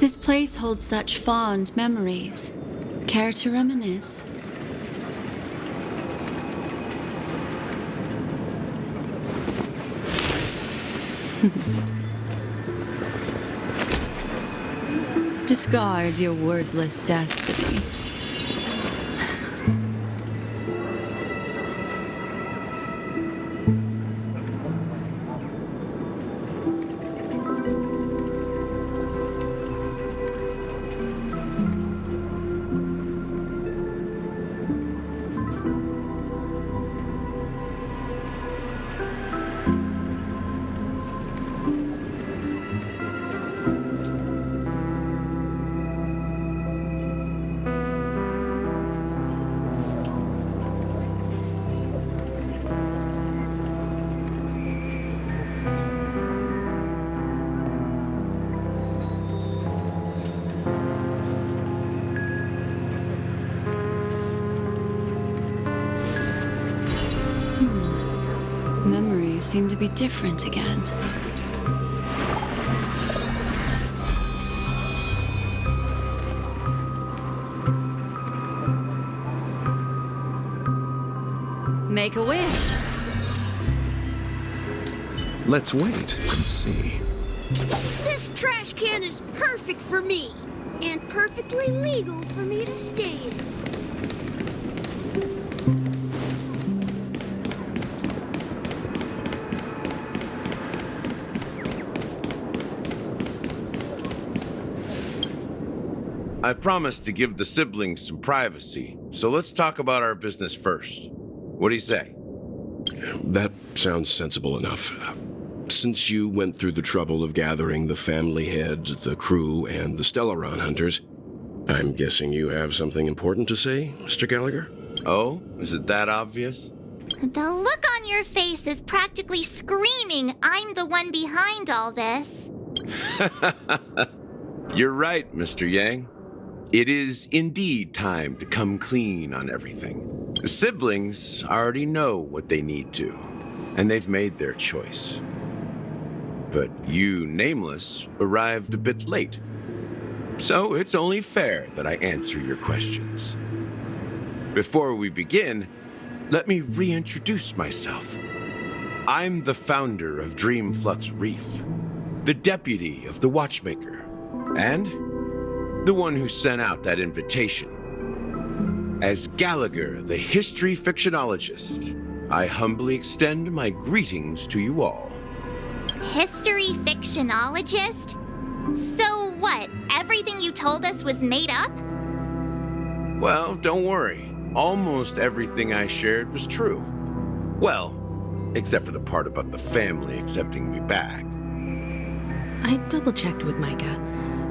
This place holds such fond memories. Care to reminisce? Discard your worthless destiny. seem to be different again. Make a wish. Let's wait and see. This trash can is perfect for me, and perfectly legal for me to stay in. I promised to give the siblings some privacy, so let's talk about our business first. What do you say? That sounds sensible enough. Since you went through the trouble of gathering the family head, the crew, and the Stellaron hunters, I'm guessing you have something important to say, Mr. Gallagher? Oh, is it that obvious? The look on your face is practically screaming, I'm the one behind all this. You're right, Mr. Yang. It is indeed time to come clean on everything. The siblings already know what they need to, and they've made their choice. But you, Nameless, arrived a bit late. So it's only fair that I answer your questions. Before we begin, let me reintroduce myself. I'm the founder of Dreamflux Reef, the deputy of the Watchmaker, and the one who sent out that invitation. As Gallagher, the history fictionologist, I humbly extend my greetings to you all. History fictionologist? So what, everything you told us was made up? Well, don't worry. Almost everything I shared was true. Well, except for the part about the family accepting me back. I double-checked with Micah,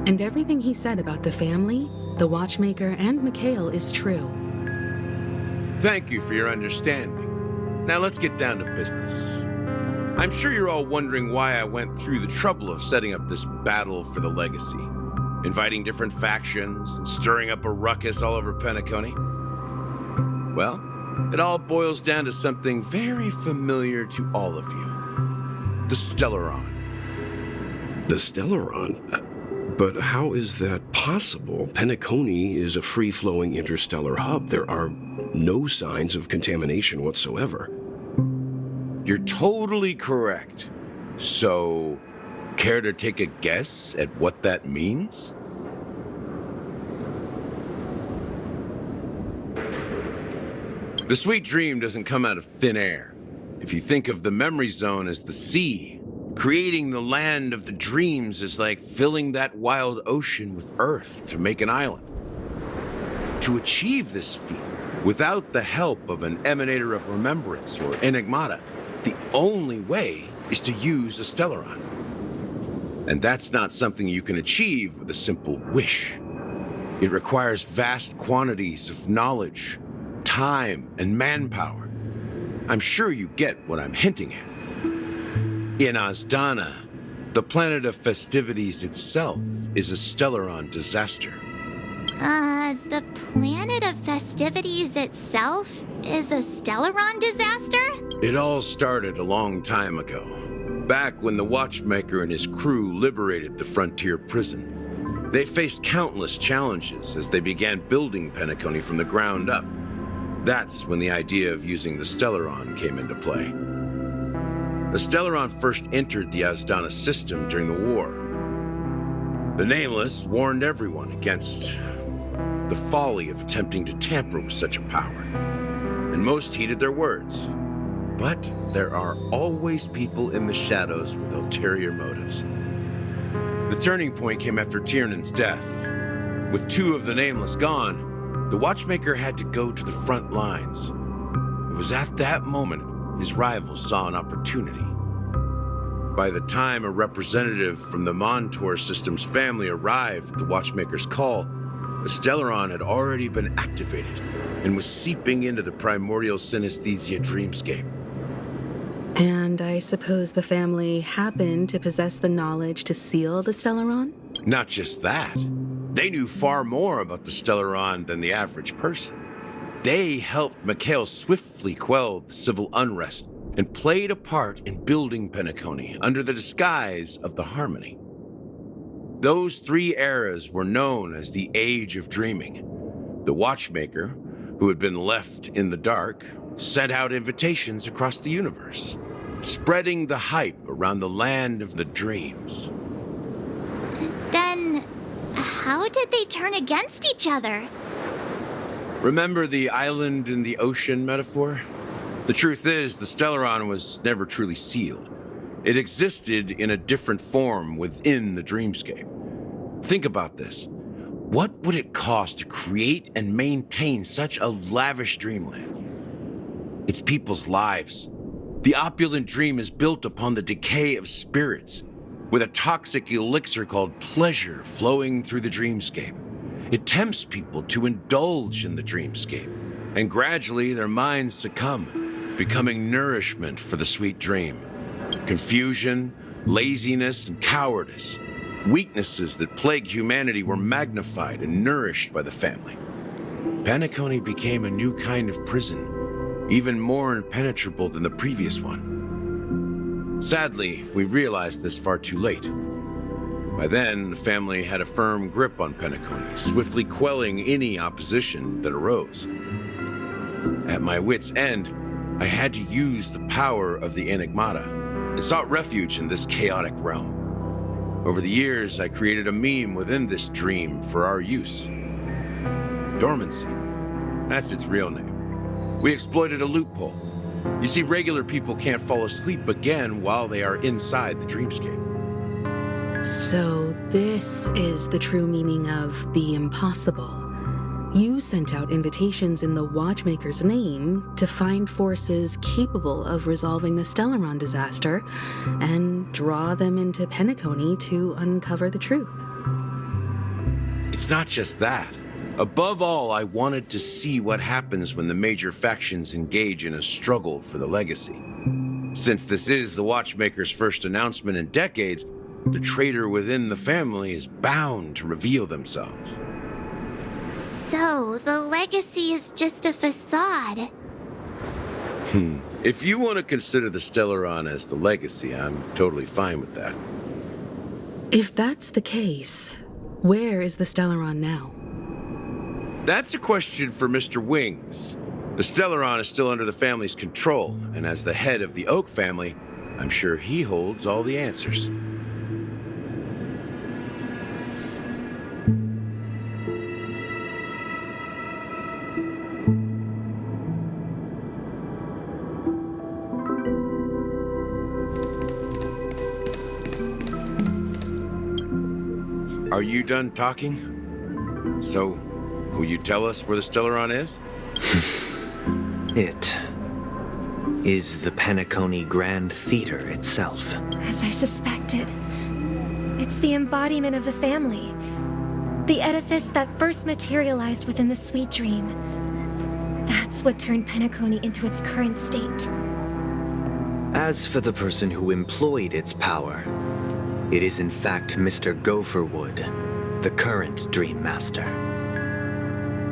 and everything he said about the family, the Watchmaker, and Mikhail is true. Thank you for your understanding. Now let's get down to business. I'm sure you're all wondering why I went through the trouble of setting up this battle for the legacy, inviting different factions and stirring up a ruckus all over Penacony. Well, it all boils down to something very familiar to all of you. The Stellaron. The Stellaron? But how is that possible? Penacony is a free-flowing interstellar hub. There are no signs of contamination whatsoever. You're totally correct. So, care to take a guess at what that means? The sweet dream doesn't come out of thin air. If you think of the memory zone as the sea, creating the land of the dreams is like filling that wild ocean with earth to make an island. To achieve this feat, without the help of an emanator of remembrance or enigmata, the only way is to use a Stellaron. And that's not something you can achieve with a simple wish. It requires vast quantities of knowledge, time, and manpower. I'm sure you get what I'm hinting at. In Azdana, the planet of festivities itself is a Stellaron disaster. The planet of festivities itself is a Stellaron disaster? It all started a long time ago, back when the Watchmaker and his crew liberated the frontier prison. They faced countless challenges as they began building Penacony from the ground up. That's when the idea of using the Stellaron came into play. The Stellaron first entered the Azdana system during the war. The Nameless warned everyone against the folly of attempting to tamper with such a power, and most heeded their words. But there are always people in the shadows with ulterior motives. The turning point came after Tiernan's death. With two of the Nameless gone, the Watchmaker had to go to the front lines. It was at that moment his rivals saw an opportunity. By the time a representative from the Montour Systems family arrived at the Watchmaker's call, the Stellaron had already been activated and was seeping into the primordial synesthesia dreamscape. And I suppose the family happened to possess the knowledge to seal the Stellaron? Not just that. They knew far more about the Stellaron than the average person. They helped Mikhail swiftly quell the civil unrest and played a part in building Penacony under the disguise of the Harmony. Those 3 eras were known as the Age of Dreaming. The Watchmaker, who had been left in the dark, sent out invitations across the universe, spreading the hype around the land of the dreams. Then, how did they turn against each other? Remember the island in the ocean metaphor? The truth is, the Stellaron was never truly sealed. It existed in a different form within the dreamscape. Think about this. What would it cost to create and maintain such a lavish dreamland? It's people's lives. The opulent dream is built upon the decay of spirits, with a toxic elixir called pleasure flowing through the dreamscape. It tempts people to indulge in the dreamscape, and gradually their minds succumb, becoming nourishment for the sweet dream. Confusion, laziness, and cowardice, weaknesses that plague humanity, were magnified and nourished by the family. Penacony became a new kind of prison, even more impenetrable than the previous one. Sadly, we realized this far too late. By then, the family had a firm grip on Penacony, swiftly quelling any opposition that arose. At my wit's end, I had to use the power of the Enigmata and sought refuge in this chaotic realm. Over the years, I created a meme within this dream for our use. Dormancy. That's its real name. We exploited a loophole. You see, regular people can't fall asleep again while they are inside the dreamscape. So this is the true meaning of the impossible. You sent out invitations in the Watchmaker's name to find forces capable of resolving the Stellaron disaster and draw them into Penacony to uncover the truth. It's not just that. Above all, I wanted to see what happens when the major factions engage in a struggle for the legacy. Since this is the Watchmaker's first announcement in decades, the traitor within the family is bound to reveal themselves. So, the legacy is just a facade. If you want to consider the Stellaron as the legacy, I'm totally fine with that. If that's the case, where is the Stellaron now? That's a question for Mr. Wings. The Stellaron is still under the family's control, and as the head of the Oak family, I'm sure he holds all the answers. Are you done talking? So, will you tell us where the Stellaron is? It is the Penacony Grand Theater itself. As I suspected. It's the embodiment of the family. The edifice that first materialized within the Sweet Dream. That's what turned Penacony into its current state. As for the person who employed its power, it is in fact Mr. Gopherwood, the current Dream Master.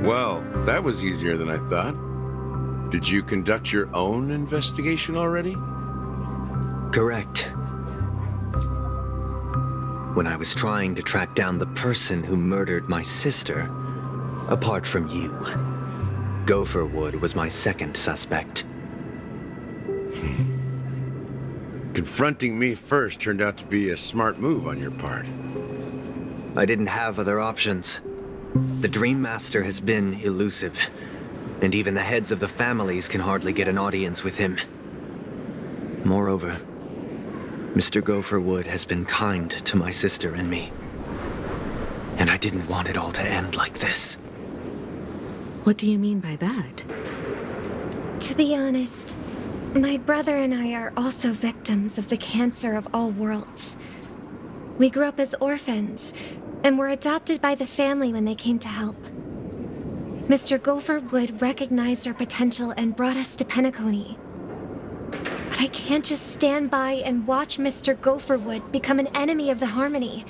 Well, that was easier than I thought. Did you conduct your own investigation already? Correct. When I was trying to track down the person who murdered my sister, apart from you, Gopherwood was my second suspect. Confronting me first turned out to be a smart move on your part. I didn't have other options. The Dream Master has been elusive, and even the heads of the families can hardly get an audience with him. Moreover, Mr. Gopherwood has been kind to my sister and me, and I didn't want it all to end like this. What do you mean by that? To be honest, my brother and I are also victims of the cancer of all worlds. We grew up as orphans, and were adopted by the family when they came to help. Mr. Gopherwood recognized our potential and brought us to Penacony. But I can't just stand by and watch Mr. Gopherwood become an enemy of the Harmony.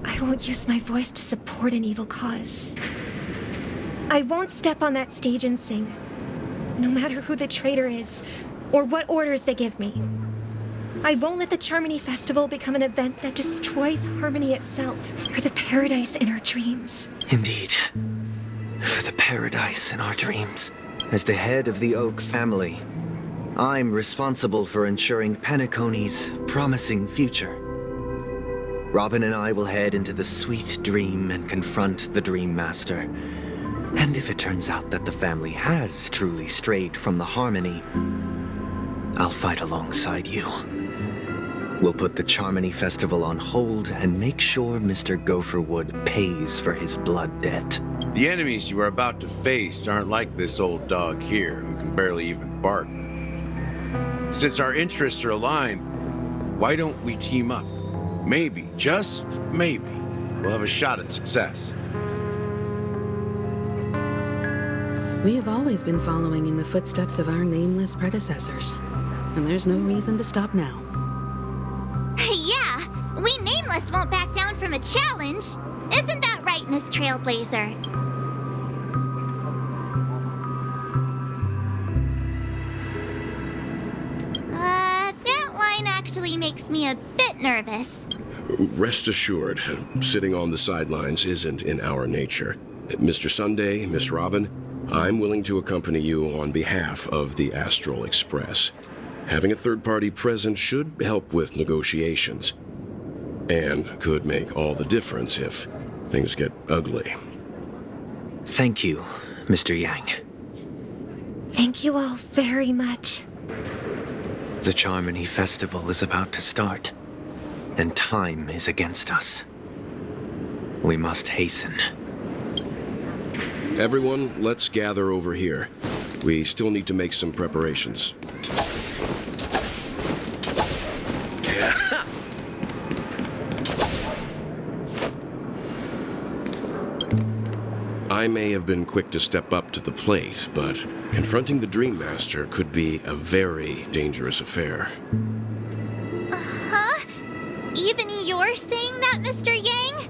I won't use my voice to support an evil cause. I won't step on that stage and sing. No matter who the traitor is, or what orders they give me. I won't let the Charmony Festival become an event that destroys harmony itself, or the paradise in our dreams. Indeed. For the paradise in our dreams. As the head of the Oak family, I'm responsible for ensuring Penacony's promising future. Robin and I will head into the sweet dream and confront the Dream Master. And if it turns out that the family has truly strayed from the harmony, I'll fight alongside you. We'll put the Charmony Festival on hold and make sure Mr. Gopherwood pays for his blood debt. The enemies you are about to face aren't like this old dog here, who can barely even bark. Since our interests are aligned, why don't we team up? Maybe, just maybe, we'll have a shot at success. We have always been following in the footsteps of our nameless predecessors, and there's no reason to stop now. Yeah, we Nameless won't back down from a challenge. Isn't that right, Miss Trailblazer? That line actually makes me a bit nervous. Rest assured, sitting on the sidelines isn't in our nature. Mr. Sunday, Miss Robin, I'm willing to accompany you on behalf of the Astral Express. Having a third party present should help with negotiations, and could make all the difference if things get ugly. Thank you, Mr. Yang. Thank you all very much. The Charmony Festival is about to start, and time is against us. We must hasten. Everyone, let's gather over here. We still need to make some preparations. I may have been quick to step up to the plate, but confronting the Dream Master could be a very dangerous affair. Huh? Even you're saying that, Mr. Yang?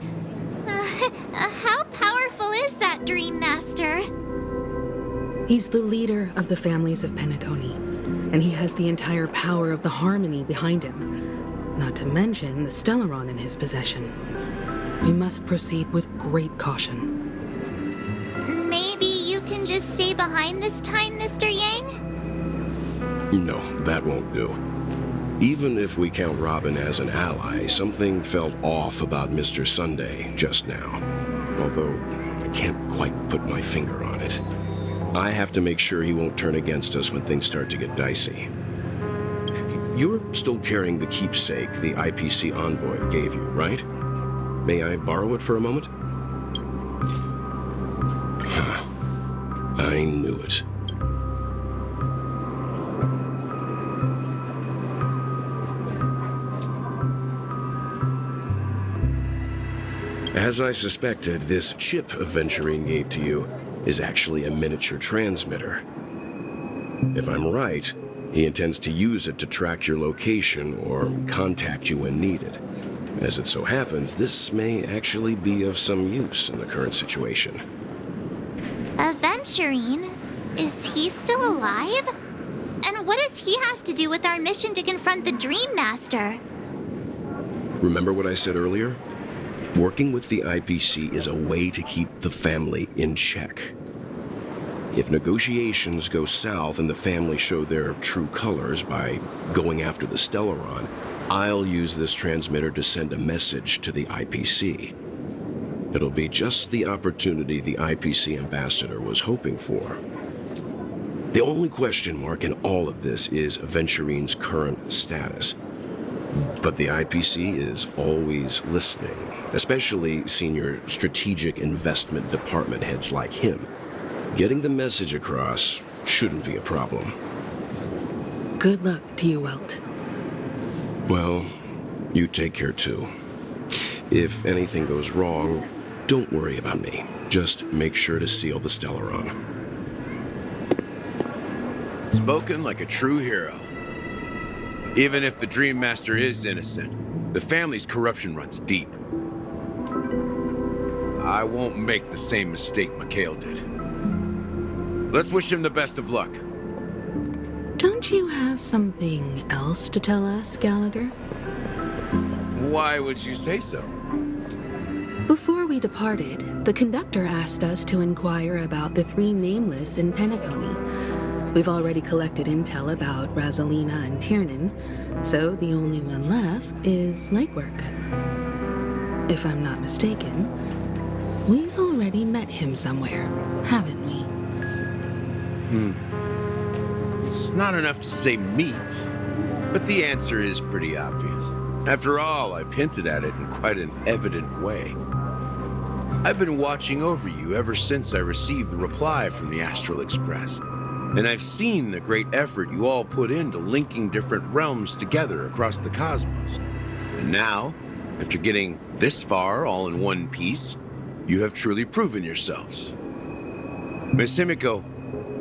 How powerful is that Dream Master? He's the leader of the families of Penacony, and he has the entire power of the harmony behind him, not to mention the Stellaron in his possession. We must proceed with great caution. Maybe you can just stay behind this time, Mr. Yang? No, that won't do. Even if we count Robin as an ally, something felt off about Mr. Sunday just now. Although, I can't quite put my finger on it. I have to make sure he won't turn against us when things start to get dicey. You're still carrying the keepsake the IPC envoy gave you, right? May I borrow it for a moment? I knew it. As I suspected, this chip Aventurine gave to you is actually a miniature transmitter. If I'm right, he intends to use it to track your location or contact you when needed. As it so happens, this may actually be of some use in the current situation. Aventurine? Is he still alive? And what does he have to do with our mission to confront the Dream Master? Remember what I said earlier? Working with the IPC is a way to keep the family in check. If negotiations go south and the family show their true colors by going after the Stellaron, I'll use this transmitter to send a message to the IPC. It'll be just the opportunity the IPC ambassador was hoping for. The only question mark in all of this is Aventurine's current status. But the IPC is always listening, especially senior strategic investment department heads like him. Getting the message across shouldn't be a problem. Good luck to you, Welt. Well, you take care too. If anything goes wrong, don't worry about me. Just make sure to seal the Stellaron. Spoken like a true hero. Even if the Dream Master is innocent, the family's corruption runs deep. I won't make the same mistake Mikhail did. Let's wish him the best of luck. Don't Don't you have something else to tell us, Gallagher? Why would you say so? Before we departed, the conductor asked us to inquire about the 3 nameless in Penacony. We've already collected intel about Rosalina and Tiernan, so the only one left is legwork. If I'm not mistaken, we've already met him somewhere, haven't we? It's not enough to say meet, but the answer is pretty obvious. After all, I've hinted at it in quite an evident way. I've been watching over you ever since I received the reply from the Astral Express, and I've seen the great effort you all put into linking different realms together across the cosmos. And now, after getting this far all in one piece, you have truly proven yourselves. Miss Himiko,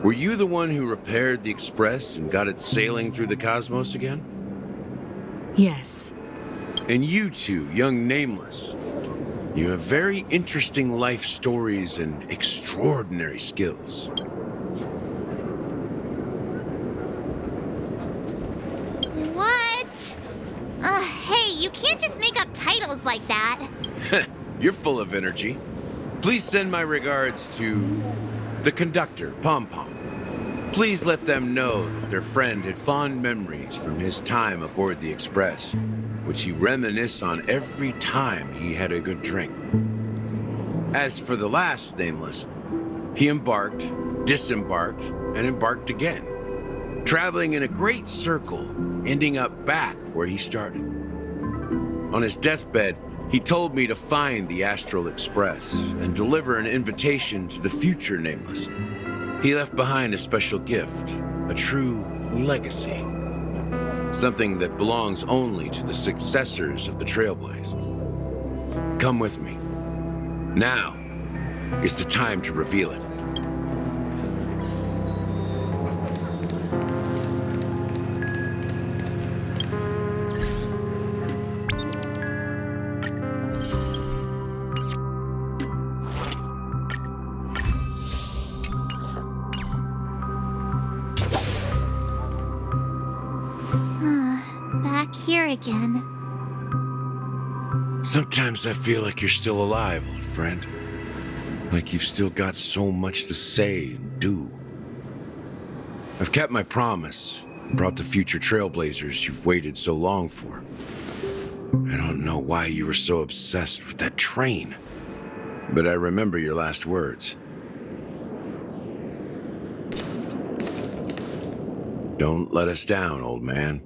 were you the one who repaired the Express and got it sailing through the cosmos again? Yes. And you two, young Nameless, you have very interesting life stories and extraordinary skills. What? Hey, you can't just make up titles like that. You're full of energy. Please send my regards to the conductor, Pom Pom. Please let them know that their friend had fond memories from his time aboard the Express, which he reminisced on every time he had a good drink. As for the last Nameless, he embarked, disembarked, and embarked again, traveling in a great circle, ending up back where he started. On his deathbed, he told me to find the Astral Express and deliver an invitation to the future Nameless. He left behind a special gift, a true legacy. Something that belongs only to the successors of the Trailblaze. Come with me. Now is the time to reveal it. Back here again. Sometimes I feel like you're still alive, old friend. Like you've still got so much to say and do. I've kept my promise, brought the future Trailblazers you've waited so long for. I don't know why you were so obsessed with that train, but I remember your last words. Don't let us down, old man.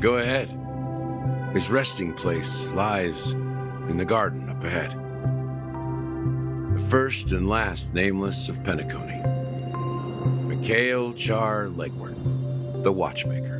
Go ahead. His resting place lies in the garden up ahead. The first and last Nameless of Penacony. Mikhail Char Legward, the Watchmaker.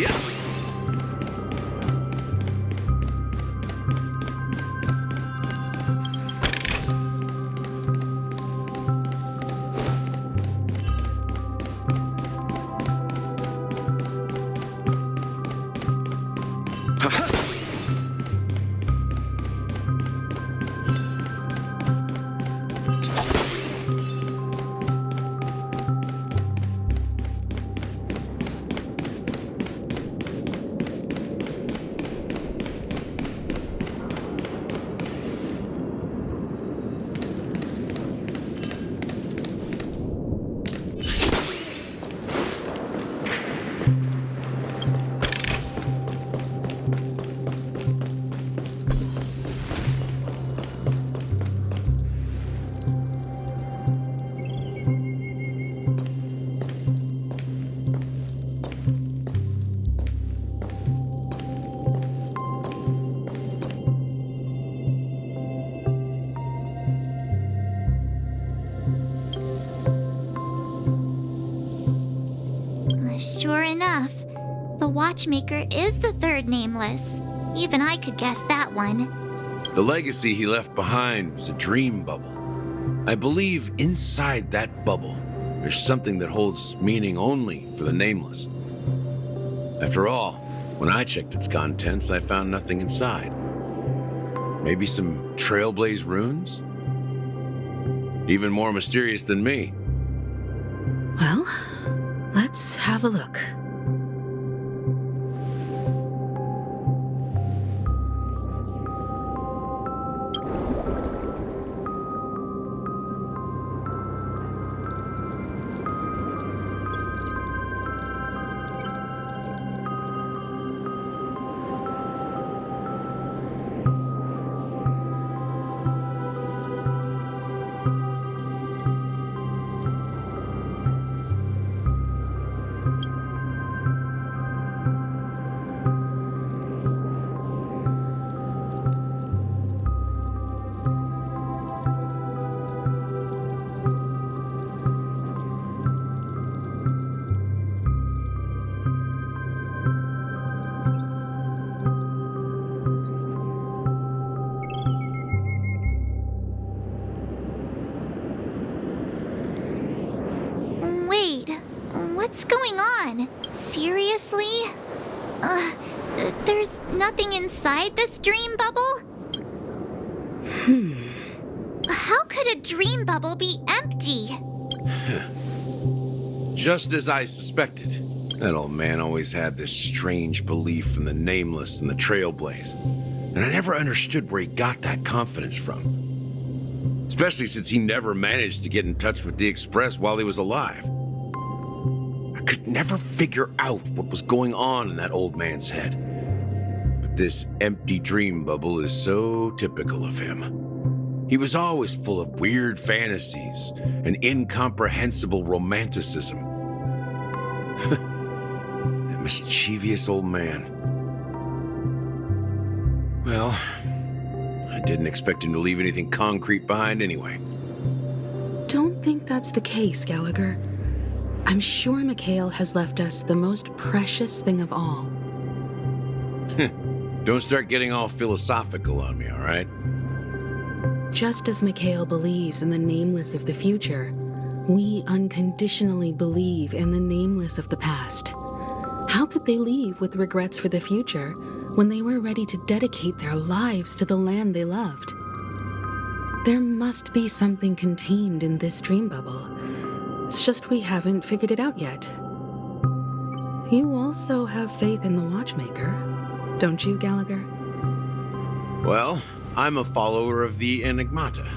Yeah. Sure enough, the Watchmaker is the third Nameless. Even I could guess that one. The legacy he left behind was a dream bubble. I believe inside that bubble, there's something that holds meaning only for the Nameless. After all, when I checked its contents, I found nothing inside. Maybe some Trailblaze runes? Even more mysterious than me. Well, let's have a look. What's going on? Seriously? There's nothing inside this dream bubble? How could a dream bubble be empty? Just as I suspected. That old man always had this strange belief in the Nameless and the Trailblaze. And I never understood where he got that confidence from. Especially since he never managed to get in touch with the Express while he was alive. I could never figure out what was going on in that old man's head. But this empty dream bubble is so typical of him. He was always full of weird fantasies and incomprehensible romanticism. That mischievous old man. Well, I didn't expect him to leave anything concrete behind anyway. Don't think that's the case, Gallagher. I'm sure Mikhail has left us the most precious thing of all. Don't start getting all philosophical on me, all right? Just as Mikhail believes in the Nameless of the future, we unconditionally believe in the Nameless of the past. How could they leave with regrets for the future when they were ready to dedicate their lives to the land they loved? There must be something contained in this dream bubble. It's just we haven't figured it out yet. You also have faith in the Watchmaker, don't you, Gallagher? Well, I'm a follower of the Enigmata.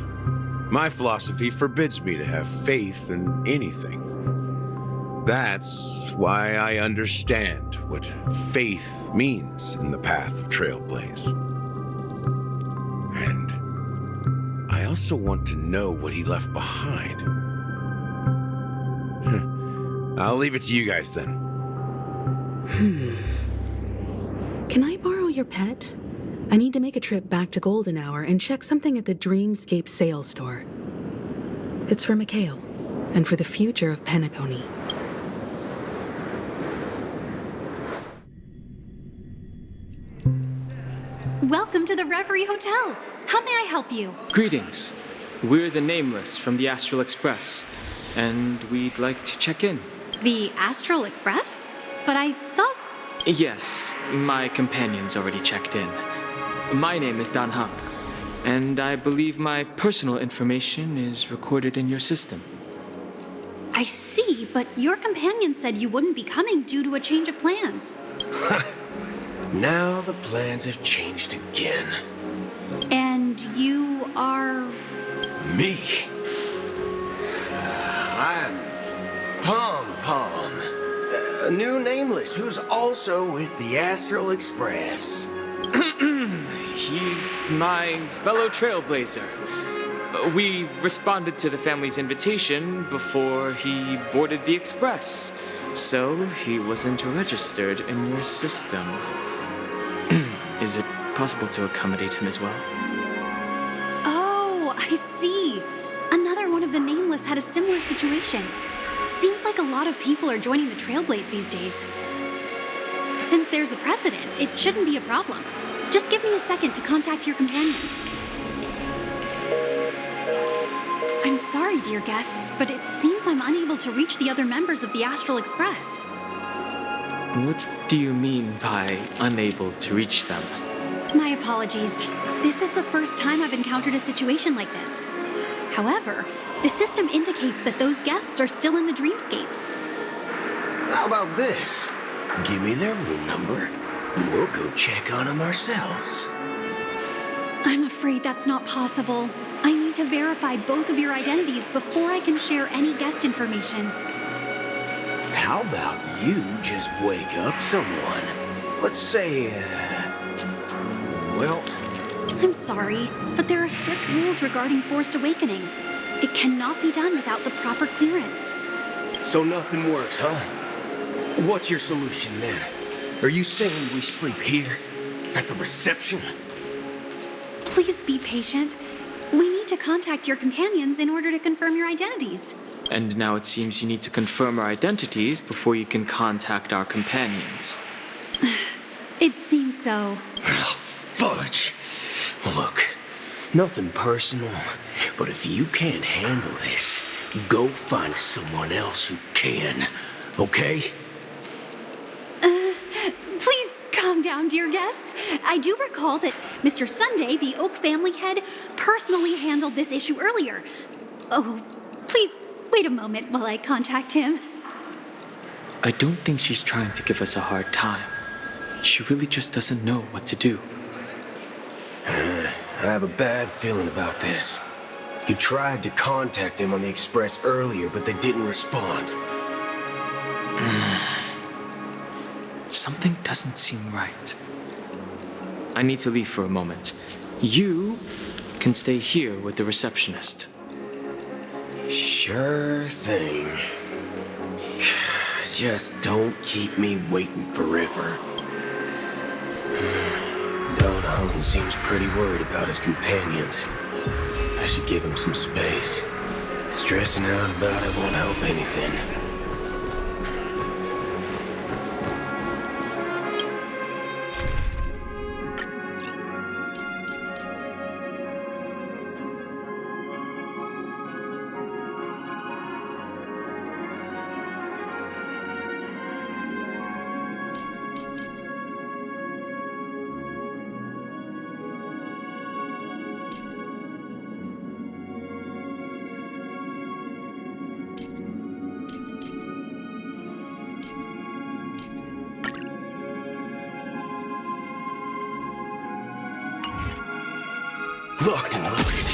My philosophy forbids me to have faith in anything. That's why I understand what faith means in the path of Trailblaze. And I also want to know what he left behind. I'll leave it to you guys then. Can I borrow your pet? I need to make a trip back to Golden Hour and check something at the Dreamscape sales store. It's for Mikhail, and for the future of Penacony. Welcome to the Reverie Hotel. How may I help you? Greetings. We're the Nameless from the Astral Express, and we'd like to check in. The Astral Express? But I thought... Yes, my companion's already checked in. My name is Dan Hang, and I believe my personal information is recorded in your system. I see, but your companion said you wouldn't be coming due to a change of plans. Now the plans have changed again. And you are... Me? I'm Pom Pom, a new Nameless who's also with the Astral Express. He's my fellow Trailblazer. We responded to the family's invitation before he boarded the Express, so he wasn't registered in your system. Is it possible to accommodate him as well? Oh, I see. Another one of the Nameless had a similar situation. seems like a lot of people are joining the Trailblaze these days. Since there's a precedent, it shouldn't be a problem. Just give me a second to contact your companions. I'm sorry, dear guests, but it seems I'm unable to reach the other members of the Astral Express. What do you mean by unable to reach them? My apologies. This is the first time I've encountered a situation like this. However, the system indicates that those guests are still in the dreamscape. How about this? Give me their room number, and we'll go check on them ourselves. I'm afraid that's not possible. I need to verify both of your identities before I can share any guest information. How about you just wake up someone? Let's say, Welt? I'm sorry, but there are strict rules regarding forced awakening. It cannot be done without the proper clearance. So nothing works, huh? What's your solution then? Are you saying we sleep here? At the reception? Please be patient. We need to contact your companions in order to confirm your identities. And now it seems you need to confirm our identities before you can contact our companions. It seems so. Oh, fudge. Look, nothing personal, but if you can't handle this, go find someone else who can, okay? Please calm down, dear guests. I do recall that Mr. Sunday, the Oak family head, personally handled this issue earlier. Oh, please wait a moment while I contact him. I don't think she's trying to give us a hard time. She really just doesn't know what to do. I have a bad feeling about this. You tried to contact them on the Express earlier, but they didn't respond. Something doesn't seem right. I need to leave for a moment. You can stay here with the receptionist. Sure thing. Just don't keep me waiting forever. Don Hung seems pretty worried about his companions. I should give him some space. Stressing out about it won't help anything. Locked and loaded.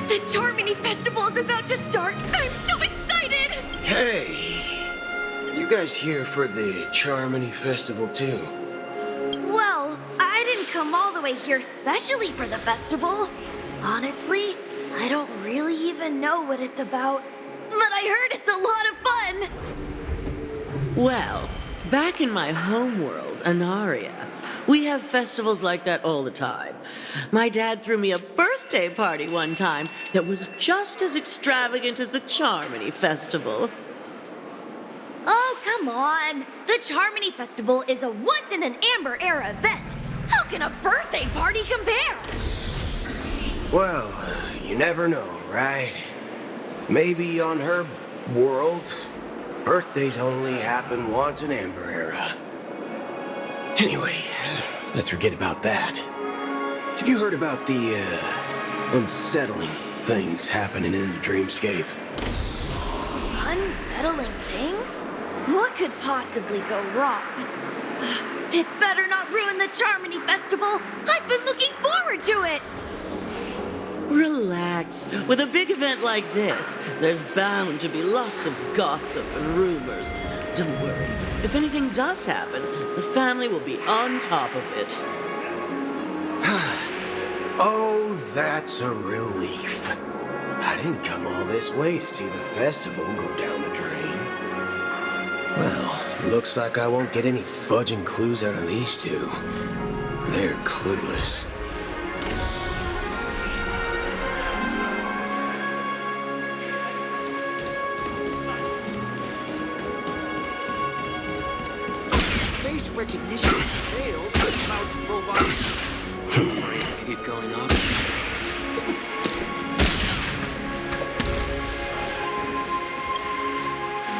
The Charmony Festival is about to start! I'm so excited! Hey! You guys here for the Charmony Festival too? Well, I didn't come all the way here specially for the festival. Honestly, I don't really even know what it's about. But I heard it's a lot of fun! Well, back in my homeworld, Anaria, we have festivals like that all the time. My dad threw me a birthday party one time that was just as extravagant as the Charmony Festival. Oh, come on! The Charmony Festival is a once-in-an-Amber-era event! How can a birthday party compare? Well, you never know, right? Maybe on her world, birthdays only happen once in Amber Era. Anyway, let's forget about that. Have you heard about the, unsettling things happening in the dreamscape? Unsettling things? What could possibly go wrong? It better not ruin the Charmony Festival! I've been looking forward to it! Relax. With a big event like this, there's bound to be lots of gossip and rumors. Don't worry. If anything does happen, the family will be on top of it. Oh, that's a relief. I didn't come all this way to see the festival go down the drain. Well, looks like I won't get any fudging clues out of these two. They're clueless. Face recognition failed. Mouse and robot. Keep going on.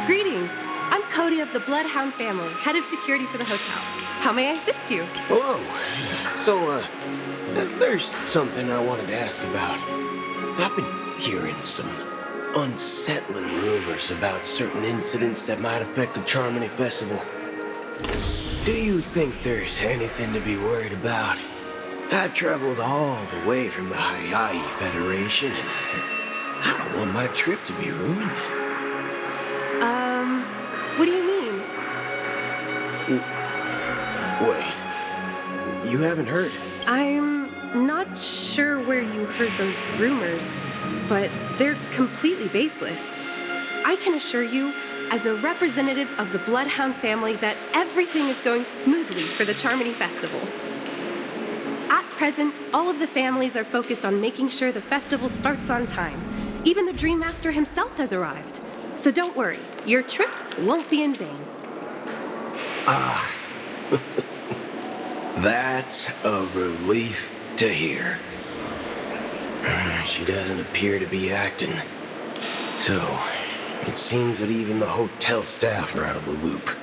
Greetings. I'm Cody of the Bloodhound family, head of security for the hotel. How may I assist you? Hello. So, there's something I wanted to ask about. I've been hearing some unsettling rumors about certain incidents that might affect the Charmony Festival. Do you think there's anything to be worried about? I've traveled all the way from the Honkai Federation, and I don't want my trip to be ruined. What do you mean? Wait, you haven't heard? I'm not sure where you heard those rumors, but they're completely baseless. I can assure you, as a representative of the Bloodhound family, that everything is going smoothly for the Charmony Festival. At present, all of the families are focused on making sure the festival starts on time. Even the Dream Master himself has arrived. So don't worry, your trip won't be in vain. That's a relief to hear. She doesn't appear to be acting. So, it seems that even the hotel staff are out of the loop.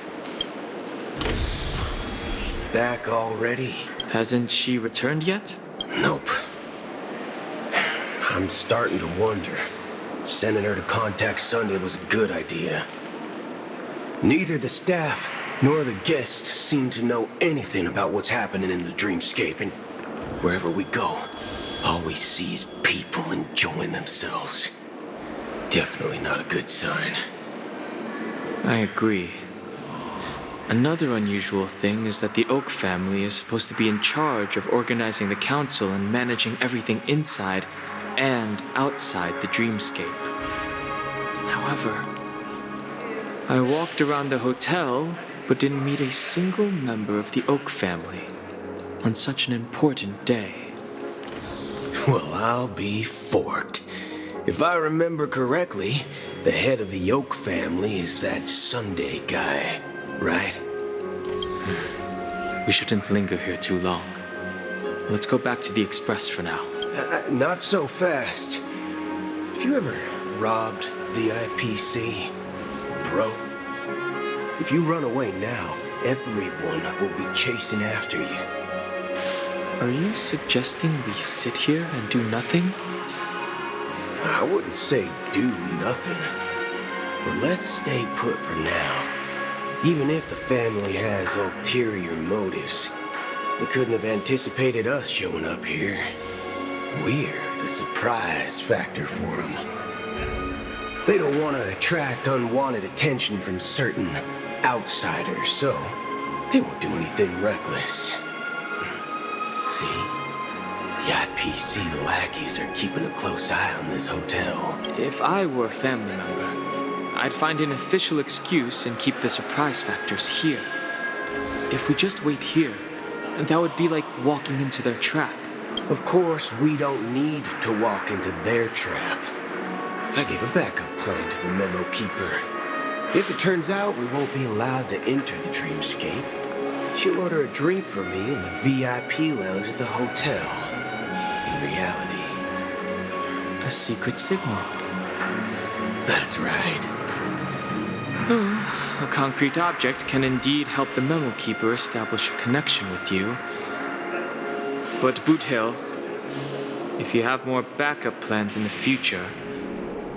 Back already? Hasn't she returned yet? Nope. I'm starting to wonder. Sending her to contact Sunday was a good idea. Neither the staff nor the guests seem to know anything about what's happening in the dreamscape, and wherever we go, all we see is people enjoying themselves. Definitely not a good sign. I agree. Another unusual thing is that the Oak family is supposed to be in charge of organizing the council and managing everything inside and outside the dreamscape. However, I walked around the hotel but didn't meet a single member of the Oak family on such an important day. Well, I'll be forked. If I remember correctly, the head of the Oak family is that Sunday guy, right? We shouldn't linger here too long. Let's go back to the Express for now. Not so fast. Have you ever robbed the IPC, bro? If you run away now, everyone will be chasing after you. Are you suggesting we sit here and do nothing? I wouldn't say do nothing, but let's stay put for now. Even if the family has ulterior motives, they couldn't have anticipated us showing up here. We're the surprise factor for them. They don't want to attract unwanted attention from certain outsiders, so they won't do anything reckless. See? The IPC lackeys are keeping a close eye on this hotel. If I were a family member, I'd find an official excuse and keep the surprise factors here. If we just wait here, that would be like walking into their trap. Of course, we don't need to walk into their trap. I gave a backup plan to the memo keeper. If it turns out we won't be allowed to enter the dreamscape, she'll order a drink for me in the VIP lounge at the hotel. In reality, a secret signal. That's right. A concrete object can indeed help the memo keeper establish a connection with you. But Boot Hill, if you have more backup plans in the future,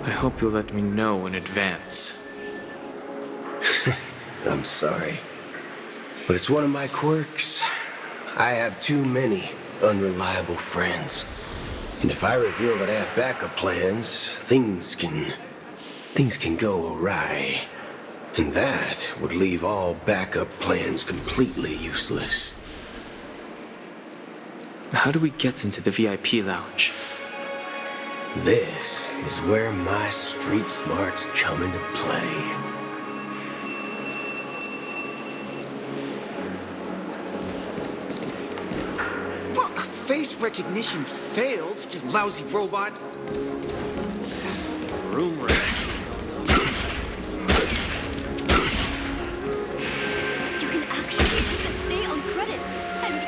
I hope you'll let me know in advance. I'm sorry, but it's one of my quirks. I have too many unreliable friends, And if I reveal that I have backup plans, things can go awry. And that would leave all backup plans completely useless. How do we get into the VIP lounge? This is where my street smarts come into play. What? Face recognition failed, you lousy robot. Room rat. You can actually stay on credit and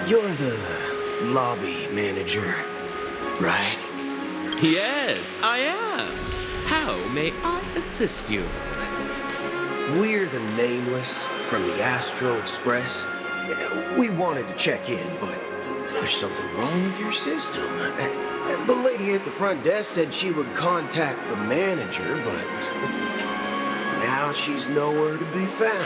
You're the lobby manager, right? Yes, I am. How may I assist you? We're the Nameless from the Astral Express. We wanted to check in, but there's something wrong with your system. The lady at the front desk said she would contact the manager, but now she's nowhere to be found.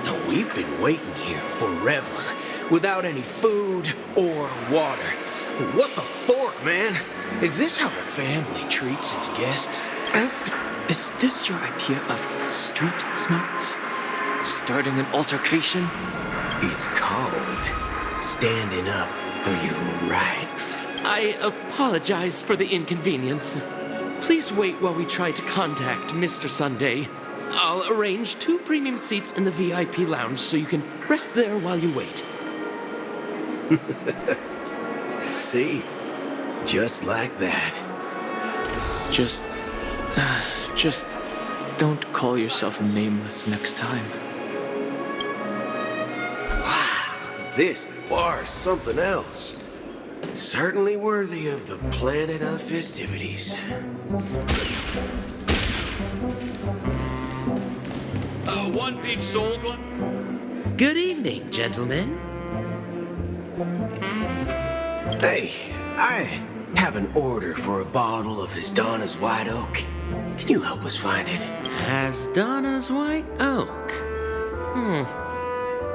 Now, we've been waiting here forever, without any food or water. What the fork, man? Is this how the family treats its guests? Is this your idea of street smarts? Starting an altercation? It's called standing up for your rights. I apologize for the inconvenience. Please wait while we try to contact Mr. Sunday. I'll arrange 2 premium seats in the VIP lounge so you can rest there while you wait. See? Just like that. Just don't call yourself a Nameless next time. Wow, this bar's something else. Certainly worthy of the planet of festivities. One big soul. Good evening, gentlemen. Hey, I have an order for a bottle of Hasdana's White Oak. Can you help us find it? Hasdana's White Oak?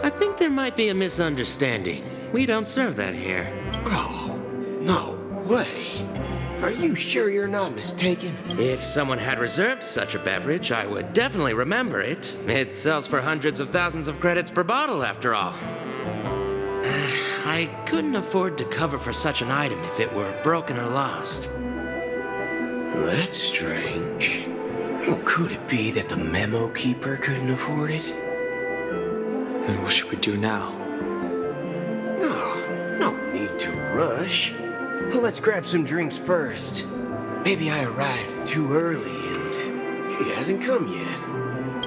I think there might be a misunderstanding. We don't serve that here. Oh, no way. Are you sure you're not mistaken? If someone had reserved such a beverage, I would definitely remember it. It sells for hundreds of thousands of credits per bottle, after all. I couldn't afford to cover for such an item if it were broken or lost. That's strange. Well, could it be that the memo keeper couldn't afford it? Then what should we do now? No need to rush. Well, let's grab some drinks first. Maybe I arrived too early and he hasn't come yet.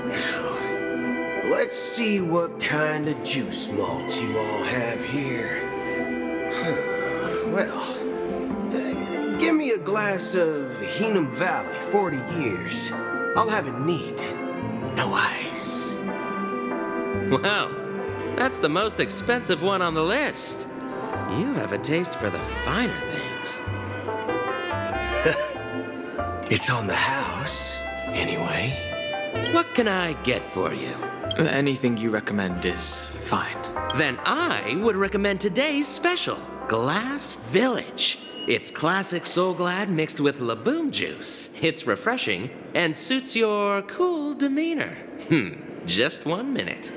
Now, let's see what kind of juice malts you all have here. Well, give me a glass of Heenum Valley, 40 years. I'll have it neat. No ice. Wow, that's the most expensive one on the list. You have a taste for the finer things. It's on the house, anyway. What can I get for you? Anything you recommend is fine. Then I would recommend today's special, Glass Village. It's classic Soul Glad mixed with Laboom juice. It's refreshing and suits your cool demeanor. Just 1 minute.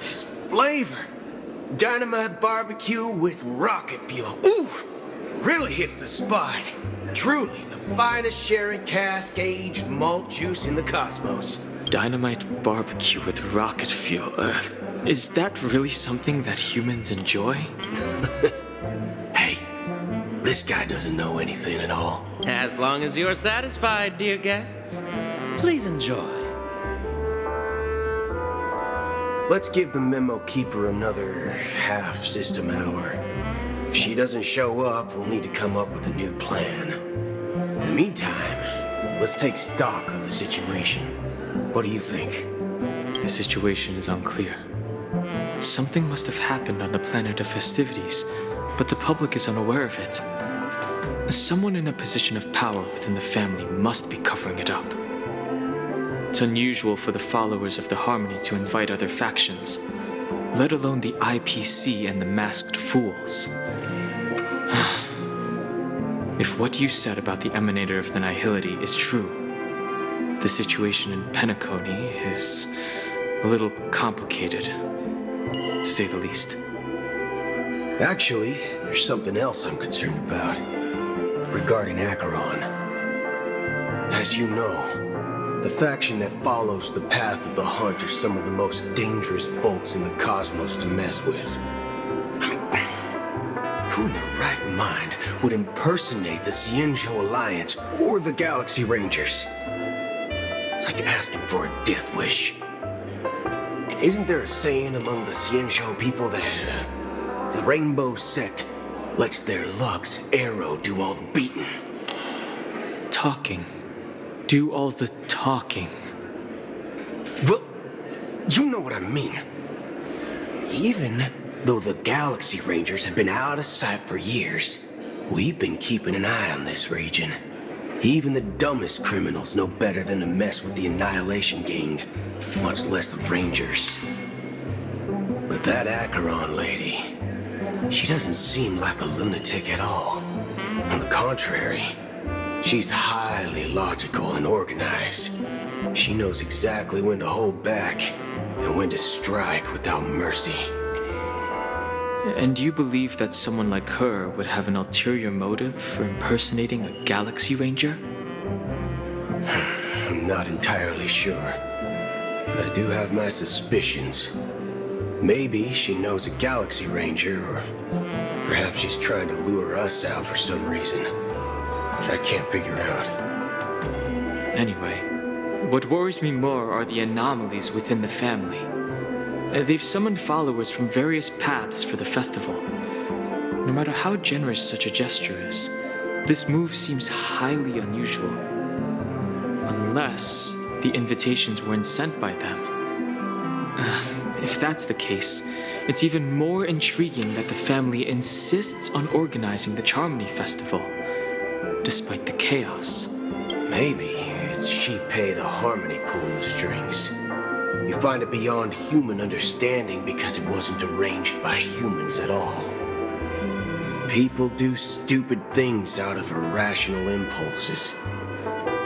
This flavor. Dynamite barbecue with rocket fuel. Ooh, it really hits the spot. Truly the finest sherry cask aged malt juice in the cosmos. Dynamite barbecue with rocket fuel. Is that really something that humans enjoy? Hey, this guy doesn't know anything at all. As long as you're satisfied, dear guests, please enjoy. Let's give the memo keeper another half system hour. If she doesn't show up, we'll need to come up with a new plan. In the meantime, let's take stock of the situation. What do you think? The situation is unclear. Something must have happened on the planet of festivities, but the public is unaware of it. Someone in a position of power within the family must be covering it up. It's unusual for the followers of the Harmony to invite other factions, let alone the IPC and the masked fools. If what you said about the Emanator of the Nihility is true, the situation in Penacony is a little complicated, to say the least. Actually, there's something else I'm concerned about, regarding Acheron. As you know, the faction that follows the path of the Hunt are some of the most dangerous folks in the cosmos to mess with. Who in their right mind would impersonate the Xianzhou Alliance or the Galaxy Rangers? It's like asking for a death wish. Isn't there a saying among the Xianzhou people that the Rainbow Sect lets their Lux arrow do all the beating? Talking. Do all the talking. Well, you know what I mean. Even though the Galaxy Rangers have been out of sight for years, we've been keeping an eye on this region. Even the dumbest criminals know better than to mess with the Annihilation Gang, much less the Rangers. But that Acheron lady, she doesn't seem like a lunatic at all. On the contrary, she's highly logical and organized. She knows exactly when to hold back and when to strike without mercy. And you believe that someone like her would have an ulterior motive for impersonating a Galaxy Ranger? I'm not entirely sure, but I do have my suspicions. Maybe she knows a Galaxy Ranger, or perhaps she's trying to lure us out for some reason, which I can't figure out. Anyway, what worries me more are the anomalies within the family. They've summoned followers from various paths for the festival. No matter how generous such a gesture is, this move seems highly unusual. Unless the invitations weren't sent by them. If that's the case, it's even more intriguing that the family insists on organizing the Charmony Festival, despite the chaos. Maybe it's Shipei the Harmony pulling the strings. You find it beyond human understanding because it wasn't arranged by humans at all. People do stupid things out of irrational impulses.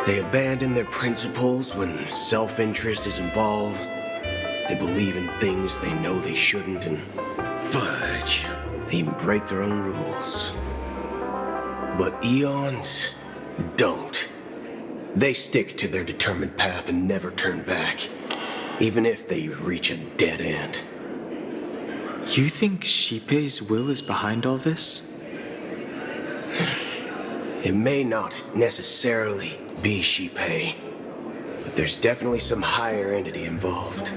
They abandon their principles when self-interest is involved. They believe in things they know they shouldn't, and fudge, they even break their own rules. But Eons don't. They stick to their determined path and never turn back, even if they reach a dead end. You think Shipei's will is behind all this? It may not necessarily be Shipei, but there's definitely some higher entity involved.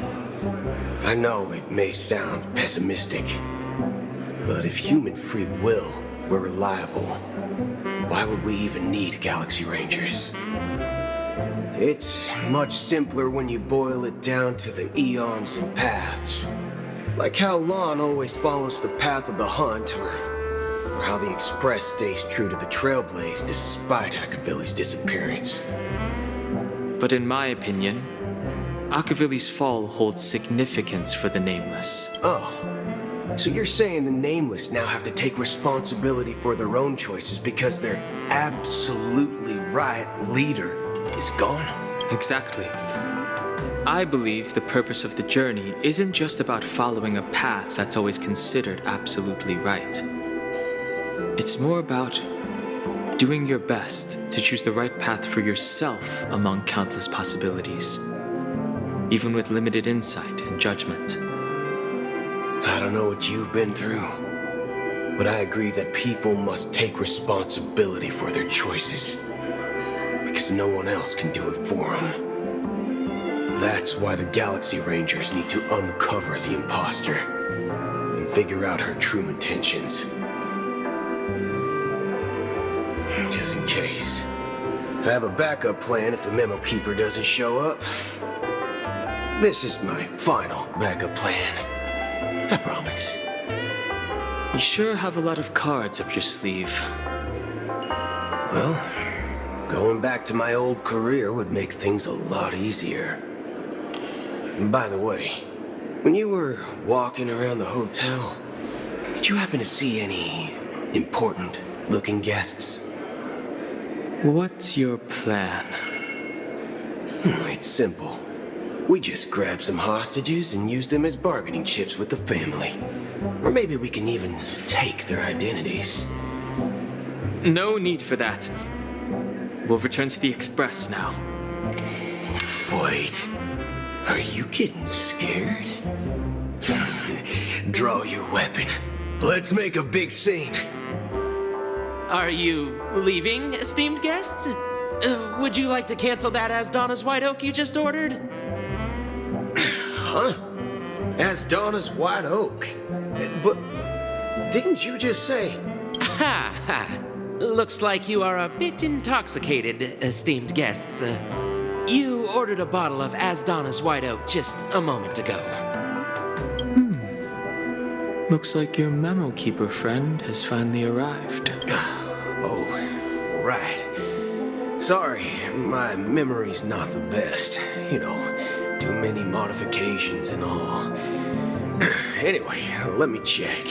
I know it may sound pessimistic, but if human free will were reliable, why would we even need Galaxy Rangers? It's much simpler when you boil it down to the eons and paths. Like how Lon always follows the path of the Hunt, or how the Express stays true to the Trailblaze despite Akavili's disappearance. But in my opinion, Akavili's fall holds significance for the Nameless. Oh, so you're saying the Nameless now have to take responsibility for their own choices because their absolutely right leader is gone? Exactly. I believe the purpose of the journey isn't just about following a path that's always considered absolutely right. It's more about doing your best to choose the right path for yourself among countless possibilities, even with limited insight and judgment. I don't know what you've been through, but I agree that people must take responsibility for their choices, because no one else can do it for them. That's why the Galaxy Rangers need to uncover the imposter and figure out her true intentions. Just in case. I have a backup plan if the Memo Keeper doesn't show up. This is my final backup plan. I promise. You sure have a lot of cards up your sleeve. Well, going back to my old career would make things a lot easier. And by the way, when you were walking around the hotel, did you happen to see any important-looking guests? What's your plan? It's simple. We just grab some hostages and use them as bargaining chips with the family. Or maybe we can even take their identities. No need for that. We'll return to the Express now. Wait. Are you getting scared? Draw your weapon. Let's make a big scene. Are you leaving, esteemed guests? Would you like to cancel that Asdana's White Oak you just ordered? Huh? Asdana's White Oak? But didn't you just say... Ha ha! Looks like you are a bit intoxicated, esteemed guests. You ordered a bottle of Asdana's White Oak just a moment ago. Looks like your memo keeper friend has finally arrived. Oh, right. Sorry, my memory's not the best. You know, too many modifications and all. Anyway, let me check.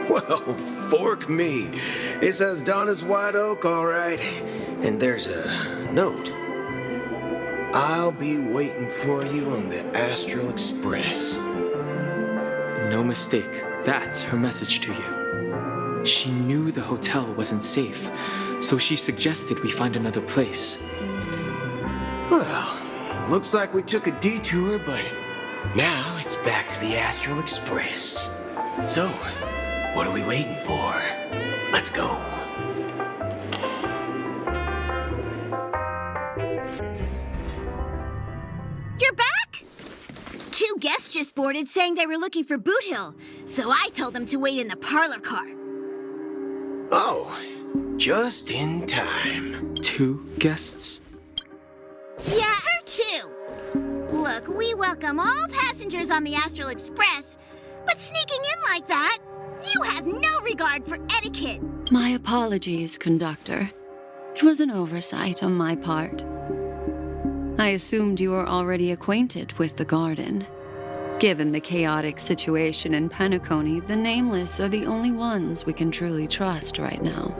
Well, fork me. It says Donna's White Oak, all right. And there's a note. I'll be waiting for you on the Astral Express. No mistake. That's her message to you. She knew the hotel wasn't safe, so she suggested we find another place. Well, looks like we took a detour, but now it's back to the Astral Express. So, what are we waiting for? Let's go. You're back? Two guests just boarded saying they were looking for Boot Hill, so I told them to wait in the parlor car. Oh, just in time. Two guests? Yeah, or two. Look, we welcome all passengers on the Astral Express, but sneaking in like that, you have no regard for etiquette. My apologies, conductor. It was an oversight on my part. I assumed you were already acquainted with the garden. Given the chaotic situation in Penacony, the Nameless are the only ones we can truly trust right now.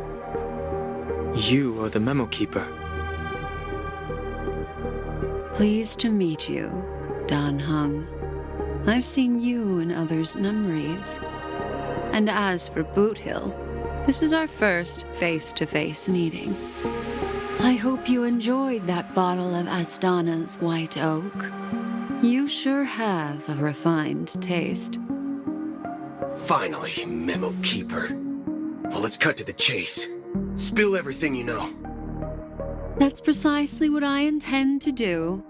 You are the memo keeper. Pleased to meet you, Dan Hung. I've seen you in others' memories. And as for Boot Hill, this is our first face-to-face meeting. I hope you enjoyed that bottle of Asdana's White Oak. You sure have a refined taste. Finally, Memo Keeper. Well, let's cut to the chase. Spill everything you know. That's precisely what I intend to do.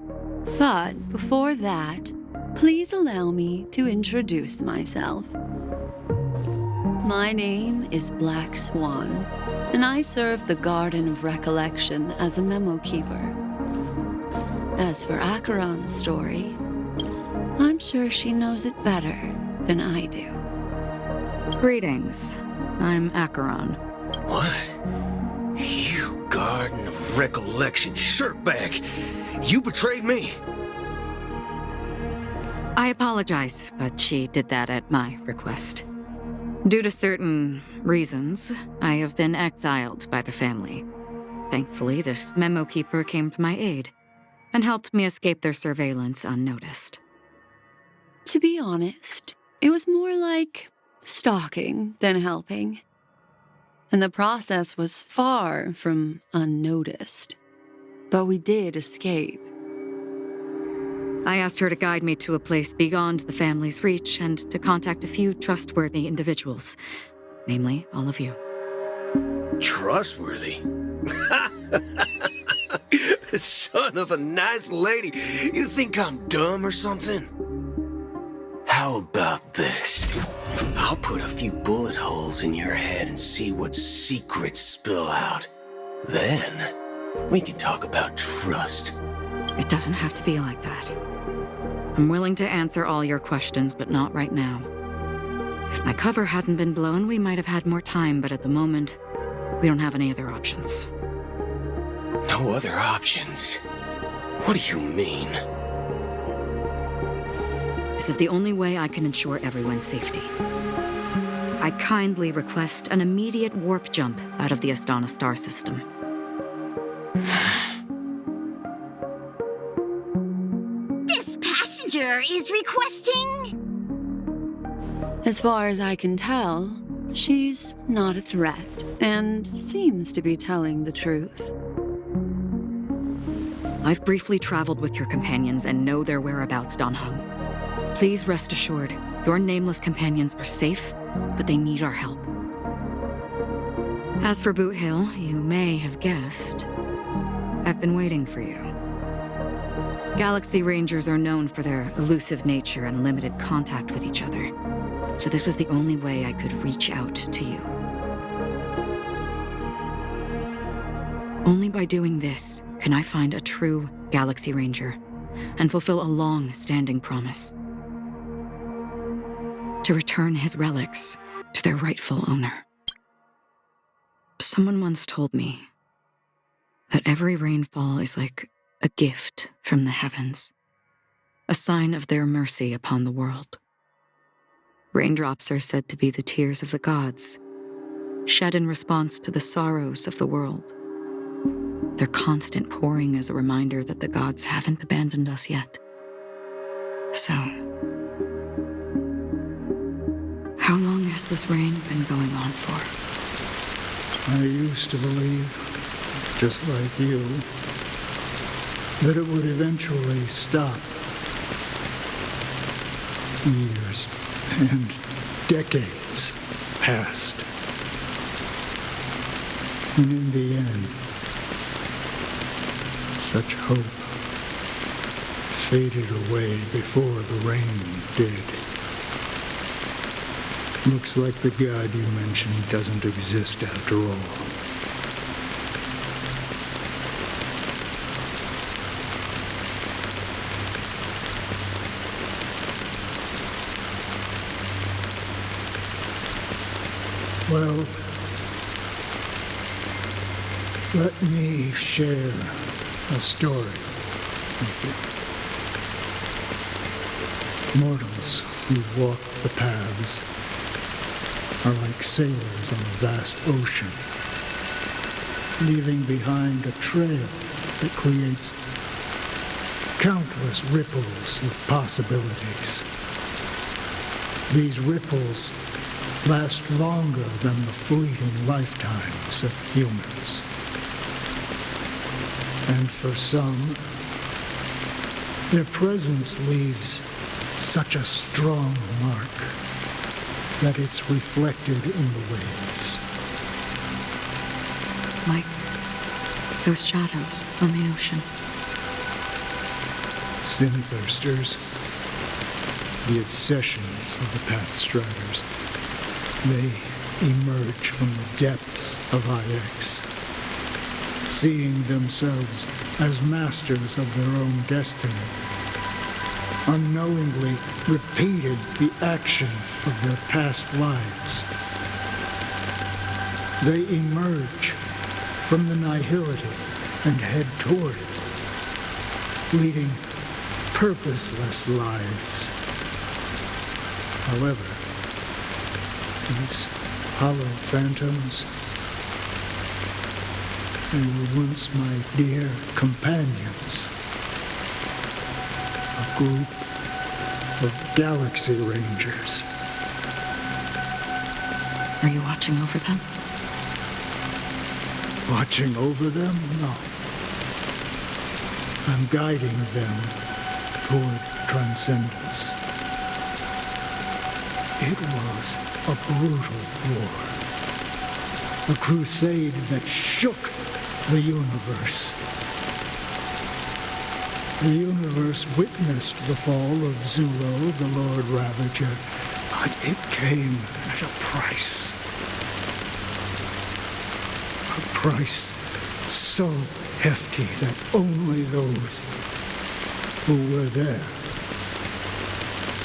But before that, please allow me to introduce myself. My name is Black Swan, and I serve the Garden of Recollection as a memo keeper. As for Acheron's story, I'm sure she knows it better than I do. Greetings. I'm Acheron. What? You Garden of Recollection shirtbag! You betrayed me! I apologize, but she did that at my request. Due to certain reasons, I have been exiled by the family. Thankfully, this memo keeper came to my aid and helped me escape their surveillance unnoticed. To be honest, it was more like stalking than helping. And the process was far from unnoticed. But we did escape. I asked her to guide me to a place beyond the family's reach and to contact a few trustworthy individuals, namely all of you. Trustworthy? Son of a nice lady. You think I'm dumb or something? How about this? I'll put a few bullet holes in your head and see what secrets spill out. Then, we can talk about trust. It doesn't have to be like that. I'm willing to answer all your questions, but not right now. If my cover hadn't been blown, we might have had more time, but at the moment, we don't have any other options. No other options? What do you mean? This is the only way I can ensure everyone's safety. I kindly request an immediate warp jump out of the Astana star system. This passenger is requesting... As far as I can tell, she's not a threat, and seems to be telling the truth. I've briefly traveled with your companions and know their whereabouts, Dan Heng. Please rest assured, your nameless companions are safe, but they need our help. As for Boot Hill, you may have guessed, I've been waiting for you. Galaxy Rangers are known for their elusive nature and limited contact with each other, so this was the only way I could reach out to you. Only by doing this can I find a true Galaxy Ranger and fulfill a long-standing promise. To return his relics to their rightful owner. Someone once told me that every rainfall is like a gift from the heavens, a sign of their mercy upon the world. Raindrops are said to be the tears of the gods, shed in response to the sorrows of the world. Their constant pouring is a reminder that the gods haven't abandoned us yet. So, how long has this rain been going on for? I used to believe, just like you, that it would eventually stop. Years and decades passed. And in the end, such hope faded away before the rain did. Looks like the god you mentioned doesn't exist after all. Well, let me share a story with you. Mortals who walk the paths are like sailors on a vast ocean, leaving behind a trail that creates countless ripples of possibilities. These ripples last longer than the fleeting lifetimes of humans. And for some, their presence leaves such a strong mark that it's reflected in the waves. Like those shadows on the ocean. Sin-thirsters, the obsessions of the Pathstriders, they emerge from the depths of IX, seeing themselves as masters of their own destiny, unknowingly repeated the actions of their past lives. They emerge from the nihility and head toward it, leading purposeless lives. However, these hollow phantoms, they were once my dear companions. A group of Galaxy Rangers. Are you watching over them? Watching over them? No. I'm guiding them toward transcendence. It was a brutal war. A crusade that shook the universe. The universe witnessed the fall of Zulo, the Lord Ravager, but it came at a price. A price so hefty that only those who were there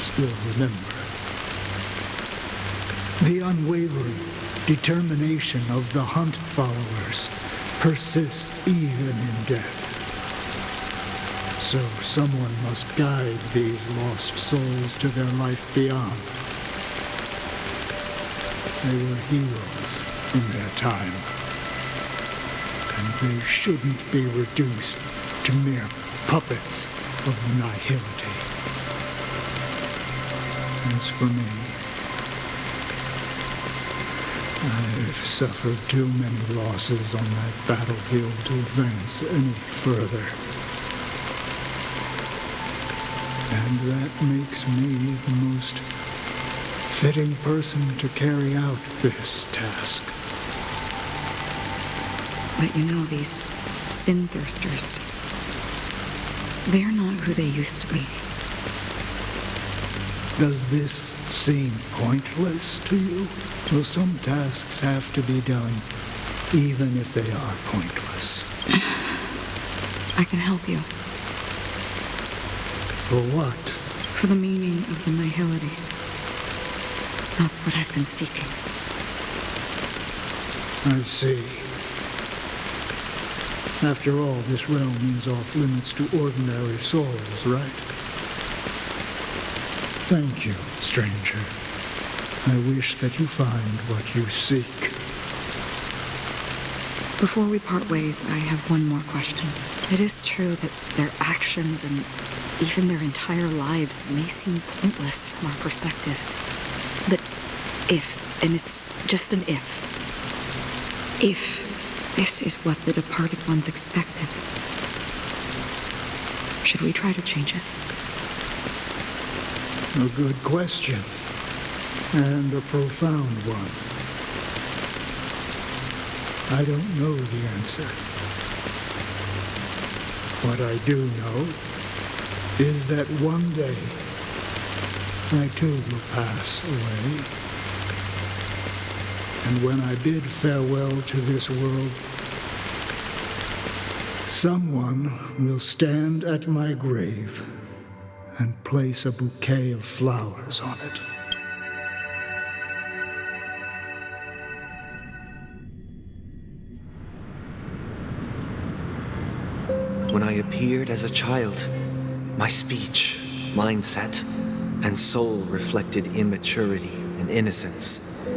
still remember. The unwavering determination of the Hunt followers persists even in death. So So someone must guide these lost souls to their life beyond. They were heroes in their time. And they shouldn't be reduced to mere puppets of nihility. As for me, I've suffered too many losses on that battlefield to advance any further. And that makes me the most fitting person to carry out this task. But you know, these sin-thirsters, they're not who they used to be. Does this seem pointless to you? Well, some tasks have to be done, even if they are pointless. I can help you. For what? For the meaning of the nihility. That's what I've been seeking. I see. After all, this realm is off limits to ordinary souls, right? Thank you, stranger. I wish that you find what you seek. Before we part ways, I have one more question. It is true that their actions and even their entire lives may seem pointless from our perspective. But if, and it's just an if this is what the departed ones expected, should we try to change it? A good question, and a profound one. I don't know the answer. What I do know is that one day I too will pass away. And when I bid farewell to this world, someone will stand at my grave and place a bouquet of flowers on it. When I appeared as a child, my speech, mindset, and soul reflected immaturity and innocence.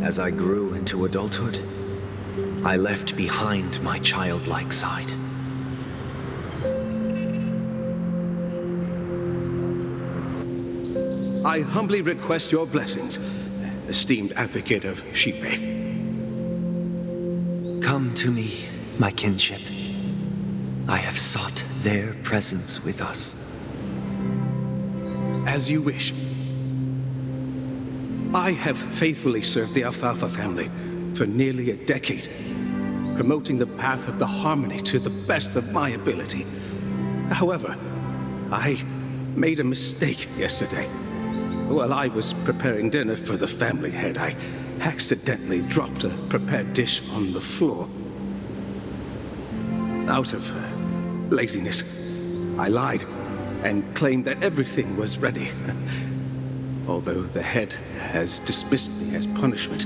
As I grew into adulthood, I left behind my childlike side. I humbly request your blessings, esteemed advocate of Shipe. Come to me, my kinship. I have sought their presence with us. As you wish. I have faithfully served the Alfalfa family for nearly a decade, promoting the path of the harmony to the best of my ability. However, I made a mistake yesterday. While I was preparing dinner for the family head, I accidentally dropped a prepared dish on the floor. Out of laziness, I lied and claimed that everything was ready. Although the head has dismissed me as punishment,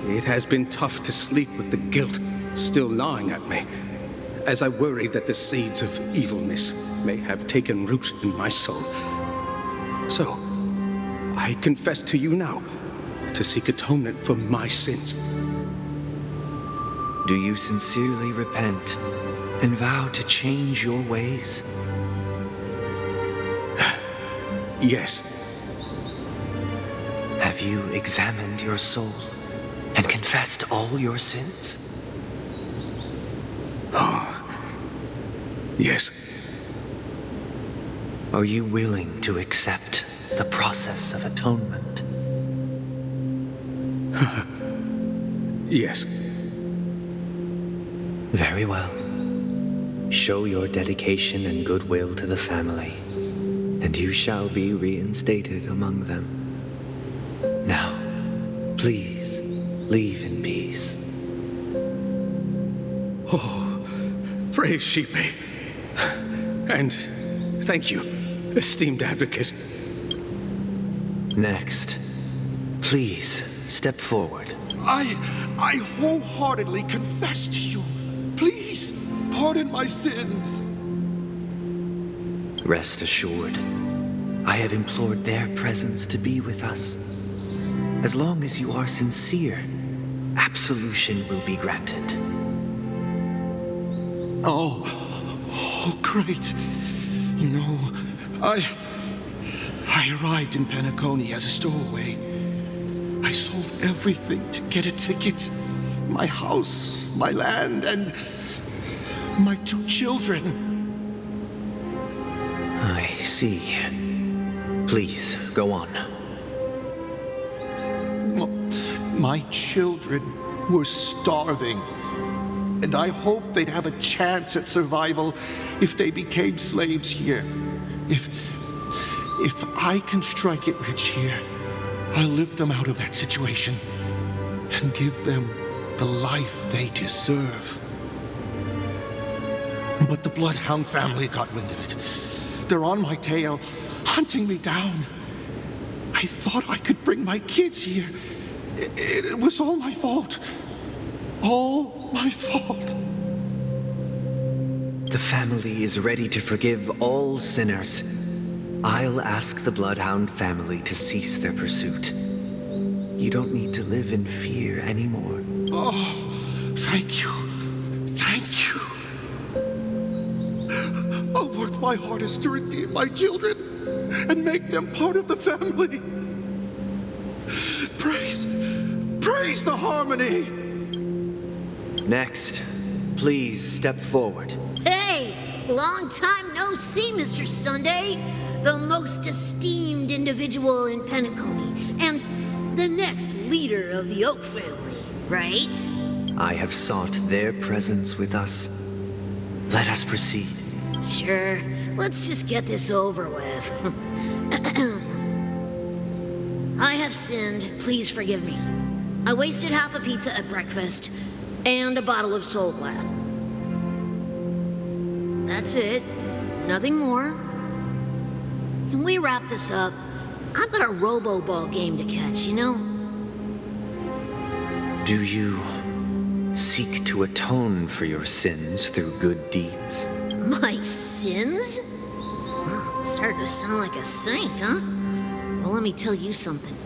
it has been tough to sleep with the guilt still gnawing at me, as I worried that the seeds of evilness may have taken root in my soul. So, I confess to you now, to seek atonement for my sins. Do you sincerely repent and vow to change your ways? Yes. Have you examined your soul and confessed all your sins? Oh, yes. Are you willing to accept the process of atonement? Yes. Very well. Show your dedication and goodwill to the family, and you shall be reinstated among them. Now, please, leave in peace. Oh, praise Shipe. And thank you, esteemed advocate. Next, please step forward. I wholeheartedly confess to you. Please, pardon my sins. Rest assured, I have implored their presence to be with us. As long as you are sincere, absolution will be granted. Oh, great. You know, I arrived in Penacony as a stowaway. I sold everything to get a ticket. My house, my land, and my 2 children. I see. Please, go on. My children were starving, and I hoped they'd have a chance at survival if they became slaves here. If I can strike it rich here, I'll lift them out of that situation and give them the life they deserve. But the Bloodhound family got wind of it. They're on my tail, hunting me down. I thought I could bring my kids here. It was all my fault. All my fault. The family is ready to forgive all sinners. I'll ask the Bloodhound family to cease their pursuit. You don't need to live in fear anymore. Oh, thank you. Thank you. I'll work my hardest to redeem my children and make them part of the family. Praise the harmony! Next, please step forward. Hey! Long time no see, Mr. Sunday. The most esteemed individual in Penacony, and the next leader of the Oak family, right? I have sought their presence with us. Let us proceed. Sure. Let's just get this over with. I have sinned. Please forgive me. I wasted half a pizza at breakfast and a bottle of Soul Glad. That's it. Nothing more. Can we wrap this up? I've got a robo-ball game to catch, you know? Do you seek to atone for your sins through good deeds? My sins? Starting to sound like a saint, huh? Well, let me tell you something.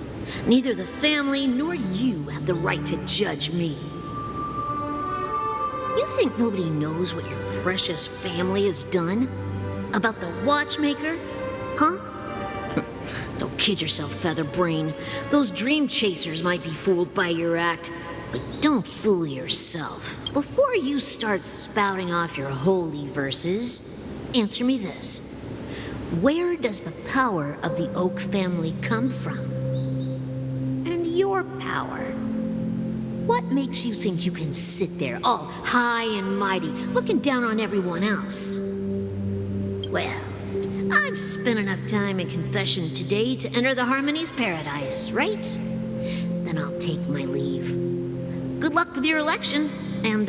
Neither the family nor you have the right to judge me. You think nobody knows what your precious family has done? About the watchmaker? Huh? Don't kid yourself, Featherbrain. Those dream chasers might be fooled by your act, but don't fool yourself. Before you start spouting off your holy verses, answer me this. Where does the power of the Oak family come from? And your power? What makes you think you can sit there all high and mighty, looking down on everyone else? Well, I've spent enough time in confession today to enter the Harmony's paradise, right? Then I'll take my leave. Good luck with your election, and,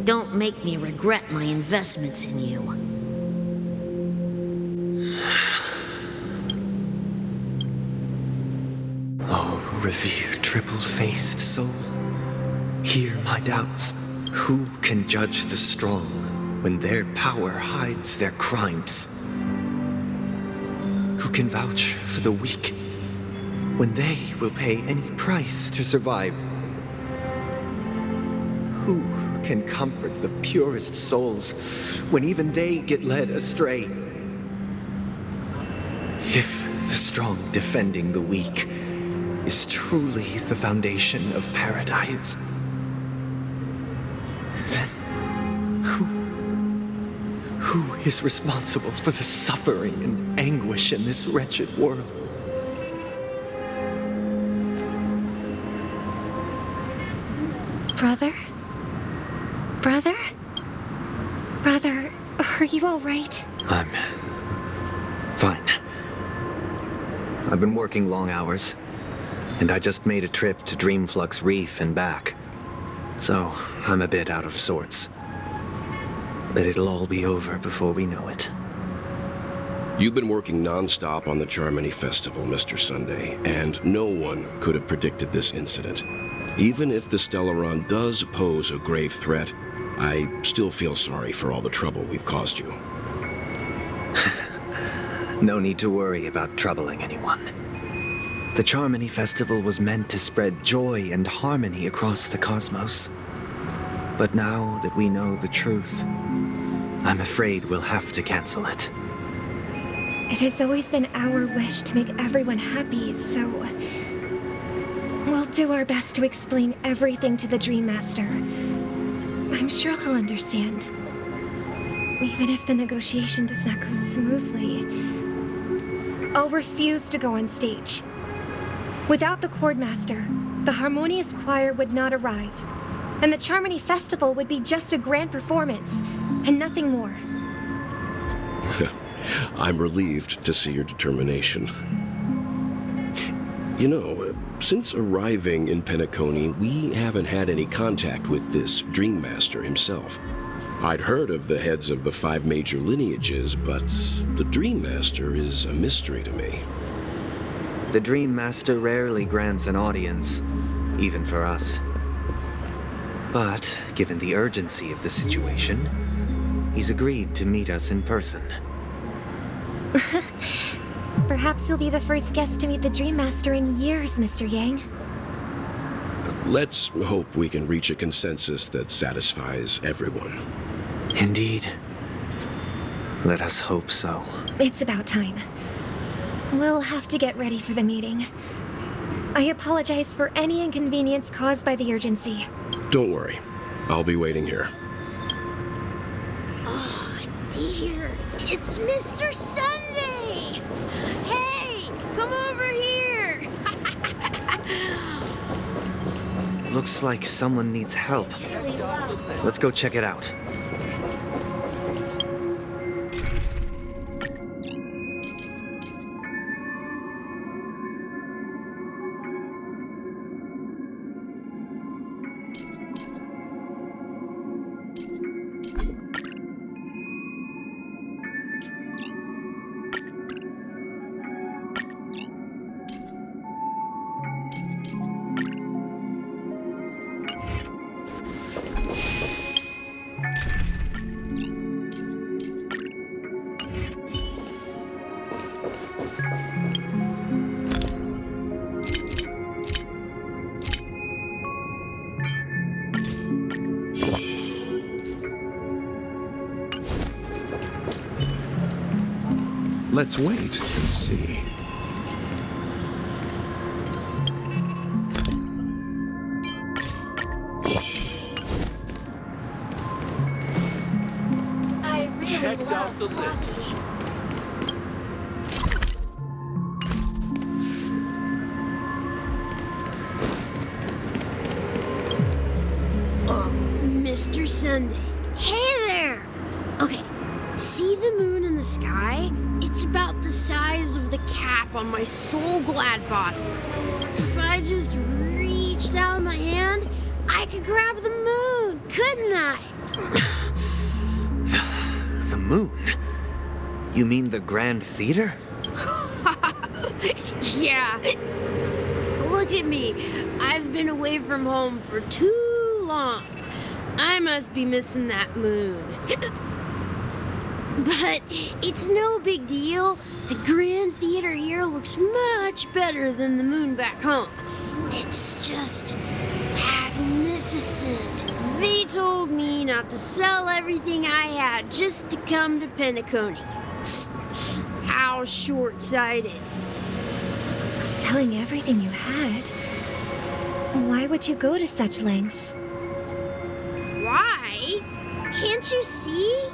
don't make me regret my investments in you. Oh, revered triple-faced soul, hear my doubts. Who can judge the strong when their power hides their crimes? Who can vouch for the weak when they will pay any price to survive? Who can comfort the purest souls when even they get led astray? If the strong defending the weak is truly the foundation of paradise, then who is responsible for the suffering and anguish in this wretched world? Brother? Brother? Brother, are you all right? I'm fine. I've been working long hours, and I just made a trip to Dreamflux Reef and back. So I'm a bit out of sorts. But it'll all be over before we know it. You've been working non-stop on the Charmony Festival, Mr. Sunday, and no one could have predicted this incident. Even if the Stellaron does pose a grave threat, I still feel sorry for all the trouble we've caused you. No need to worry about troubling anyone. The Charmony Festival was meant to spread joy and harmony across the cosmos. But now that we know the truth, I'm afraid we'll have to cancel it. It has always been our wish to make everyone happy, so... we'll do our best to explain everything to the Dream Master. I'm sure he'll understand. Even if the negotiation does not go smoothly, I'll refuse to go on stage. Without the Chord Master, the Harmonious Choir would not arrive, and the Charmony Festival would be just a grand performance, and nothing more. I'm relieved to see your determination. You know, since arriving in Penacony, we haven't had any contact with this Dream Master himself. I'd heard of the heads of the 5 major lineages, but the Dream Master is a mystery to me. The Dream Master rarely grants an audience, even for us. But, given the urgency of the situation, he's agreed to meet us in person. Perhaps you'll be the first guest to meet the Dream Master in years, Mr. Yang. Let's hope we can reach a consensus that satisfies everyone. Indeed. Let us hope so. It's about time. We'll have to get ready for the meeting. I apologize for any inconvenience caused by the urgency. Don't worry. I'll be waiting here. Oh, dear. It's Mr. Sunday! Hey, come over here! Looks like someone needs help. Let's go check it out. Let's wait and see. I really Checked off the list. Mr. Sunday. Hey there! Okay, see the moon in the sky? It's about the size of the cap on my Soul Glad bottle. If I just reached out my hand, I could grab the moon, couldn't I? The moon? You mean the Grand Theater? Yeah. Look at me. I've been away from home for too long. I must be missing that moon. But it's no big deal. The Grand Theater here looks much better than the moon back home. It's just magnificent. They told me not to sell everything I had just to come to Penacony. How short-sighted. Selling everything you had? Why would you go to such lengths? Why? Can't you see?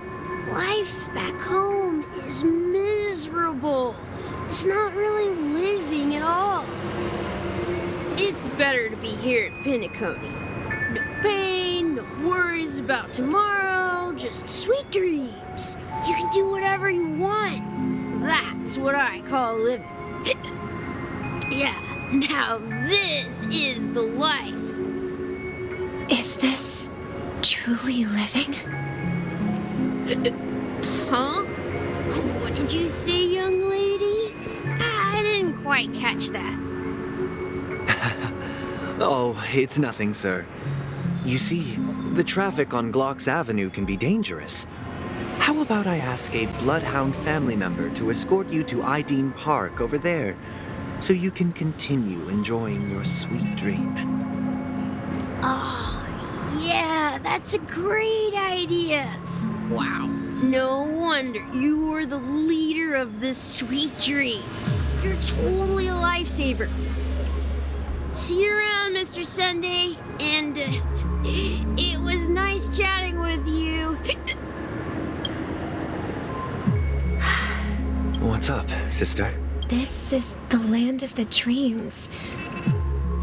Life back home is miserable. It's not really living at all. It's better to be here at Penacony. No pain, no worries about tomorrow, just sweet dreams. You can do whatever you want. That's what I call living. Yeah, now this is the life. Is this truly living? Huh? What did you say, young lady? I didn't quite catch that. Oh, it's nothing, sir. You see, the traffic on Glock's Avenue can be dangerous. How about I ask a Bloodhound family member to escort you to Ideen Park over there, so you can continue enjoying your sweet dream? Oh, yeah, that's a great idea. Wow, no wonder you were the leader of this sweet dream. You're totally a lifesaver. See you around, Mr. Sunday, and it was nice chatting with you. What's up, sister? This is the land of the dreams.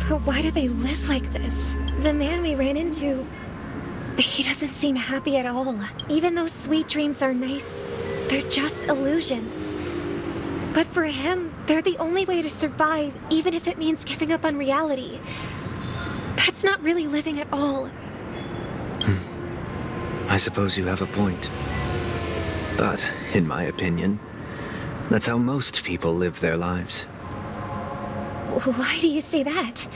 But why do they live like this? The man we ran into, he doesn't seem happy at all. Even though sweet dreams are nice, they're just illusions. But for him, they're the only way to survive, even if it means giving up on reality. That's not really living at all. I suppose you have a point. But, in my opinion, that's how most people live their lives. Why do you say that?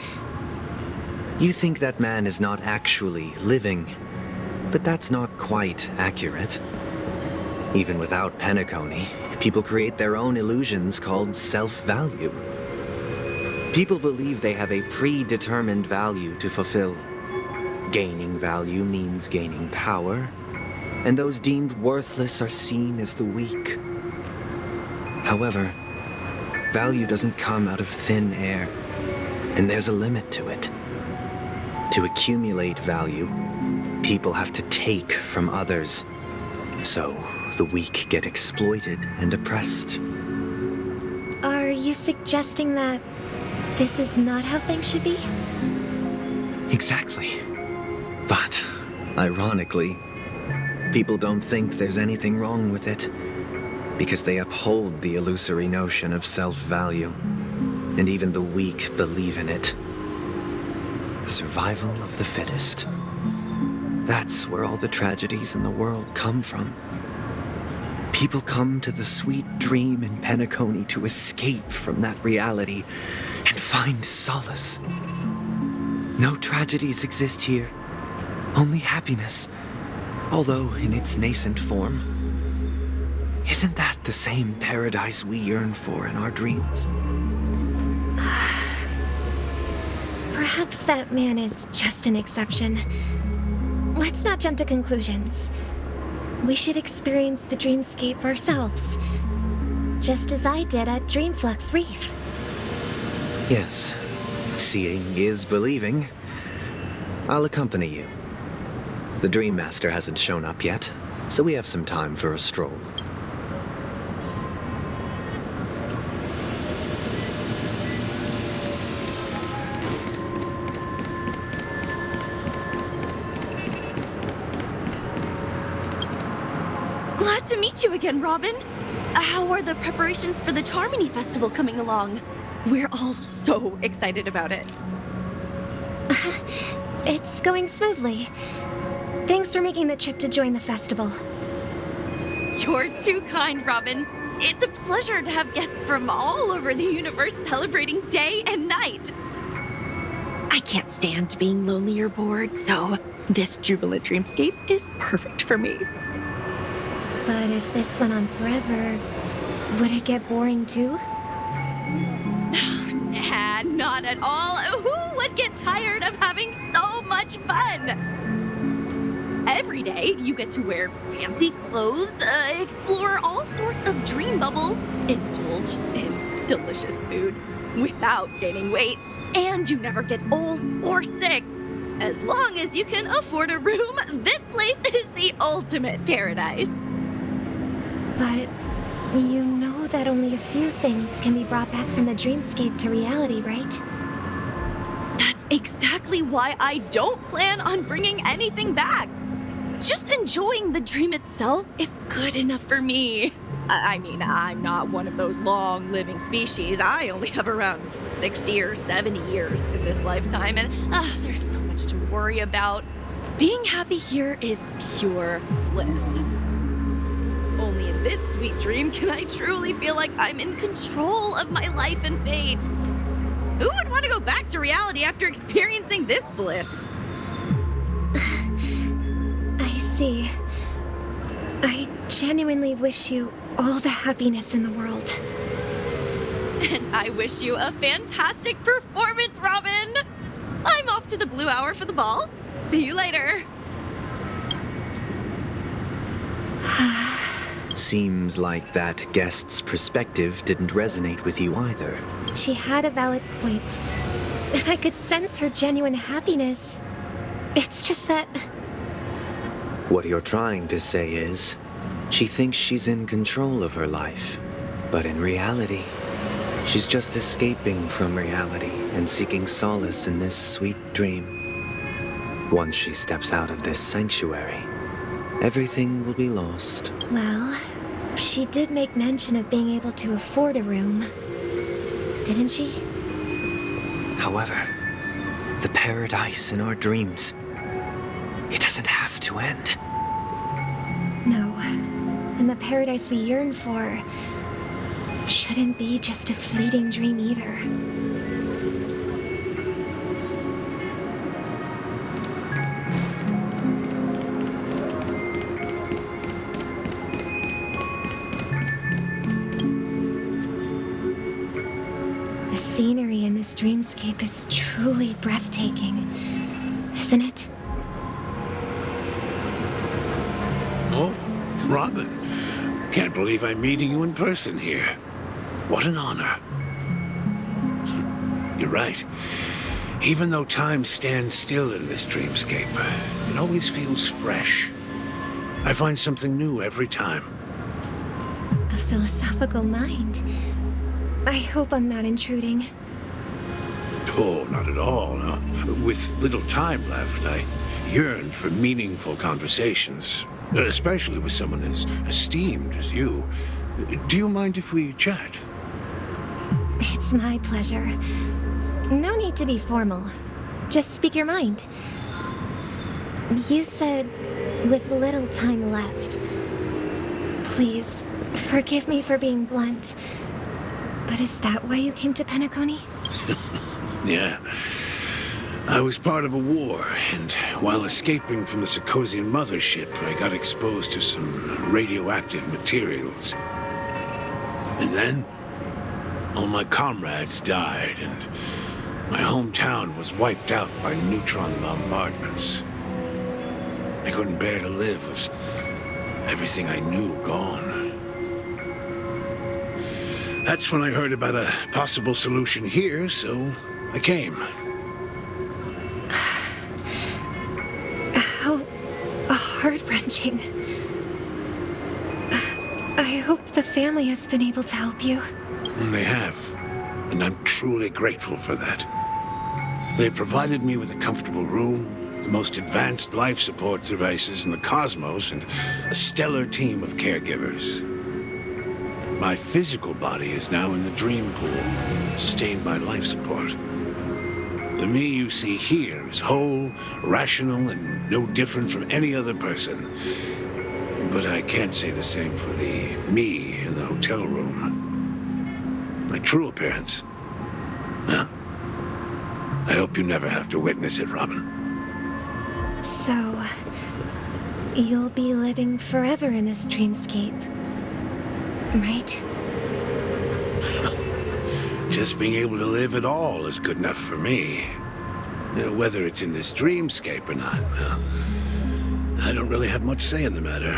You think that man is not actually living, but that's not quite accurate. Even without Penacony, people create their own illusions called self-value. People believe they have a predetermined value to fulfill. Gaining value means gaining power, and those deemed worthless are seen as the weak. However, value doesn't come out of thin air, and there's a limit to it. To accumulate value, people have to take from others. So, the weak get exploited and oppressed. Are you suggesting that this is not how things should be? Exactly. But, ironically, people don't think there's anything wrong with it, because they uphold the illusory notion of self-value, and even the weak believe in it. The survival of the fittest. That's where all the tragedies in the world come from. People come to the sweet dream in Penacony to escape from that reality and find solace. No tragedies exist here, only happiness, although in its nascent form. Isn't that the same paradise we yearn for in our dreams? Perhaps that man is just an exception. Let's not jump to conclusions. We should experience the dreamscape ourselves, just as I did at Dreamflux Reef. Yes, seeing is believing. I'll accompany you. The Dream Master hasn't shown up yet, so we have some time for a stroll. Glad to meet you again, Robin. How are the preparations for the Charmony Festival coming along? We're all so excited about it. It's going smoothly. Thanks for making the trip to join the festival. You're too kind, Robin. It's a pleasure to have guests from all over the universe celebrating day and night. I can't stand being lonely or bored, so this jubilant dreamscape is perfect for me. But if this went on forever, would it get boring too? Nah, not at all. Who would get tired of having so much fun? Every day, you get to wear fancy clothes, explore all sorts of dream bubbles, indulge in delicious food without gaining weight, and you never get old or sick. As long as you can afford a room, this place is the ultimate paradise. But you know that only a few things can be brought back from the dreamscape to reality, right? That's exactly why I don't plan on bringing anything back. Just enjoying the dream itself is good enough for me. I mean, I'm not one of those long-living species. I only have around 60 or 70 years in this lifetime, and there's so much to worry about. Being happy here is pure bliss. Only in this sweet dream can I truly feel like I'm in control of my life and fate. Who would want to go back to reality after experiencing this bliss? see. I genuinely wish you all the happiness in the world. And I wish you a fantastic performance, Robin! I'm off to the Blue Hour for the ball. See you later. Seems like that guest's perspective didn't resonate with you either. She had a valid point. And I could sense her genuine happiness. It's just that... What you're trying to say is, she thinks she's in control of her life. But in reality, she's just escaping from reality and seeking solace in this sweet dream. Once she steps out of this sanctuary, everything will be lost. Well, she did make mention of being able to afford a room. Didn't she? However, the paradise in our dreams, it doesn't have to end. No. And the paradise we yearn for shouldn't be just a fleeting dream either. The scenery in this dreamscape is truly breathtaking, isn't it? Oh, Robin. Can't believe I'm meeting you in person here. What an honor. You're right. Even though time stands still in this dreamscape, it always feels fresh. I find something new every time. A philosophical mind. I hope I'm not intruding. Oh, not at all, no. With little time left, I yearn for meaningful conversations, especially with someone as esteemed as you. Do you mind if we chat? It's my pleasure. No need to be formal. Just speak your mind. You said, with little time left. Please, forgive me for being blunt. But is that why you came to Penacony? Yeah. I was part of a war, and while escaping from the Sikosian mothership, I got exposed to some radioactive materials. And then, all my comrades died, and my hometown was wiped out by neutron bombardments. I couldn't bear to live with everything I knew gone. That's when I heard about a possible solution here, so I came. How heart-wrenching. I hope the family has been able to help you. They have, and I'm truly grateful for that. They provided me with a comfortable room, the most advanced life support devices in the cosmos, and a stellar team of caregivers. My physical body is now in the dream pool, sustained by life support. The me you see here is whole, rational, and no different from any other person. But I can't say the same for the me in the hotel room. My true appearance. Well, I hope you never have to witness it, Robin. So, you'll be living forever in this dreamscape, right? Just being able to live at all is good enough for me. Whether it's in this dreamscape or not, I don't really have much say in the matter.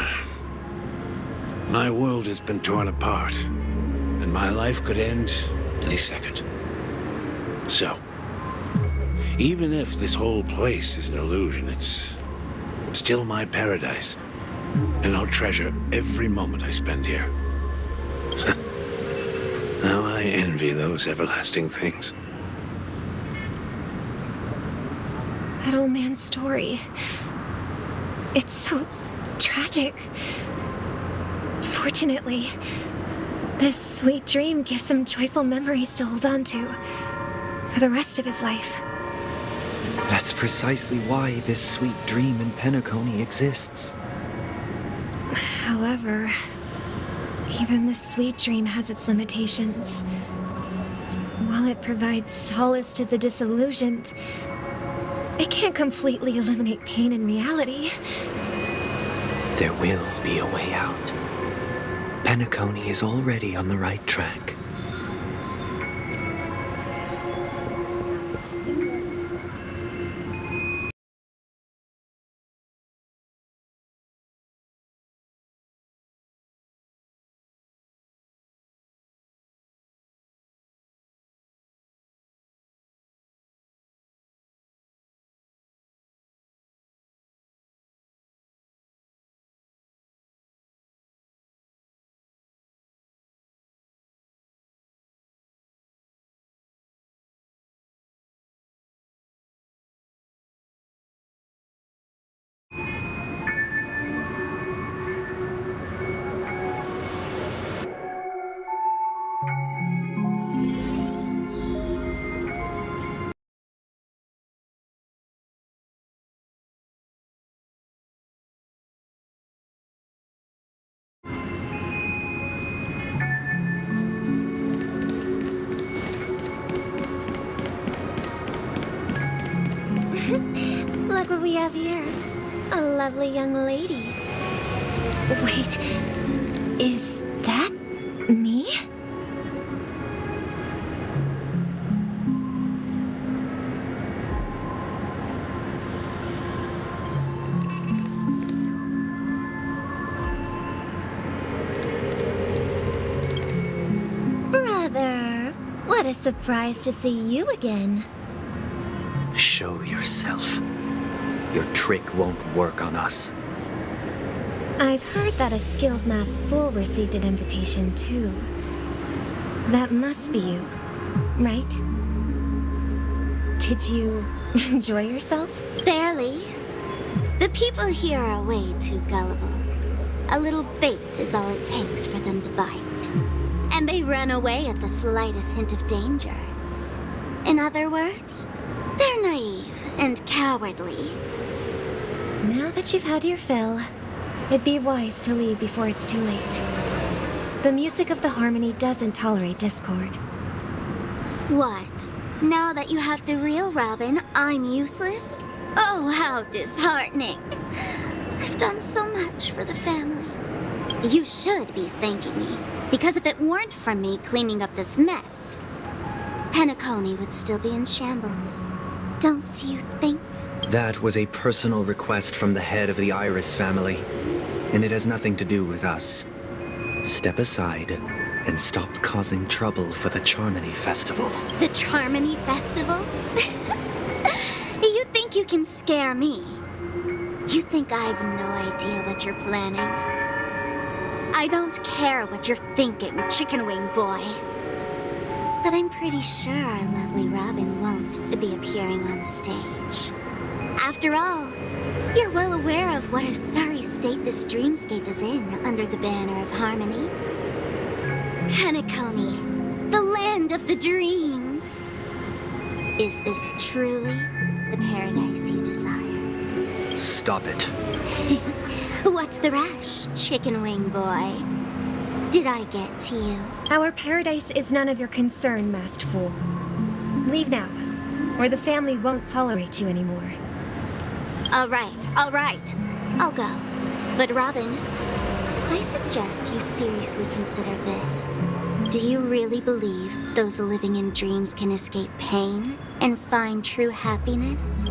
My world has been torn apart, and my life could end any second. So, even if this whole place is an illusion, it's still my paradise, and I'll treasure every moment I spend here. How I envy those everlasting things. That old man's story. It's so tragic. Fortunately, this sweet dream gives him joyful memories to hold on to for the rest of his life. That's precisely why this sweet dream in Penacony exists. However, even this sweet dream has its limitations. While it provides solace to the disillusioned, it can't completely eliminate pain in reality. There will be a way out. Penacony is already on the right track. Look what we have here. A lovely young lady. Wait, is that me? Brother, what a surprise to see you again. Show yourself. Your trick won't work on us. I've heard that a skilled masked fool received an invitation too. That must be you, right? Did you enjoy yourself? Barely. The people here are way too gullible. A little bait is all it takes for them to bite. And they run away at the slightest hint of danger. In other words, they're naive and cowardly. Now that you've had your fill, it'd be wise to leave before it's too late. The music of the harmony doesn't tolerate discord. What? Now that you have the real Robin, I'm useless? Oh, how disheartening. I've done so much for the family. You should be thanking me, because if it weren't for me cleaning up this mess, Penacony would still be in shambles. Don't you think? That was a personal request from the head of the Iris family, and it has nothing to do with us. Step aside and stop causing trouble for the Charmony Festival. The Charmony Festival? You think you can scare me? You think I've no idea what you're planning? I don't care what you're thinking, chicken wing boy. But I'm pretty sure our lovely Robin won't be appearing on stage. After all, you're well aware of what a sorry state this dreamscape is in under the banner of harmony. Penacony, the land of the dreams. Is this truly the paradise you desire? Stop it. What's the rush, chicken wing boy? Did I get to you? Our paradise is none of your concern, masked fool. Leave now, or the family won't tolerate you anymore. All right. I'll go. But Robin, I suggest you seriously consider this. Do you really believe those living in dreams can escape pain and find true happiness?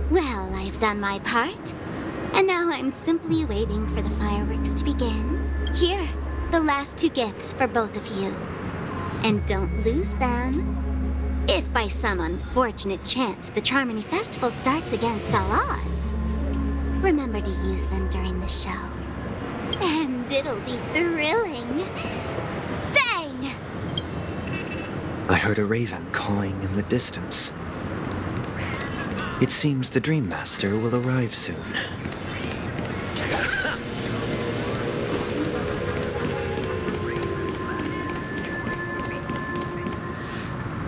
Well, I've done my part. And now I'm simply waiting for the fireworks to begin. Here, the last 2 gifts for both of you. And don't lose them. If by some unfortunate chance the Charmony Festival starts against all odds, remember to use them during the show. And it'll be thrilling. Bang! I heard a raven cawing in the distance. It seems the Dream Master will arrive soon.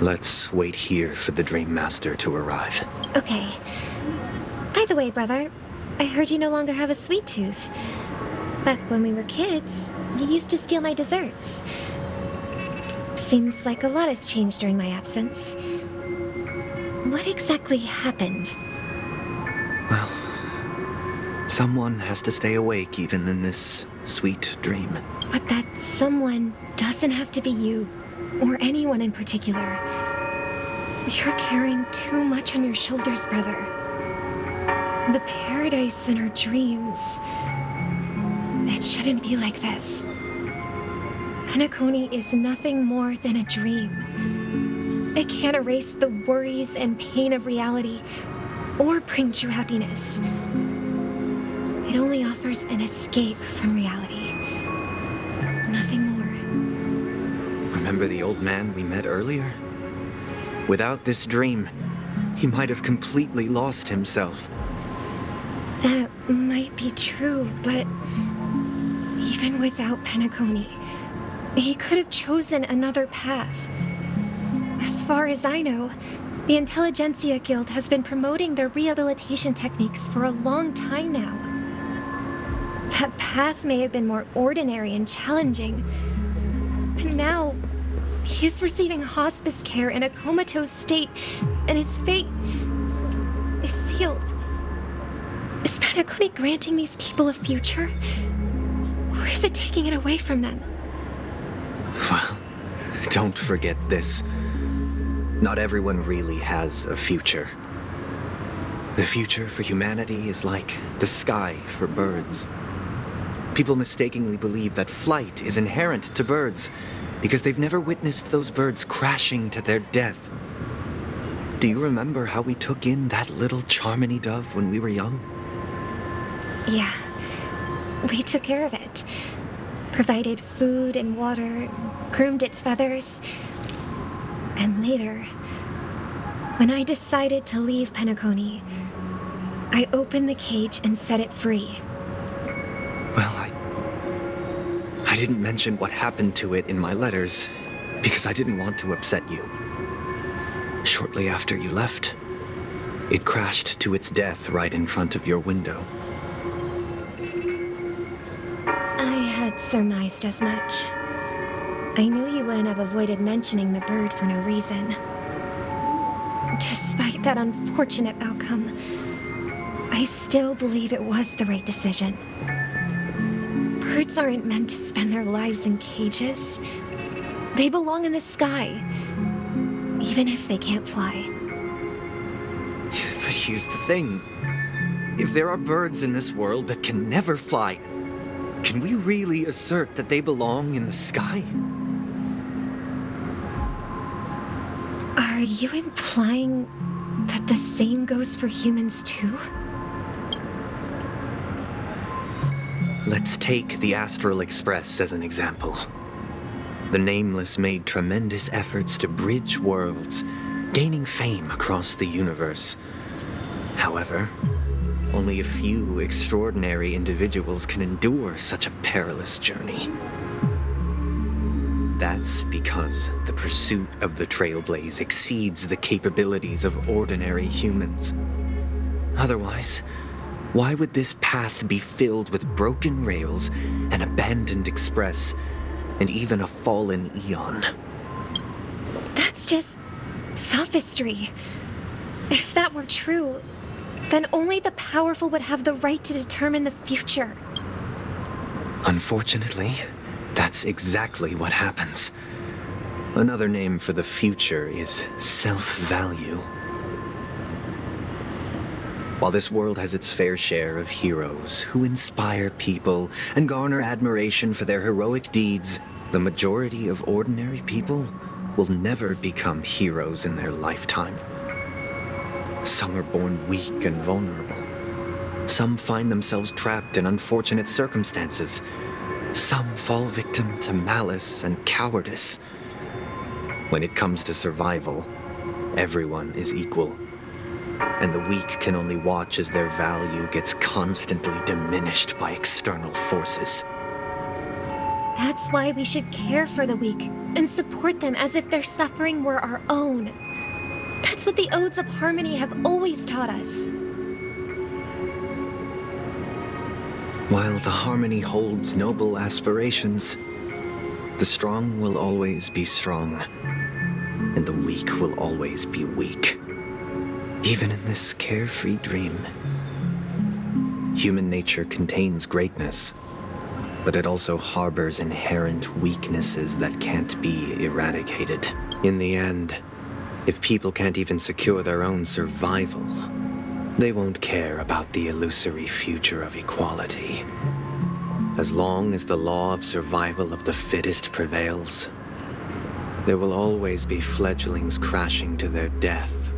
Let's wait here for the Dream Master to arrive. Okay. By the way, brother, I heard you no longer have a sweet tooth. Back when we were kids, you used to steal my desserts. Seems like a lot has changed during my absence. What exactly happened? Well, Someone has to stay awake even in this sweet dream. But that someone doesn't have to be you, or anyone in particular. You're carrying too much on your shoulders, brother. The paradise in our dreams. It shouldn't be like this. Penacony is nothing more than a dream. It can't erase the worries and pain of reality, or bring true happiness. It only offers an escape from reality. Nothing more. Remember the old man we met earlier? Without this dream, he might have completely lost himself. That might be true, but even without Penacony, he could have chosen another path. As far as I know, the Intelligentsia Guild has been promoting their rehabilitation techniques for a long time now. That path may have been more ordinary and challenging, but now he is receiving hospice care in a comatose state, and his fate is sealed. Is Penacony granting these people a future? Or is it taking it away from them? Well, don't forget this. Not everyone really has a future. The future for humanity is like the sky for birds. People mistakenly believe that flight is inherent to birds because they've never witnessed those birds crashing to their death. Do you remember how we took in that little Charmony dove when we were young? Yeah. We took care of it. Provided food and water, groomed its feathers. And later, when I decided to leave Penacony, I opened the cage and set it free. Well, I didn't mention what happened to it in my letters because I didn't want to upset you. Shortly after you left, it crashed to its death right in front of your window. I had surmised as much. I knew you wouldn't have avoided mentioning the bird for no reason. Despite that unfortunate outcome, I still believe it was the right decision. Birds aren't meant to spend their lives in cages. They belong in the sky, even if they can't fly. But here's the thing. If there are birds in this world that can never fly, can we really assert that they belong in the sky? Are you implying that the same goes for humans too? Let's take the Astral Express as an example. The Nameless made tremendous efforts to bridge worlds, gaining fame across the universe. However, only a few extraordinary individuals can endure such a perilous journey. That's because the pursuit of the Trailblaze exceeds the capabilities of ordinary humans. Otherwise, why would this path be filled with broken rails, an abandoned express, and even a fallen Eon? That's just sophistry. If that were true, then only the powerful would have the right to determine the future. Unfortunately, that's exactly what happens. Another name for the future is self-value. While this world has its fair share of heroes who inspire people and garner admiration for their heroic deeds, the majority of ordinary people will never become heroes in their lifetime. Some are born weak and vulnerable. Some find themselves trapped in unfortunate circumstances. Some fall victim to malice and cowardice. When it comes to survival, everyone is equal. And the weak can only watch as their value gets constantly diminished by external forces. That's why we should care for the weak and support them as if their suffering were our own. That's what the Odes of Harmony have always taught us. While the Harmony holds noble aspirations, the strong will always be strong, and the weak will always be weak. Even in this carefree dream. Human nature contains greatness, but it also harbors inherent weaknesses that can't be eradicated. In the end, if people can't even secure their own survival, they won't care about the illusory future of equality. As long as the law of survival of the fittest prevails, there will always be fledglings crashing to their death.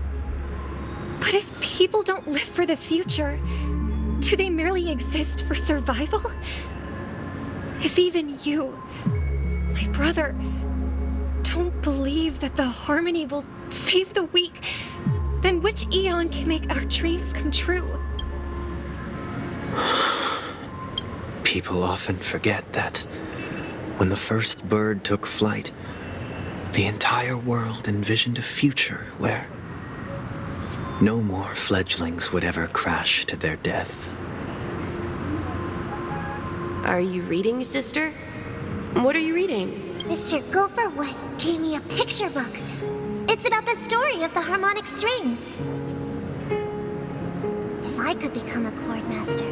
But if people don't live for the future, do they merely exist for survival? If even you, my brother, don't believe that the harmony will save the weak, then which eon can make our dreams come true? People often forget that when the first bird took flight, the entire world envisioned a future where no more fledglings would ever crash to their death. Are you reading, sister? What are you reading? Mr. Gopherwood gave me a picture book. It's about the story of the harmonic strings. If I could become a chord master,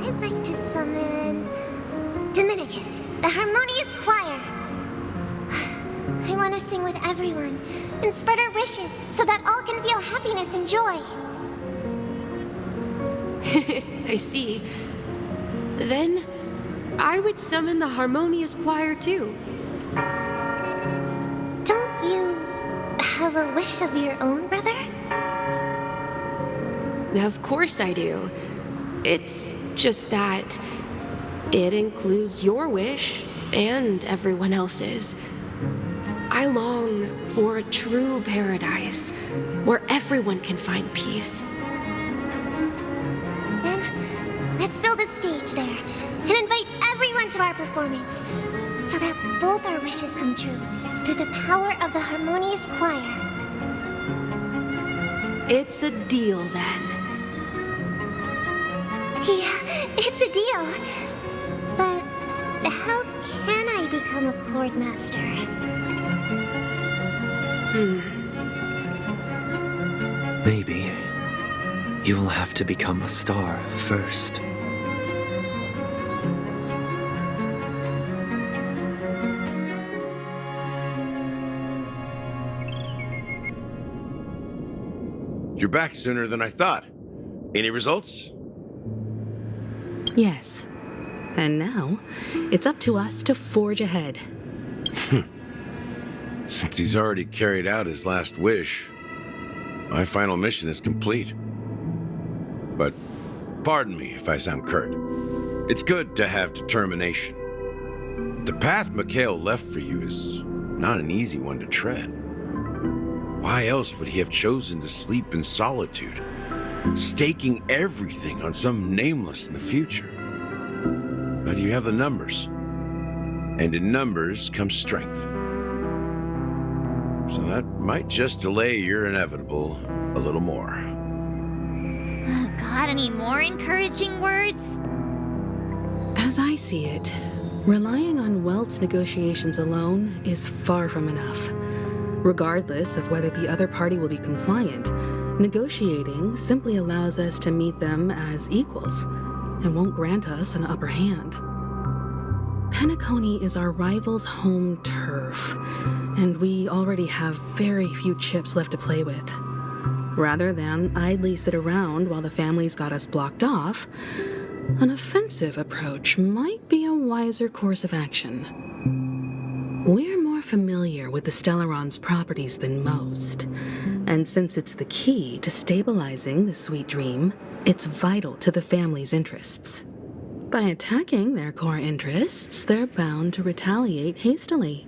I'd like to summon Dominicus, the harmonious choir. I want to sing with everyone and spread our wishes so that all can feel happiness and joy. I see. Then, I would summon the harmonious choir too. Don't you have a wish of your own, brother? Of course I do. It's just that it includes your wish and everyone else's. I long for a true paradise where everyone can find peace. Then, let's build a stage there and invite everyone to our performance so that both our wishes come true through the power of the harmonious choir. It's a deal then. Yeah, it's a deal. But how can I become a chord master? Maybe you will have to become a star first. You're back sooner than I thought. Any results? Yes. And now, it's up to us to forge ahead. Since he's already carried out his last wish, my final mission is complete. But pardon me if I sound curt. It's good to have determination. The path Mikhail left for you is not an easy one to tread. Why else would he have chosen to sleep in solitude, staking everything on some nameless in the future? But you have the numbers, and in numbers comes strength. So that might just delay your inevitable a little more. Got any more encouraging words? As I see it, relying on Welt's negotiations alone is far from enough. Regardless of whether the other party will be compliant, negotiating simply allows us to meet them as equals and won't grant us an upper hand. Penacony is our rival's home turf, and we already have very few chips left to play with. Rather than idly sit around while the family's got us blocked off, an offensive approach might be a wiser course of action. We're more familiar with the Stellaron's properties than most, and since it's the key to stabilizing the sweet dream, it's vital to the family's interests. By attacking their core interests, they're bound to retaliate hastily.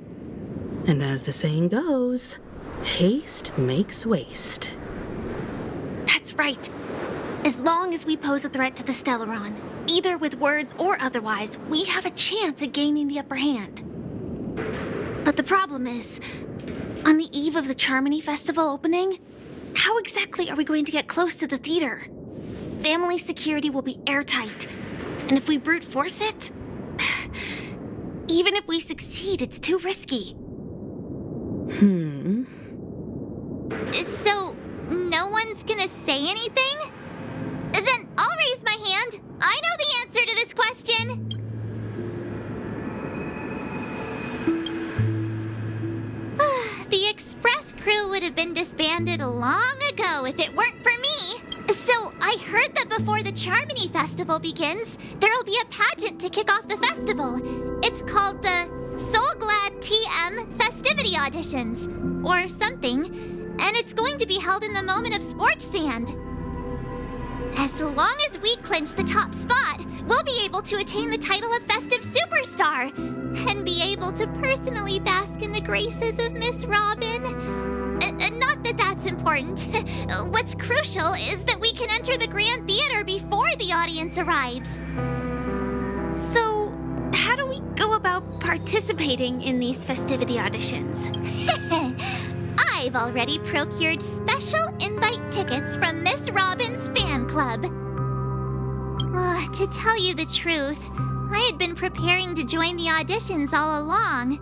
And as the saying goes, haste makes waste. That's right. As long as we pose a threat to the Stellaron, either with words or otherwise, we have a chance at gaining the upper hand. But the problem is, on the eve of the Charmony Festival opening, how exactly are we going to get close to the theater? Family security will be airtight, and if we brute force it, even if we succeed, it's too risky. So, no one's gonna say anything? Then I'll raise my hand. I know the answer to this question. The Express crew would have been disbanded long ago if it weren't for me. So I heard that before the Charmony Festival begins, there'll be a pageant to kick off the festival. It's called the Soul Glad TM Festivity Auditions, or something, and it's going to be held in the moment of Scorch Sand. As long as we clinch the top spot, we'll be able to attain the title of Festive Superstar, and be able to personally bask in the graces of Miss Robin. Not that that's important. What's crucial is that we can enter the Grand Theater before the audience arrives. So, how do we go about participating in these festivity auditions? I've already procured special invite tickets from Miss Robin's fan club. To tell you the truth, I had been preparing to join the auditions all along,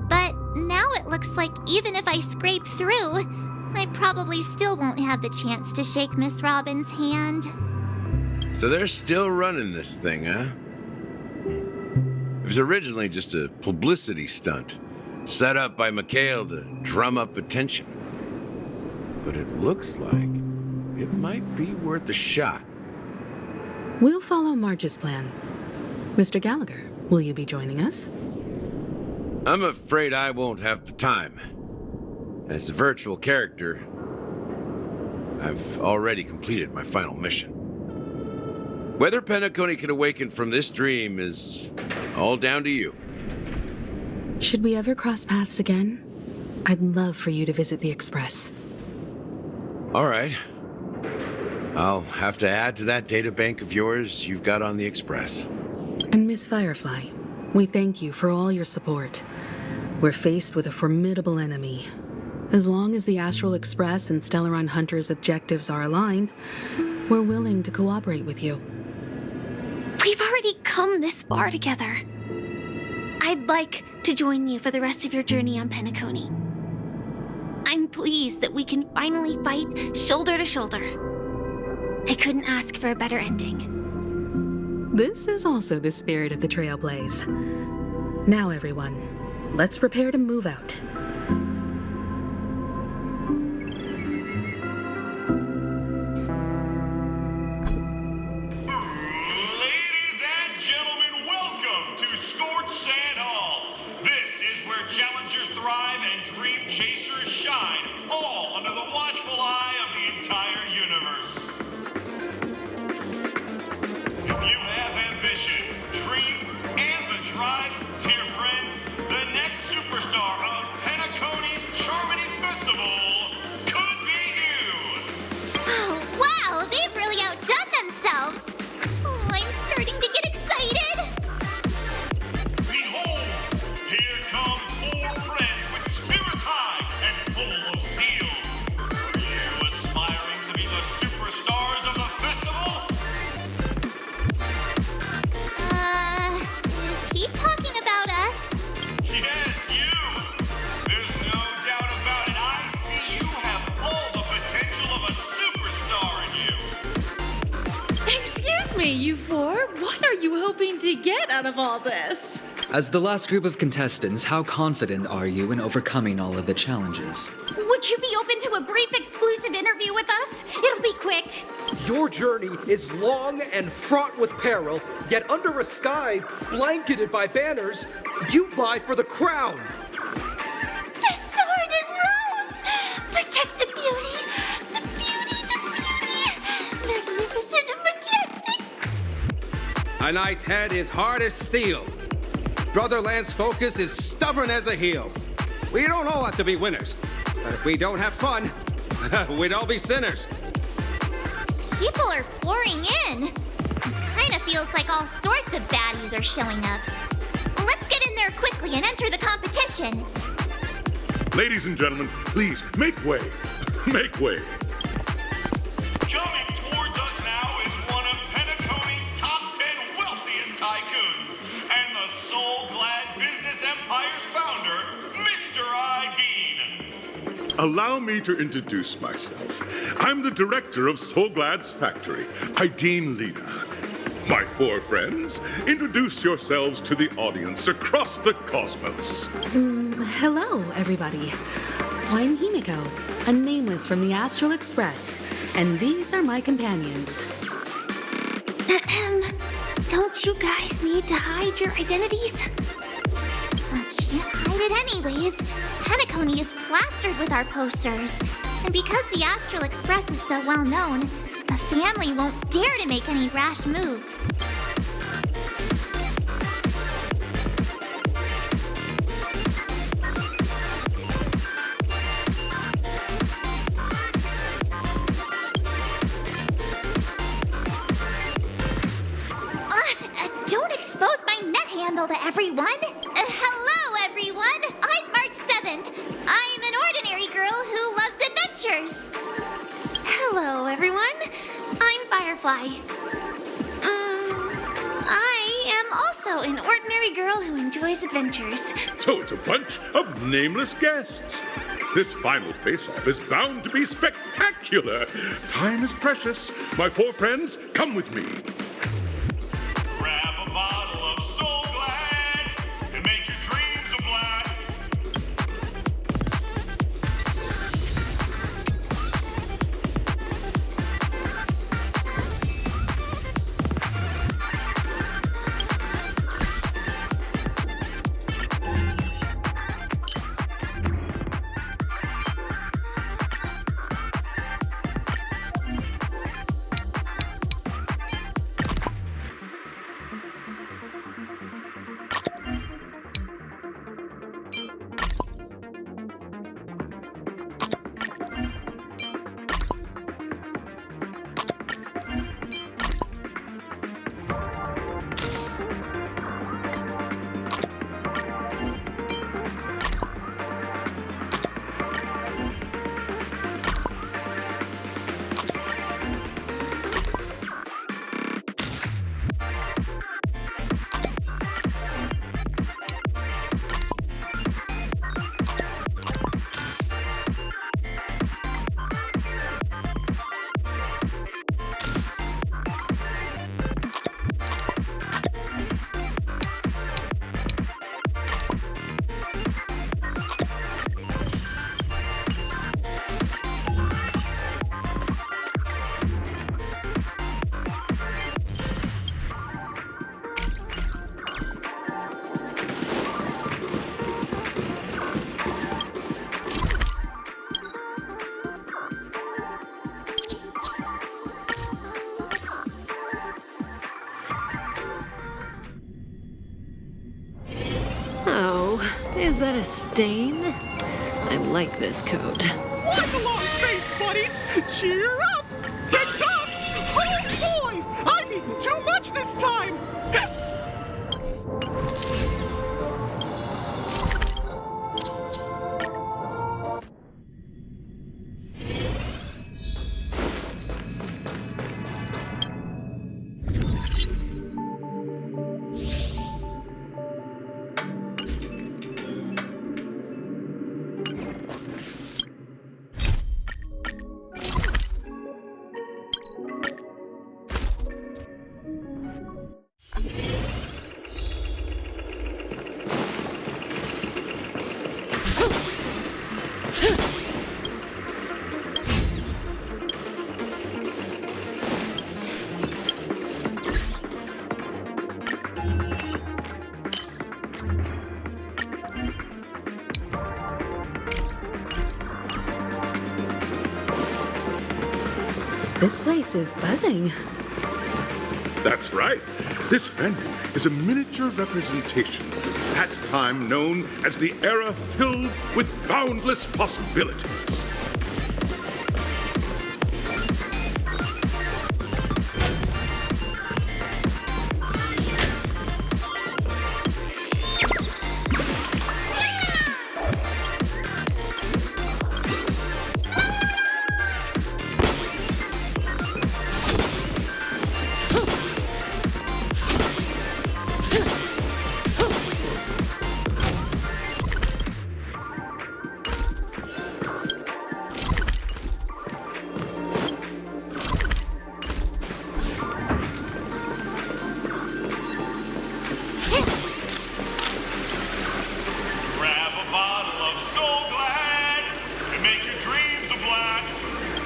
but now it looks like even if I scrape through, I probably still won't have the chance to shake Miss Robin's hand. So they're still running this thing, huh? It was originally just a publicity stunt, set up by Mikhail to drum up attention. But it looks like it might be worth a shot. We'll follow Marge's plan. Mr. Gallagher, will you be joining us? I'm afraid I won't have the time. As a virtual character, I've already completed my final mission. Whether Penacony can awaken from this dream is all down to you. Should we ever cross paths again? I'd love for you to visit the Express. All right. I'll have to add to that databank of yours you've got on the Express. And Miss Firefly, we thank you for all your support. We're faced with a formidable enemy. As long as the Astral Express and Stellaron Hunters' objectives are aligned, we're willing to cooperate with you. We've already come this far together. I'd like to join you for the rest of your journey on Penacony. I'm pleased that we can finally fight shoulder to shoulder. I couldn't ask for a better ending. This is also the spirit of the Trailblaze. Now, everyone, let's prepare to move out. Of all this. As the last group of contestants, how confident are you in overcoming all of the challenges? Would you be open to a brief exclusive interview with us? It'll be quick. Your journey is long and fraught with peril, yet under a sky blanketed by banners, you vie for the crown. The sword and rose! Protect the beauty! The beauty, the beauty! Magnificent and majestic! A knight's head is hard as steel. Brother Lance Focus is stubborn as a heel. We don't all have to be winners, but if we don't have fun, we'd all be sinners. People are pouring in. Kinda feels like all sorts of baddies are showing up. Let's get in there quickly and enter the competition. Ladies and gentlemen, please make way. Make way. Allow me to introduce myself. I'm the director of Soulglad's factory, Ideen Lena. My four friends, introduce yourselves to the audience across the cosmos. Hello, everybody. I'm Himiko, a nameless from the Astral Express, and these are my companions. Don't you guys need to hide your identities? Can't hide it anyways. Penacony is plastered with our posters. And because the Astral Express is so well known, the family won't dare to make any rash moves. Don't expose my net handle to everyone. Hello, everyone. I'm March 7th. I'm an ordinary girl who loves adventures. Hello, everyone. I'm Firefly. I am also an ordinary girl who enjoys adventures. So it's a bunch of nameless guests. This final face-off is bound to be spectacular. Time is precious. My four friends, come with me. Grab a bottle of Soul Glad and make your dreams a blast. Is that a stain? I like this coat. Wipe along, face buddy! Cheer up! Tick-tock! Oh boy! I've eaten too much this time! This place is buzzing. That's right. This venue is a miniature representation of that time known as the era filled with boundless possibilities.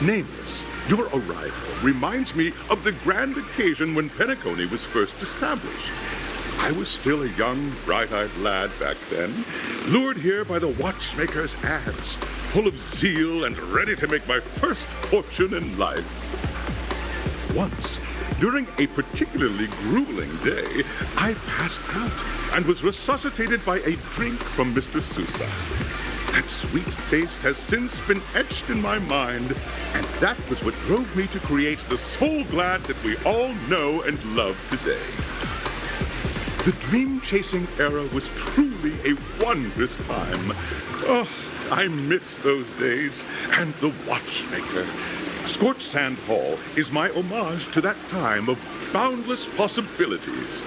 Nameless, your arrival reminds me of the grand occasion when Penacony was first established. I was still a young, bright-eyed lad back then, lured here by the watchmaker's ads, full of zeal and ready to make my first fortune in life. Once, during a particularly grueling day, I passed out and was resuscitated by a drink from Mr. Sousa. That sweet taste has since been etched in my mind, and that was what drove me to create the Soul Glad that we all know and love today. The dream-chasing era was truly a wondrous time. Oh, I miss those days, and the watchmaker. Scorched Sand Hall is my homage to that time of boundless possibilities.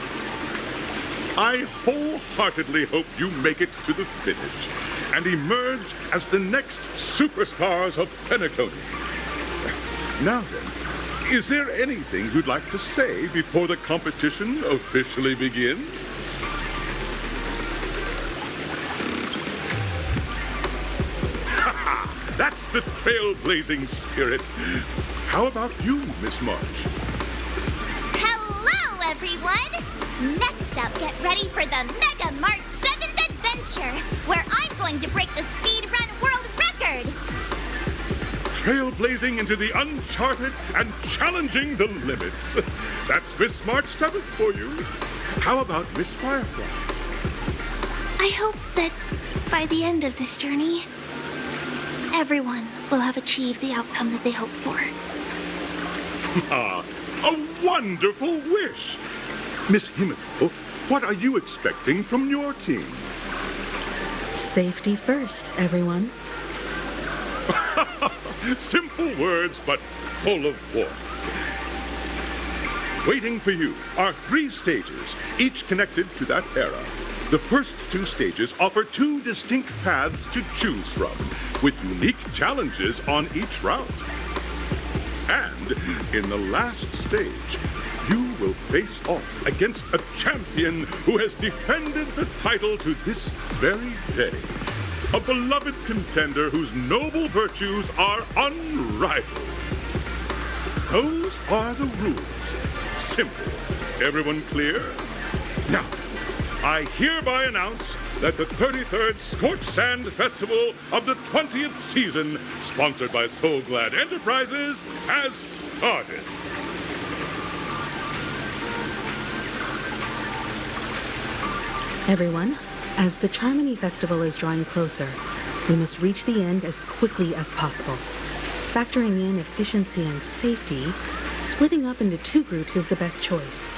I wholeheartedly hope you make it to the finish and emerge as the next superstars of Penacony. Now then, is there anything you'd like to say before the competition officially begins? That's the trailblazing spirit. How about you, Miss March? Hello, everyone! Next up, get ready for the Mega March 7th Adventure, where I'm going to break the speedrun world record! Trailblazing into the uncharted and challenging the limits. That's Miss March 7th for you. How about Miss Firefly? I hope that by the end of this journey, everyone will have achieved the outcome that they hoped for. Ah, a wonderful wish! Miss Himiko, what are you expecting from your team? Safety first, everyone. Simple words, but full of warmth. Waiting for you are 3 stages, each connected to that era. The first 2 stages offer 2 distinct paths to choose from, with unique challenges on each route. And in the last stage, you will face off against a champion who has defended the title to this very day. A beloved contender whose noble virtues are unrivaled. Those are the rules. Simple. Everyone clear? Now, I hereby announce that the 33rd Scorched Sand Festival of the 20th season, sponsored by Soul Glad Enterprises, has started. Everyone, as the Charmony Festival is drawing closer, we must reach the end as quickly as possible. Factoring in efficiency and safety, splitting up into 2 groups is the best choice.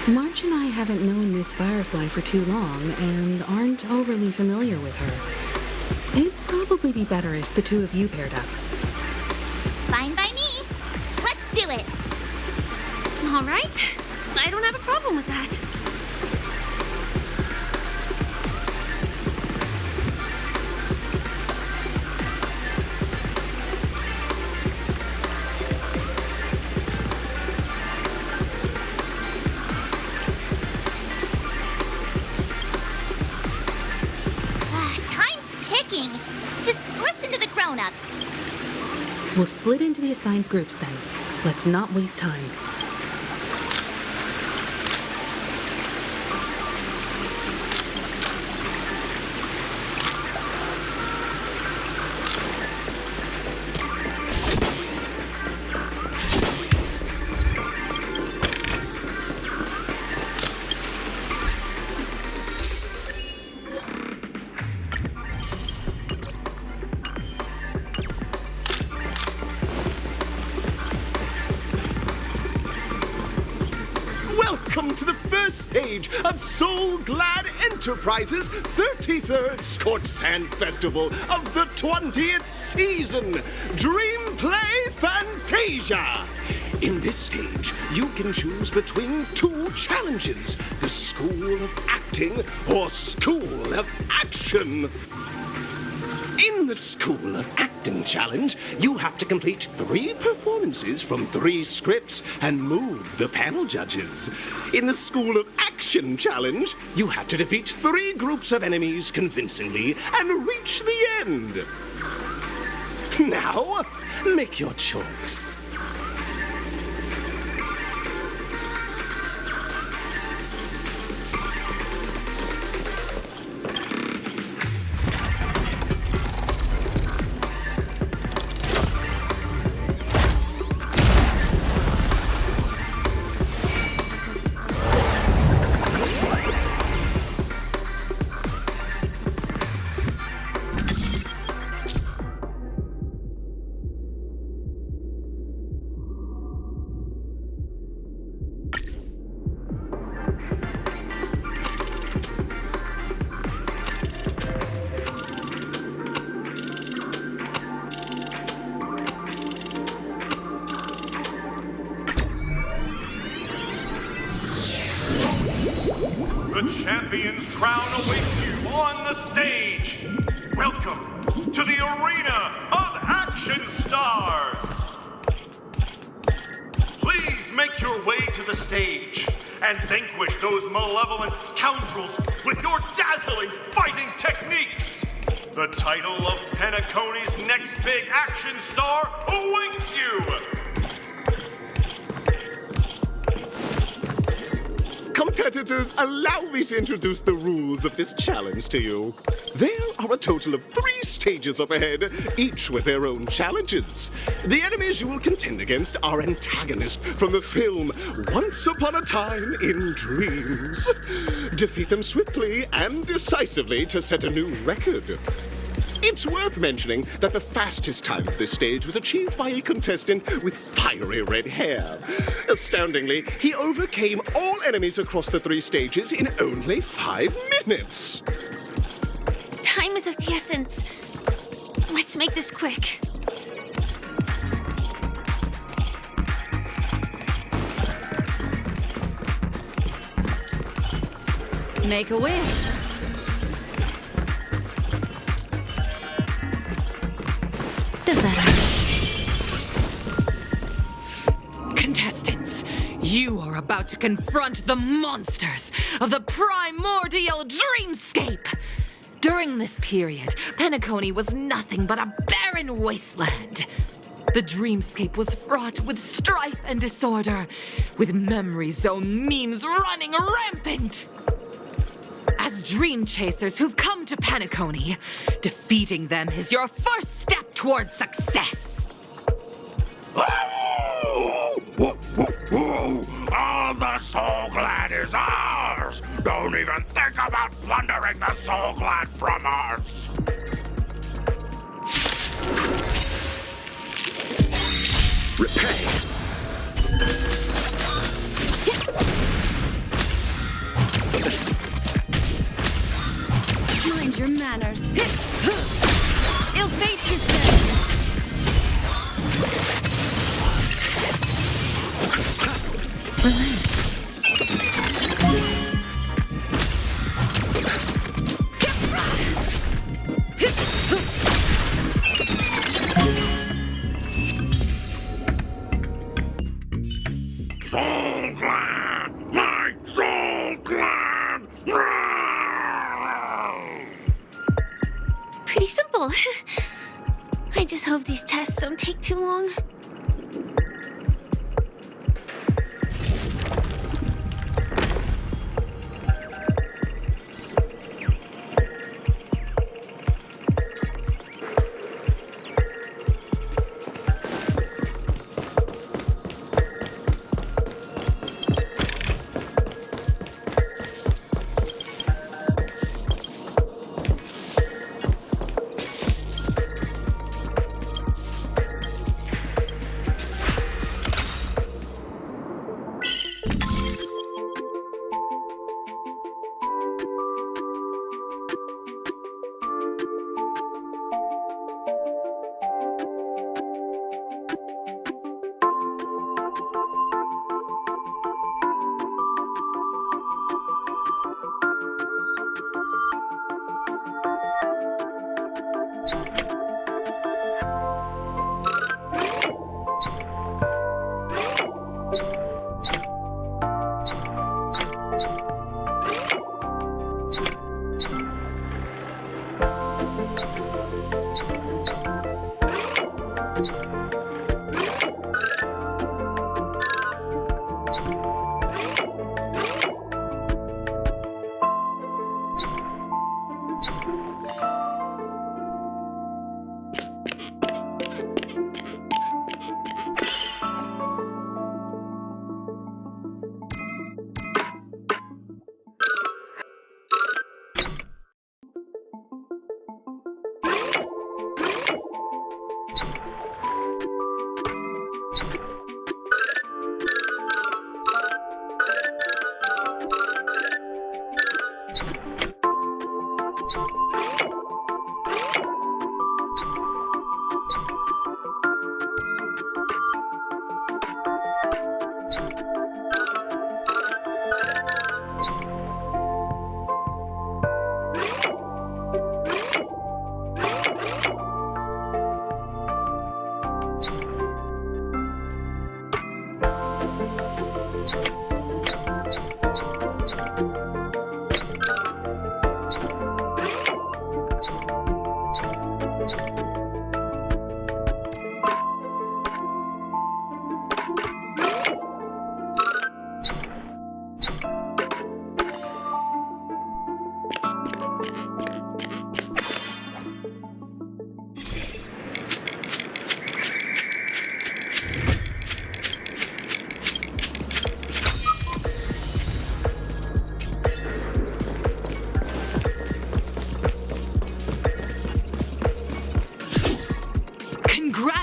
March and I haven't known Miss Firefly for too long and aren't overly familiar with her. It'd probably be better if the 2 of you paired up. Fine by me. Let's do it. All right. I don't have a problem with that. Just listen to the grown-ups. We'll split into the assigned groups then. Let's not waste time. Welcome to the first stage of Soul Glad Enterprises' 33rd Scorched Sand Festival of the 20th season, Dream Play Fantasia. In this stage, you can choose between 2 challenges, the School of Acting or School of Action. In the School of Acting Challenge, you have to complete 3 performances from 3 scripts and move the panel judges. In the School of Action Challenge, you have to defeat 3 groups of enemies convincingly and reach the end. Now, make your choice. The champion's crown awaits you on the stage. Welcome to the arena of action stars. Please make your way to the stage and vanquish those malevolent scoundrels with your dazzling fighting techniques. The title of Penacony's next big action star awaits you. Competitors, allow me to introduce the rules of this challenge to you. There are a total of 3 stages up ahead, each with their own challenges. The enemies you will contend against are antagonists from the film Once Upon a Time in Dreams. Defeat them swiftly and decisively to set a new record. It's worth mentioning that the fastest time of this stage was achieved by a contestant with fiery red hair. Astoundingly, he overcame all enemies across the 3 stages in only 5 minutes. Time is of the essence. Let's make this quick. Make a wish. Does that hurt? Contestants, you are about to confront the monsters of the primordial dreamscape. During this period, Penacony was nothing but a barren wasteland. The dreamscape was fraught with strife and disorder, with memory zone memes running rampant. As dream chasers who've come to Penacony, defeating them is your first step towards success. All the Soul Glad is ours! Don't even think about plundering the Soul Glad from us! Repay! Mind your manners. Ill fate is dead. Soul Glad! My Soul Glad! Pretty simple. I just hope these tests don't take too long.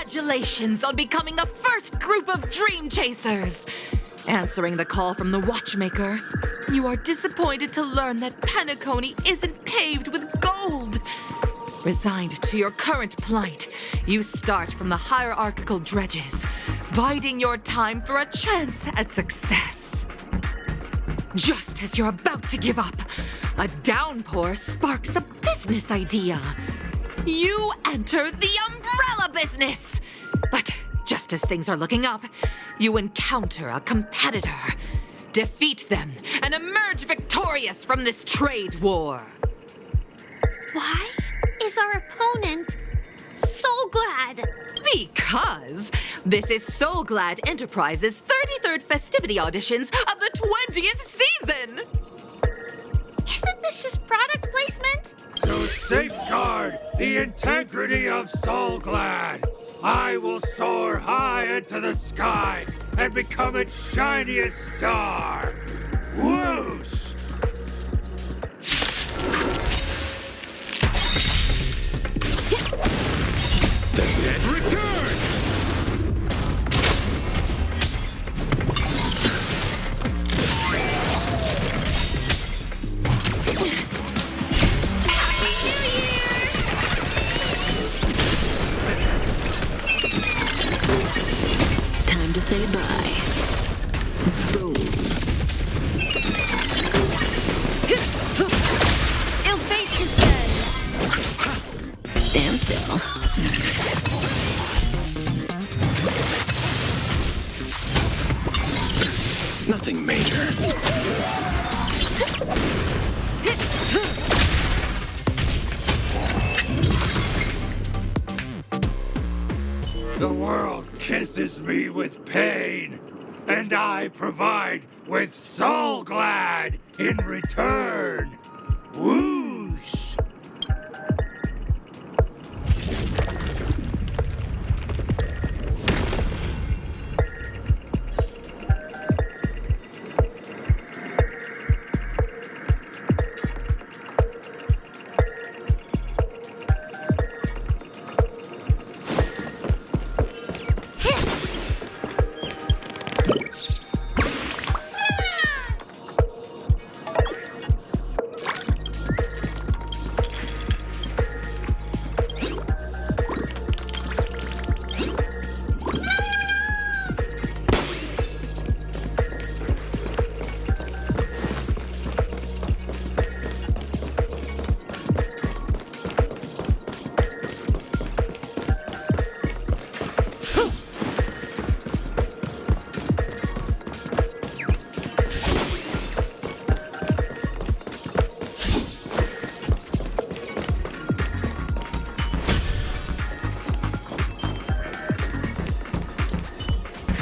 Congratulations on becoming the first group of Dream Chasers! Answering the call from the Watchmaker, you are disappointed to learn that Penacony isn't paved with gold. Resigned to your current plight, you start from the hierarchical dredges, biding your time for a chance at success. Just as you're about to give up, a downpour sparks a business idea. You enter the umbrella business! But just as things are looking up, you encounter a competitor. Defeat them and emerge victorious from this trade war. Why is our opponent so glad? Because this is Soul Glad Enterprises' 33rd festivity auditions of the 20th season! Isn't this just product placement? To safeguard the integrity of Soul Glad, I will soar high into the sky and become its shiniest star. Whoosh! The dead return! Time to say bye. Boom. Ill fate is dead. Stand still. Nothing major. The world kisses me with pain, and I provide with Soul Glad in return. Whoosh!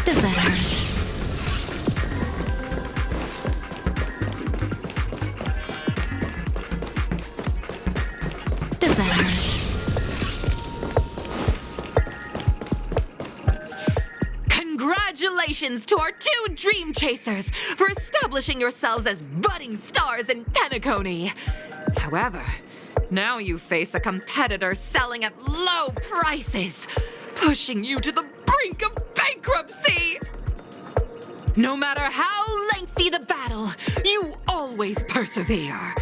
Does that hurt? Does that hurt? Congratulations to our two Dream Chasers for establishing yourselves as budding stars in Penacony. However, now you face a competitor selling at low prices, pushing you to the brink of bankruptcy! No matter how lengthy the battle, you always persevere.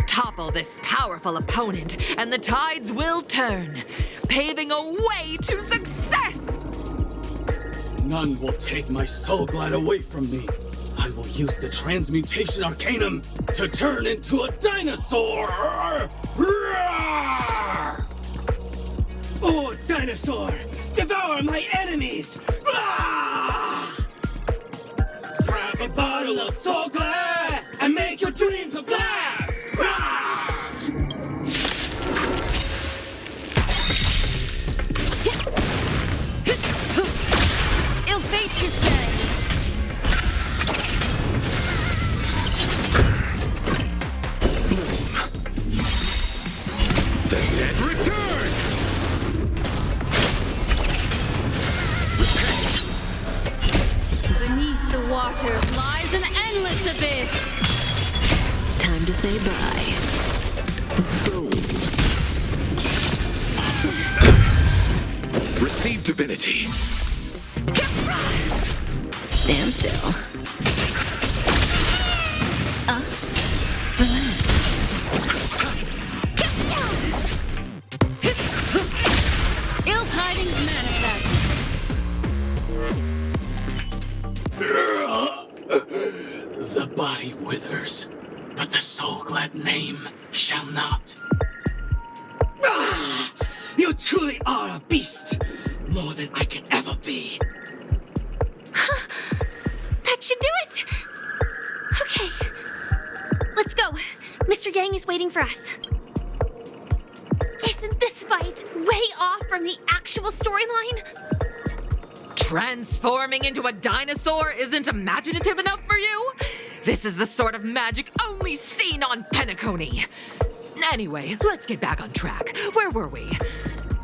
Topple this powerful opponent, and the tides will turn, paving a way to success! None will take my Soul Glad away from me. I will use the Transmutation Arcanum to turn into a dinosaur! Oh, dinosaur! Devour my enemies! Grab a bottle of Soul Glad and make your dreams a blast! Ill fate is dead. The dead return! Beneath the water lies an endless abyss. Time to say bye. Boom. Receive perceived divinity. Stand still. Ill tidings manifest. The body withers, but the soul-glad name shall not. You truly are a beast, more than I can ever be. That should do it! Okay. Let's go. Mr. Yang is waiting for us. Isn't this fight way off from the actual storyline? Transforming into a dinosaur isn't imaginative enough for you? This is the sort of magic only seen on Penacony. Anyway, let's get back on track. Where were we?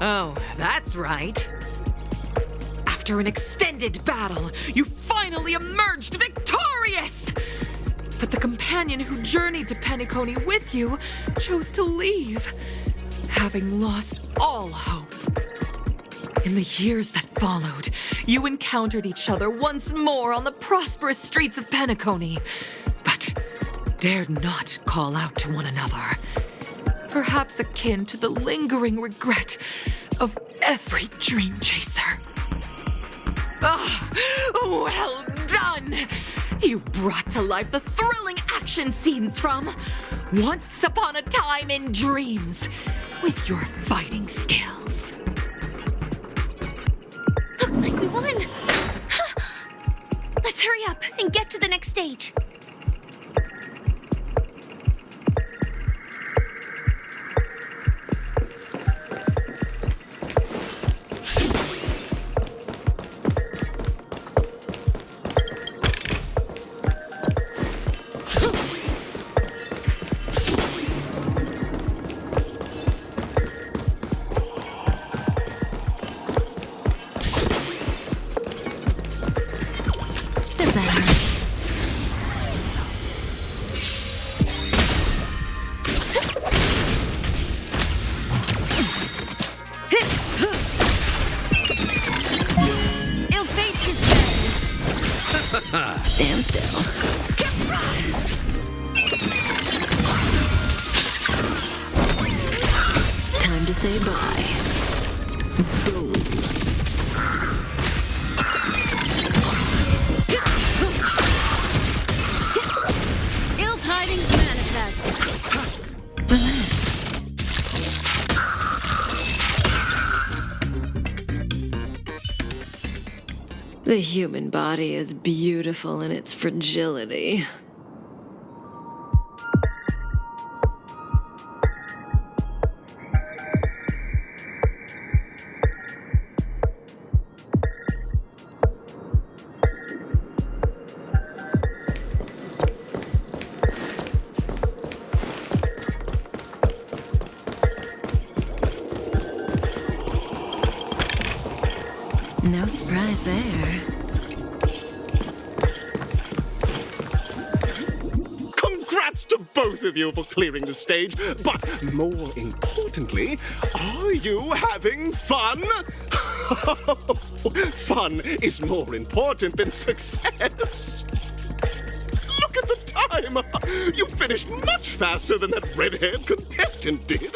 Oh, that's right. After an extended battle, you finally emerged victorious! But the companion who journeyed to Penacony with you chose to leave, having lost all hope. In the years that followed, you encountered each other once more on the prosperous streets of Penacony, but dared not call out to one another. Perhaps akin to the lingering regret of every dream chaser. Ah, well done! You brought to life the thrilling action scenes from Once Upon a Time in Dreams with your fighting skills. Looks like we won! Let's hurry up and get to the next stage. Stand still. Time to say bye. Boom. Ill tidings manifest. Relax. The human body is beautiful in its fragility. No surprise there. Congrats to both of you for clearing the stage, but more importantly, are you having fun? Fun is more important than success. Look at the time! You finished much faster than that red-haired contestant did.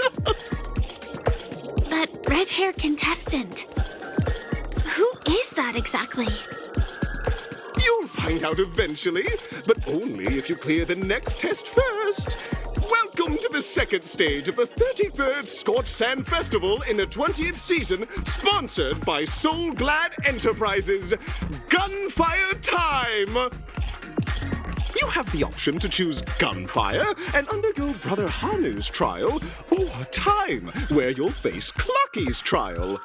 That red-haired contestant. Who is that exactly? You'll find out eventually, but only if you clear the next test first. Welcome to the second stage of the 33rd Scorched Sand Festival in the 20th season, sponsored by Soul Glad Enterprises. Gunfire time! You have the option to choose Gunfire and undergo Brother Hanu's trial, or Time, where you'll face Clucky's trial.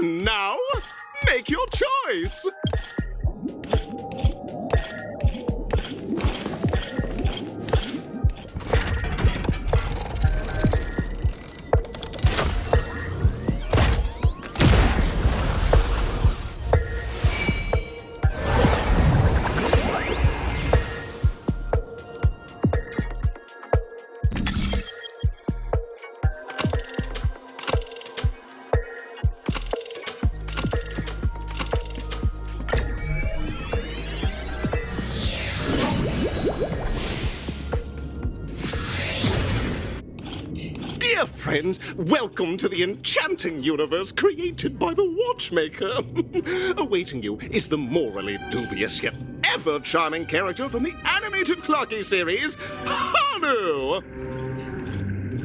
Now, make your choice! friends. Welcome to the enchanting universe created by the Watchmaker. Awaiting you is the morally dubious yet ever-charming character from the animated Clocky series, Hanu!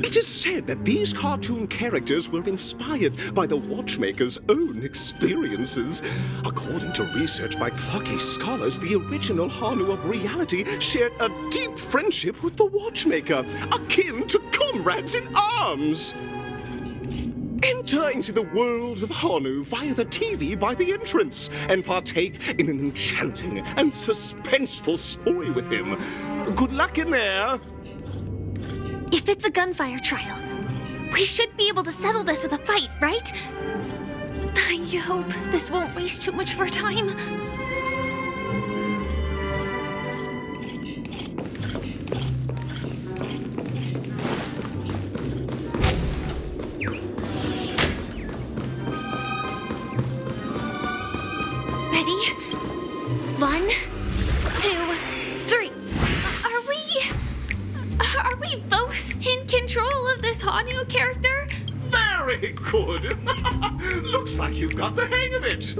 It is said that these cartoon characters were inspired by the Watchmaker's own experiences. According to research by Clocky scholars, the original Hanu of reality shared a deep friendship with the Watchmaker, akin to comrades in arms. Enter into the world of Hanu via the TV by the entrance and partake in an enchanting and suspenseful story with him. Good luck in there! If it's a gunfire trial, we should be able to settle this with a fight, right? I hope this won't waste too much of our time. Ready? 1, 2, 3. Are we both in control of this Hanu character? Very good! Looks like you've got the hang of it!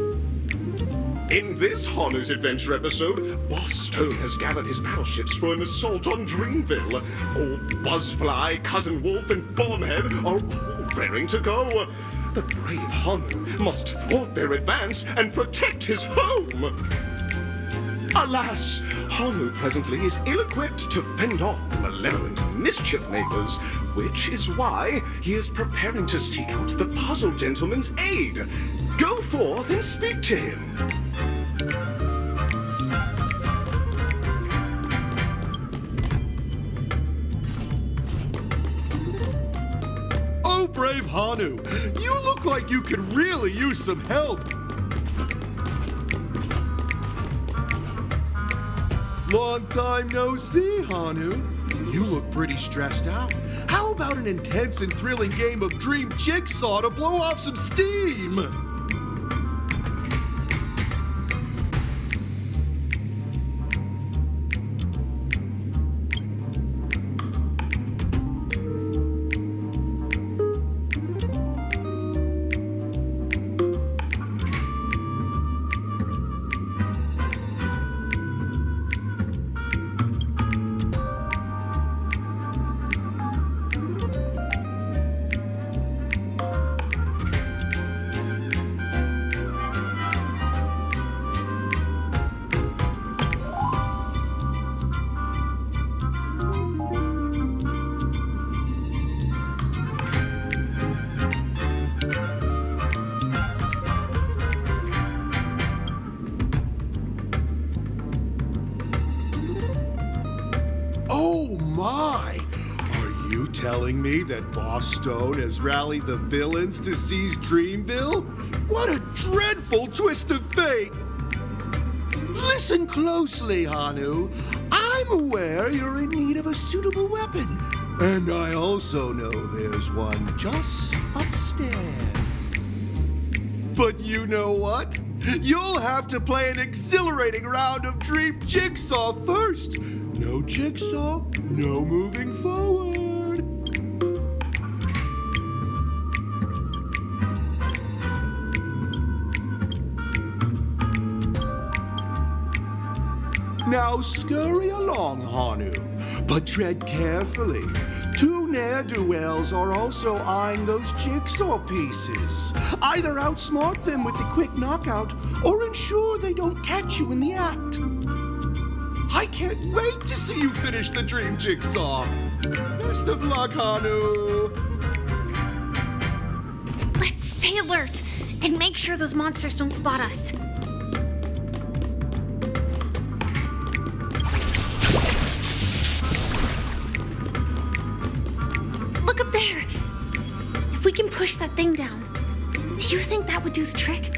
In this Hanu's Adventure episode, Boss Stone has gathered his battleships for an assault on Dreamville. Old Buzzfly, Cousin Wolf, and Bombhead are all raring to go. The brave Hanu must thwart their advance and protect his home! Alas, Hanu presently is ill-equipped to fend off the malevolent mischief makers, which is why he is preparing to seek out the Puzzle Gentleman's aid. Go forth and speak to him. Oh, brave Hanu, you look like you could really use some help. Long time no see, Hanu. You look pretty stressed out. How about an intense and thrilling game of Dream Jigsaw to blow off some steam? Telling me that Boss Stone has rallied the villains to seize Dreamville? What a dreadful twist of fate! Listen closely, Hanu. I'm aware you're in need of a suitable weapon. And I also know there's one just upstairs. But you know what? You'll have to play an exhilarating round of Dream Jigsaw first. No Jigsaw, no moving forward. Now scurry along, Hanu, but tread carefully. Two ne'er-do-wells are also eyeing those jigsaw pieces. Either outsmart them with the quick knockout, or ensure they don't catch you in the act. I can't wait to see you finish the Dream Jigsaw. Best of luck, Hanu. Let's stay alert and make sure those monsters don't spot us. Look up there. If we can push that thing down, do you think that would do the trick?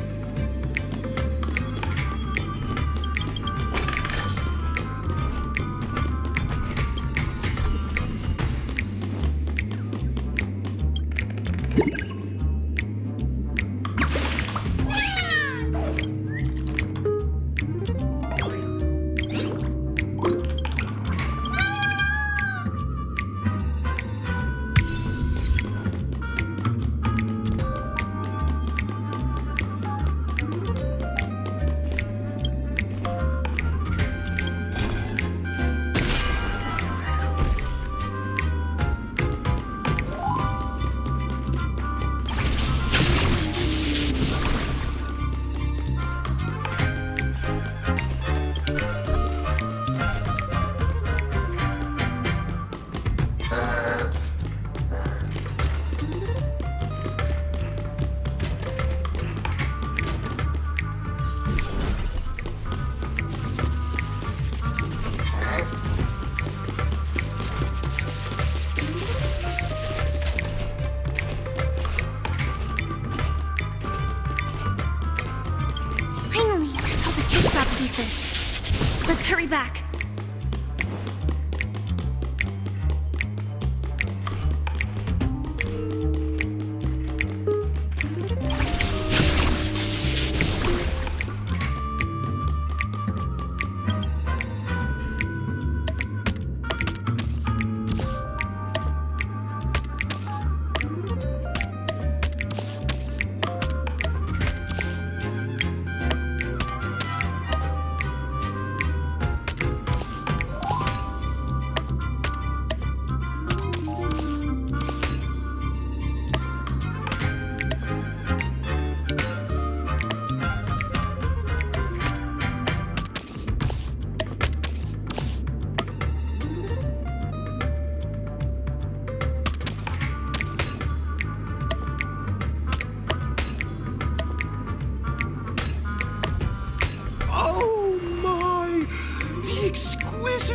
places. Let's hurry back.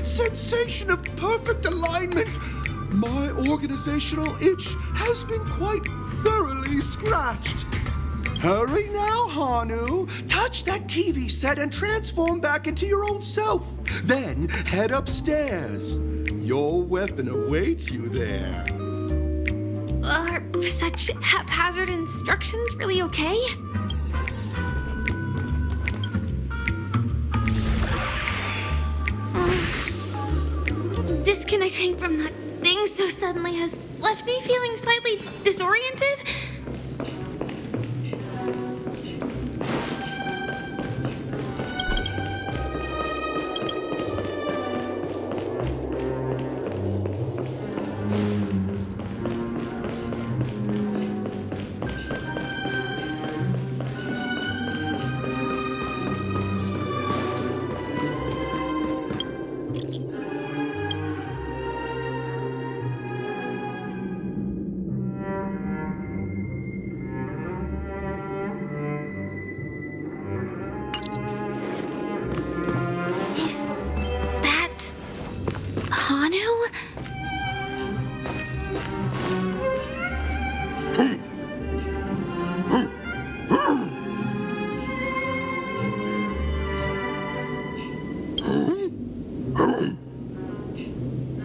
Sensation of perfect alignment. My organizational itch has been quite thoroughly scratched. Hurry now, Hanu. Touch that TV set and transform back into your old self. Then head upstairs. Your weapon awaits you there. Are such haphazard instructions really okay? Disconnecting from that thing so suddenly has left me feeling slightly disoriented.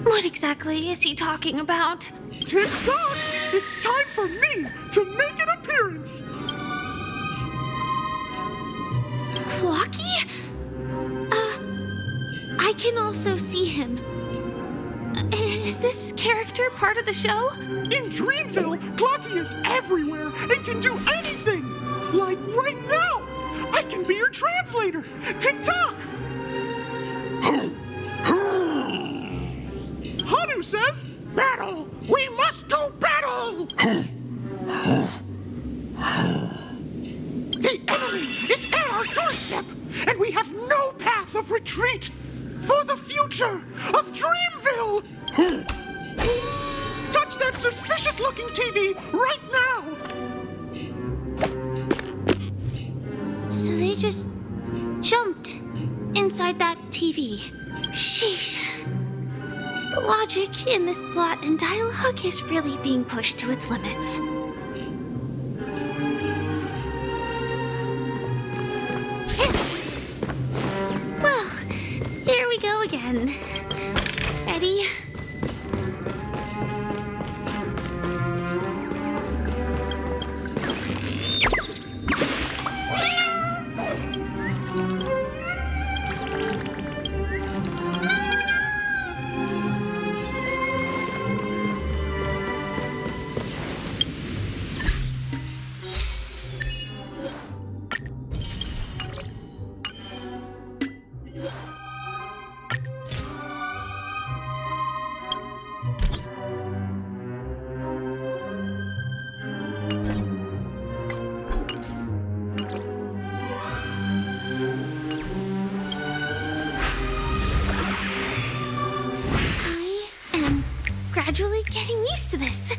What exactly is he talking about? Tick-tock! It's time for me to make an appearance! Clocky? I can also see him. Is this character part of the show? In Dreamville, Clocky is everywhere and can do anything! Like right now! I can be your translator! Tick-tock! Hanu says, battle! We must do battle! The enemy is at our doorstep, and we have no path of retreat for the future of Dreamville! Touch that suspicious-looking TV right now! So they just jumped inside that TV. Sheesh. The logic in this plot and dialogue is really being pushed to its limits. Well, here we go again. Ready? Gradually getting used to this.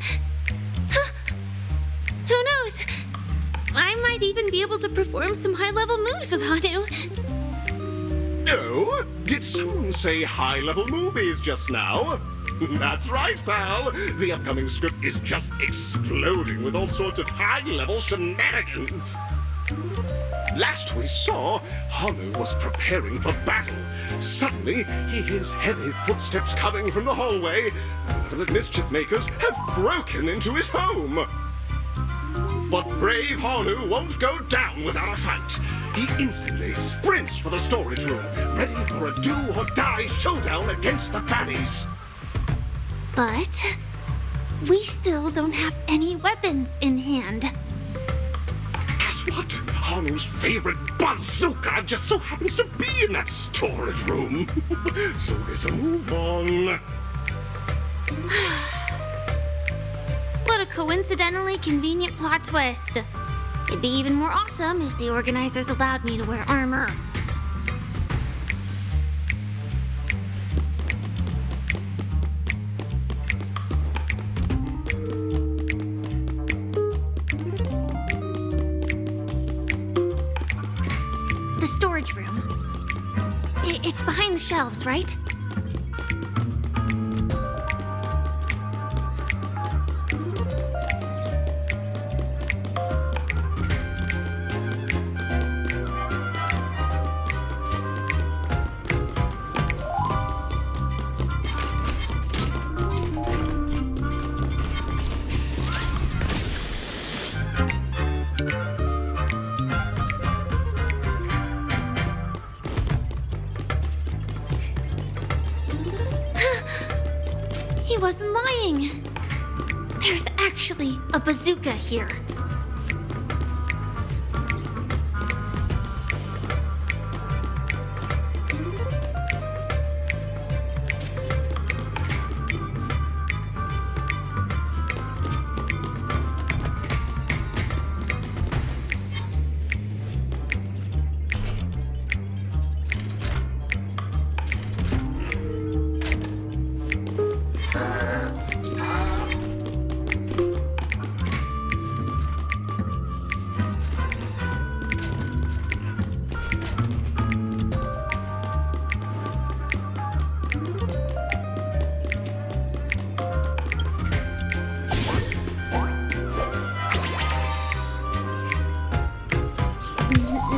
Who knows? I might even be able to perform some high-level moves with Hanu. Oh, did someone say high-level movies just now? That's right, pal. The upcoming script is just exploding with all sorts of high-level shenanigans. Last we saw, Honu was preparing for battle. Suddenly, he hears heavy footsteps coming from the hallway. Malevolent mischief makers have broken into his home. But brave Honu won't go down without a fight. He instantly sprints for the storage room, ready for a do-or-die showdown against the baddies. But we still don't have any weapons in hand. Guess what? Hanu's favorite bazooka just so happens to be in that storage room. So let's move on. What a coincidentally convenient plot twist. It'd be even more awesome if the organizers allowed me to wear armor. The storage room. It's behind the shelves, right? He wasn't lying. There's actually a bazooka here.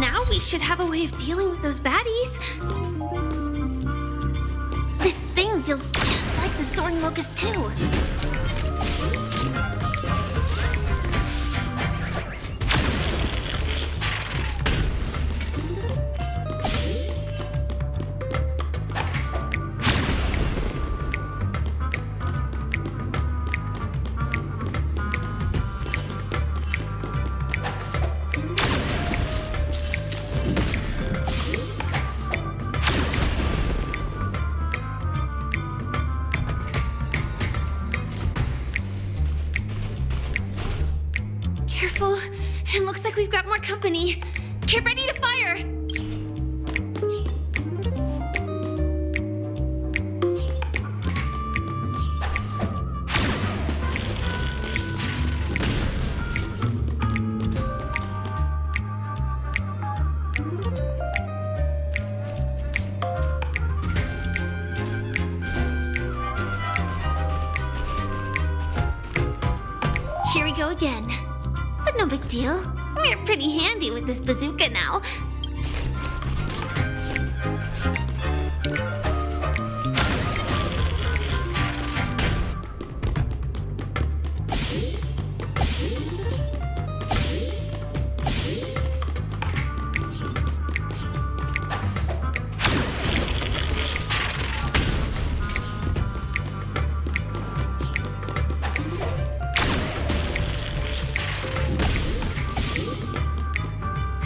Now we should have a way of dealing with those baddies. This thing feels just like the Soaring Locust too. Careful. It looks like we've got more company. Get ready to fire! Here we go again. But no big deal. We're pretty handy with this bazooka now.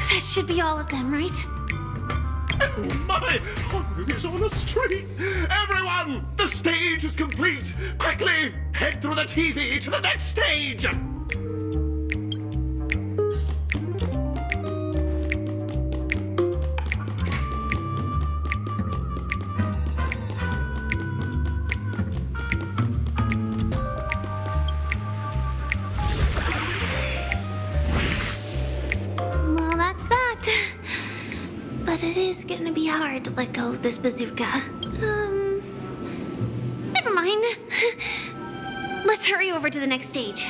That should be all of them, right? Oh my! Honu is on the street! Everyone! The stage is complete! Quickly! Head through the TV to the next stage! Well, that's that. But it is gonna be hard to let go of this bazooka. Never mind. Let's hurry over to the next stage.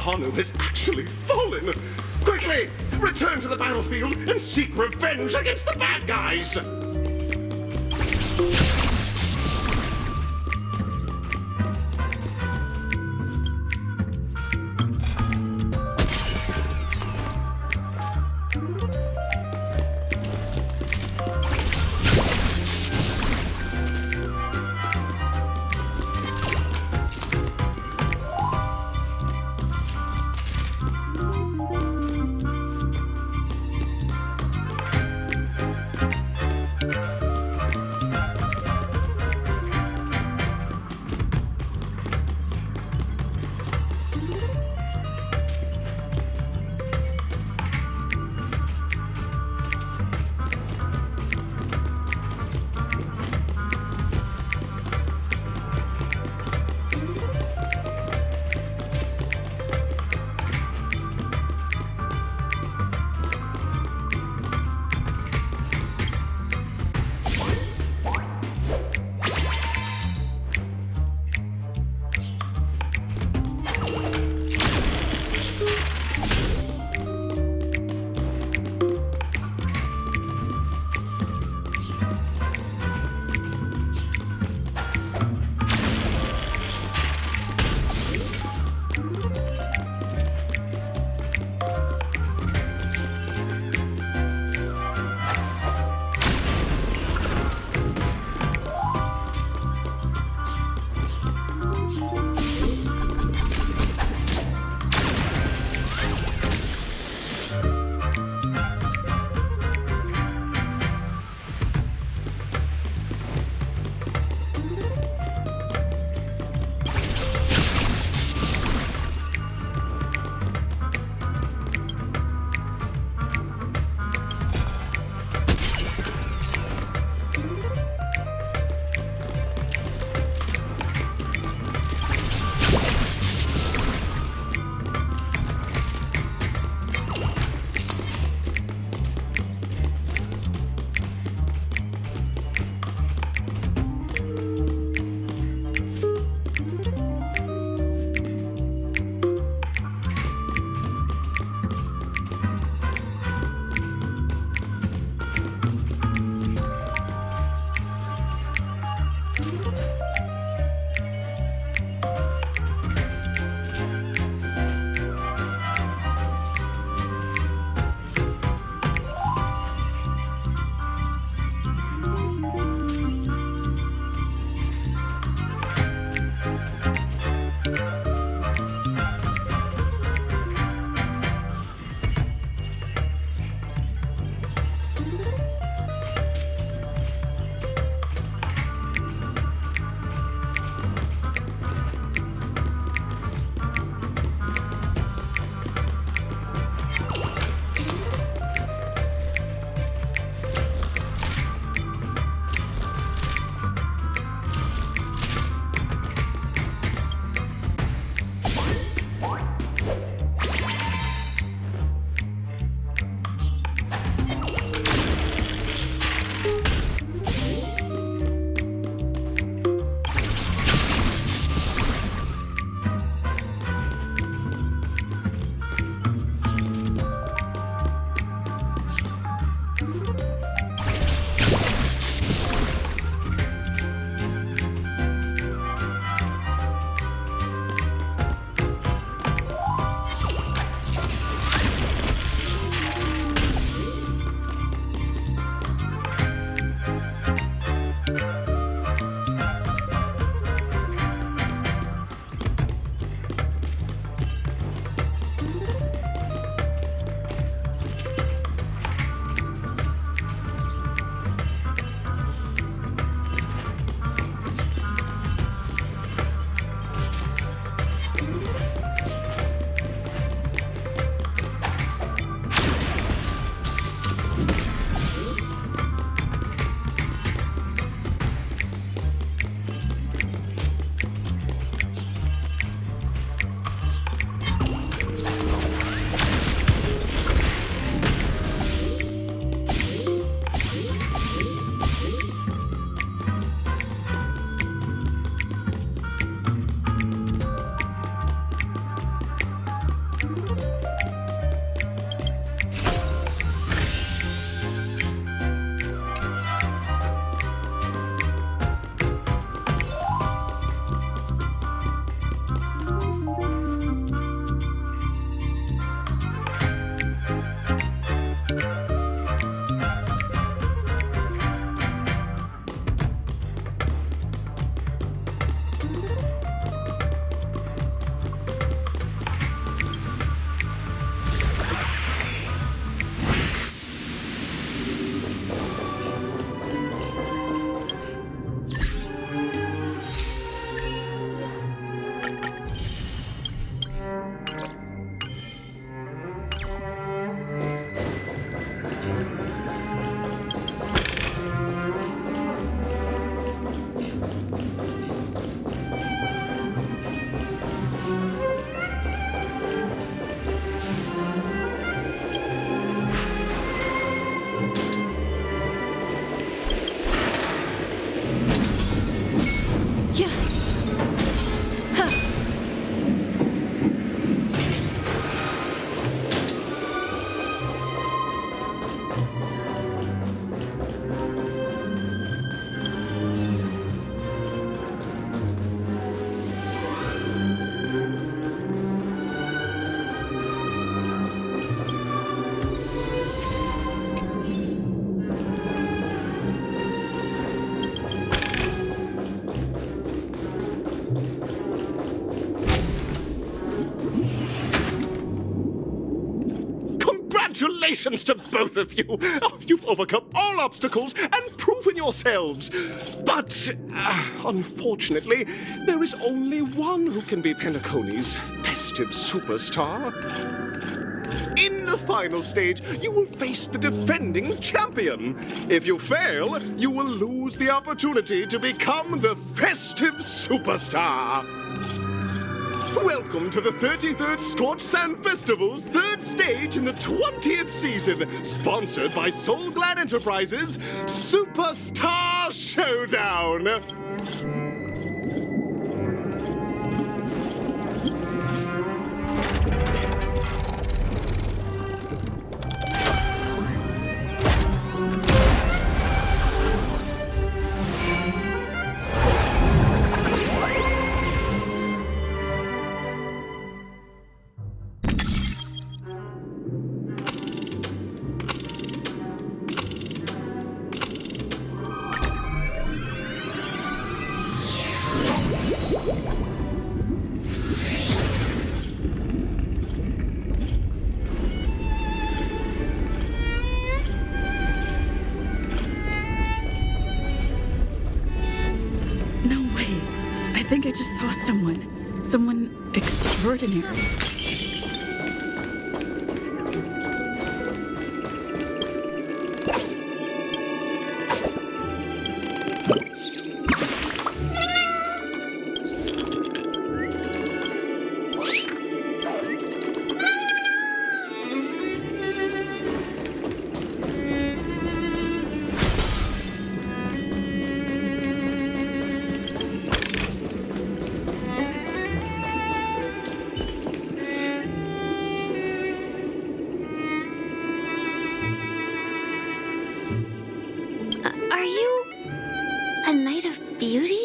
Hanu has actually fallen. Quickly, return to the battlefield and seek revenge against the bad guys! Congratulations to both of you! Oh, you've overcome all obstacles and proven yourselves. But, unfortunately, there is only one who can be Penacony's festive superstar. In the final stage, you will face the defending champion. If you fail, you will lose the opportunity to become the festive superstar. Welcome to the 33rd Scorched Sand Festival's third stage in the 20th season, sponsored by Soulglad Enterprises' Superstar Showdown. I think I just saw someone extraordinary. Are you a Knight of Beauty?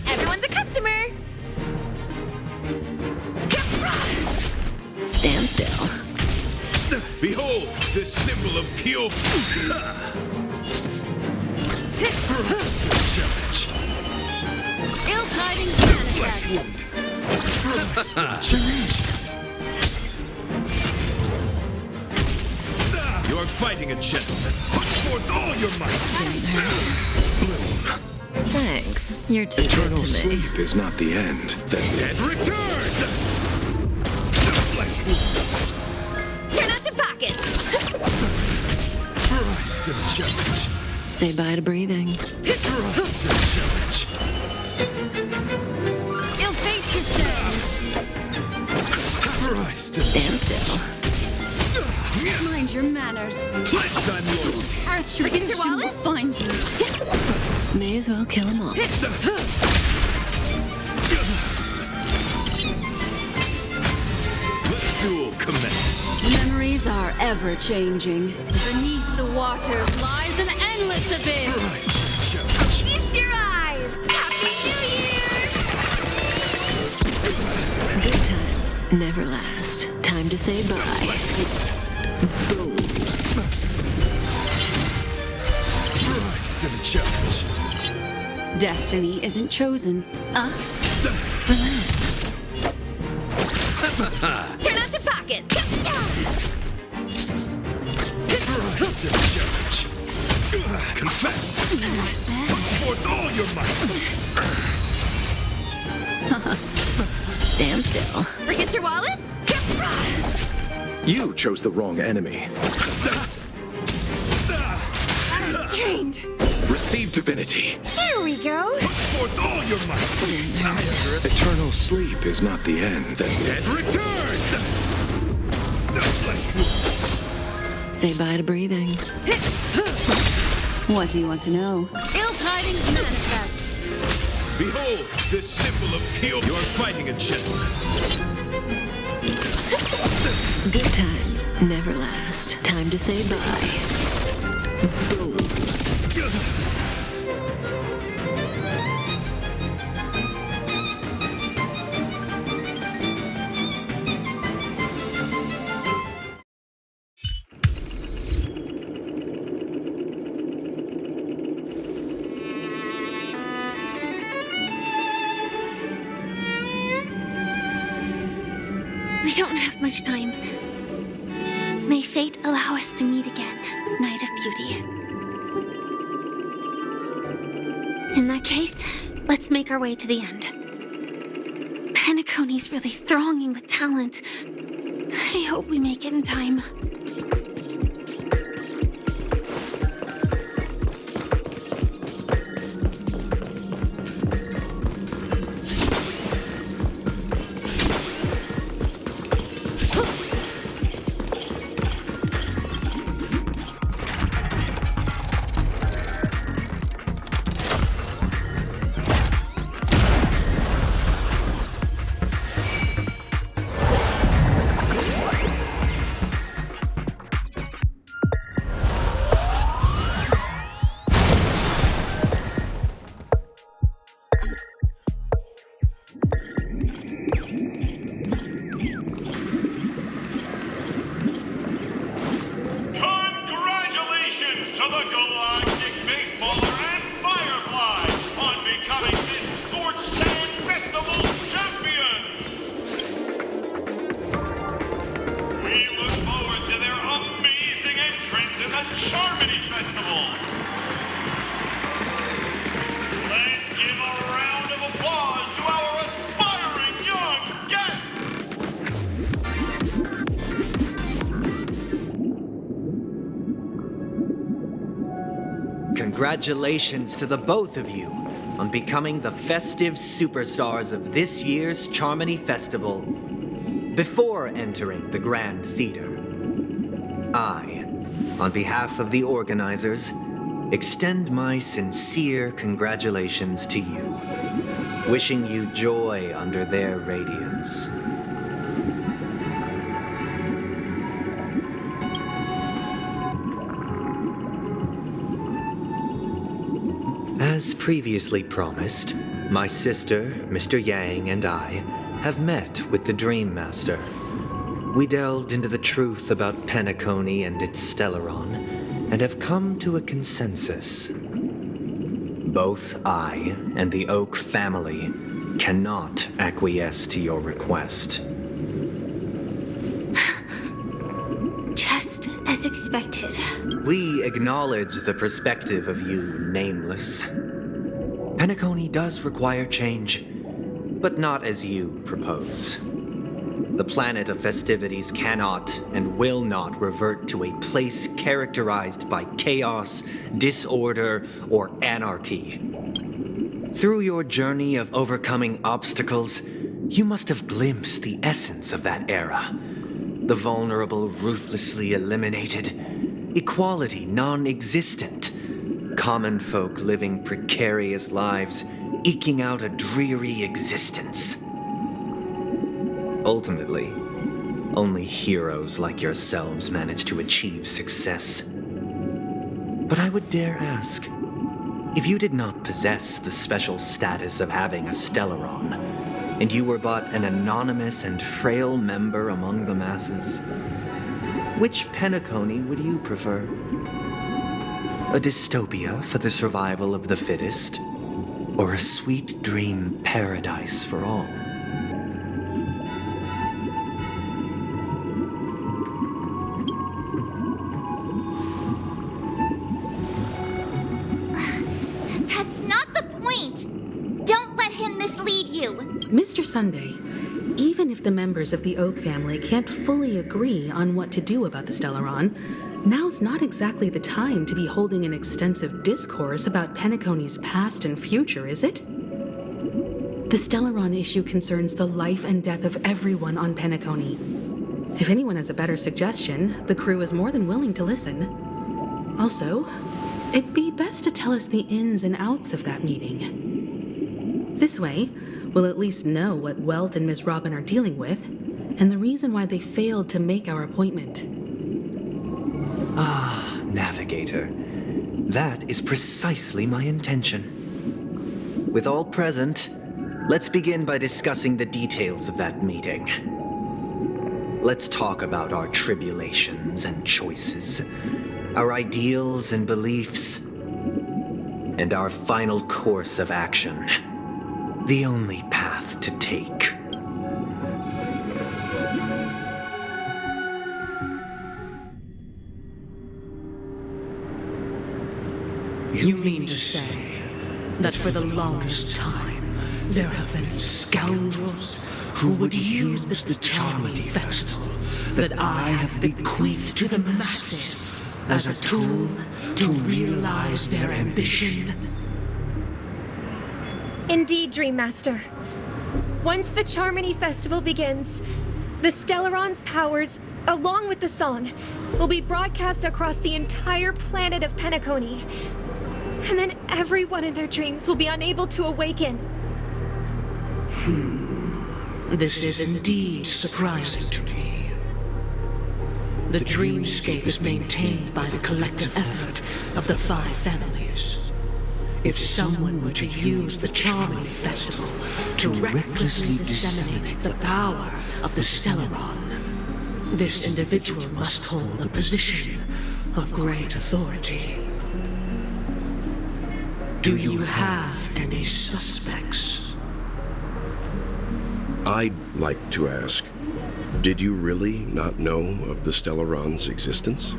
Everyone's a customer! Stand still. Behold, the symbol of pure... Ill-tiding Flesh wound. You are fighting a gentleman. Put forth all your might. Thanks. You're too Eternal good to me. sleep is not the end. The dead return! Turn out your pockets! Rise to the challenge. Say bye to breathing. Rise to the challenge. You'll face yourself. Rise to the Stand still. Mind your manners. Lifetime loyalty. Forget your wallet? Will find you. May as well kill them all. Let the duel commence. Memories are ever-changing. Beneath the waters lies an endless abyss. Rise to the challenge. Feast your eyes! Happy New Year! Good times never last. Time to say bye. Boom. Rise to the challenge. Destiny isn't chosen. Relax. Turn out your pockets! Rise to the challenge. Confess. Put forth all your might. Stand still. Forget your wallet? You chose the wrong enemy. Trained. Receive divinity. Here we go. Put forth all your might. Eternal sleep is not the end. The dead return! The flesh wound. Say bye to breathing. What do you want to know? Ill tidings manifest. Behold, this symbol of Kyo. You're fighting a gentleman. Good times never last. Time to say bye. Boom. We don't have much time. May fate allow us to meet again, Night of Beauty. In that case, let's make our way to the end. Penacony's really thronging with talent. I hope we make it in time. Congratulations to the both of you on becoming the festive superstars of this year's Charmony Festival. Before entering the Grand Theater, I, on behalf of the organizers, extend my sincere congratulations to you, wishing you joy under their radiance. As previously promised, my sister, Mr. Yang, and I have met with the Dream Master. We delved into the truth about Penacony and its Stellaron, and have come to a consensus. Both I and the Oak family cannot acquiesce to your request. Just as expected. We acknowledge the perspective of you, Nameless. Penacony does require change, but not as you propose. The planet of festivities cannot and will not revert to a place characterized by chaos, disorder, or anarchy. Through your journey of overcoming obstacles, you must have glimpsed the essence of that era. The vulnerable ruthlessly eliminated, equality non-existent, common folk living precarious lives, eking out a dreary existence. Ultimately, only heroes like yourselves manage to achieve success. But I would dare ask, if you did not possess the special status of having a Stellaron, and you were but an anonymous and frail member among the masses, which Penacony would you prefer? A dystopia for the survival of the fittest, or a sweet dream paradise for all? That's not the point! Don't let him mislead you! Mr. Sunday, even if the members of the Oak family can't fully agree on what to do about the Stellaron, Now's not exactly the time to be holding an extensive discourse about Penacony's past and future, is it? The Stellaron issue concerns the life and death of everyone on Penacony. If anyone has a better suggestion, the crew is more than willing to listen. Also, it'd be best to tell us the ins and outs of that meeting. This way, we'll at least know what Welt and Ms. Robin are dealing with, and the reason why they failed to make our appointment. Ah, Navigator. That is precisely my intention. With all present, let's begin by discussing the details of that meeting. Let's talk about our tribulations and choices, our ideals and beliefs, and our final course of action. The only path to take. You mean to say that for the longest time, there have been scoundrels who would use the Charmony Festival that I have bequeathed to the masses as a tool to realize their ambition? Indeed, Dream Master. Once the Charmony Festival begins, the Stellaron's powers, along with the song, will be broadcast across the entire planet of Penacony. And then everyone in their dreams will be unable to awaken. This is indeed surprising to me. The dreamscape is maintained by the collective effort of the 5 families. If someone were to use the Charmony Festival to recklessly disseminate the power of the Stellaron, this individual must hold a position of great authority. Do you have any suspects? I'd like to ask, did you really not know of the Stellaron's existence?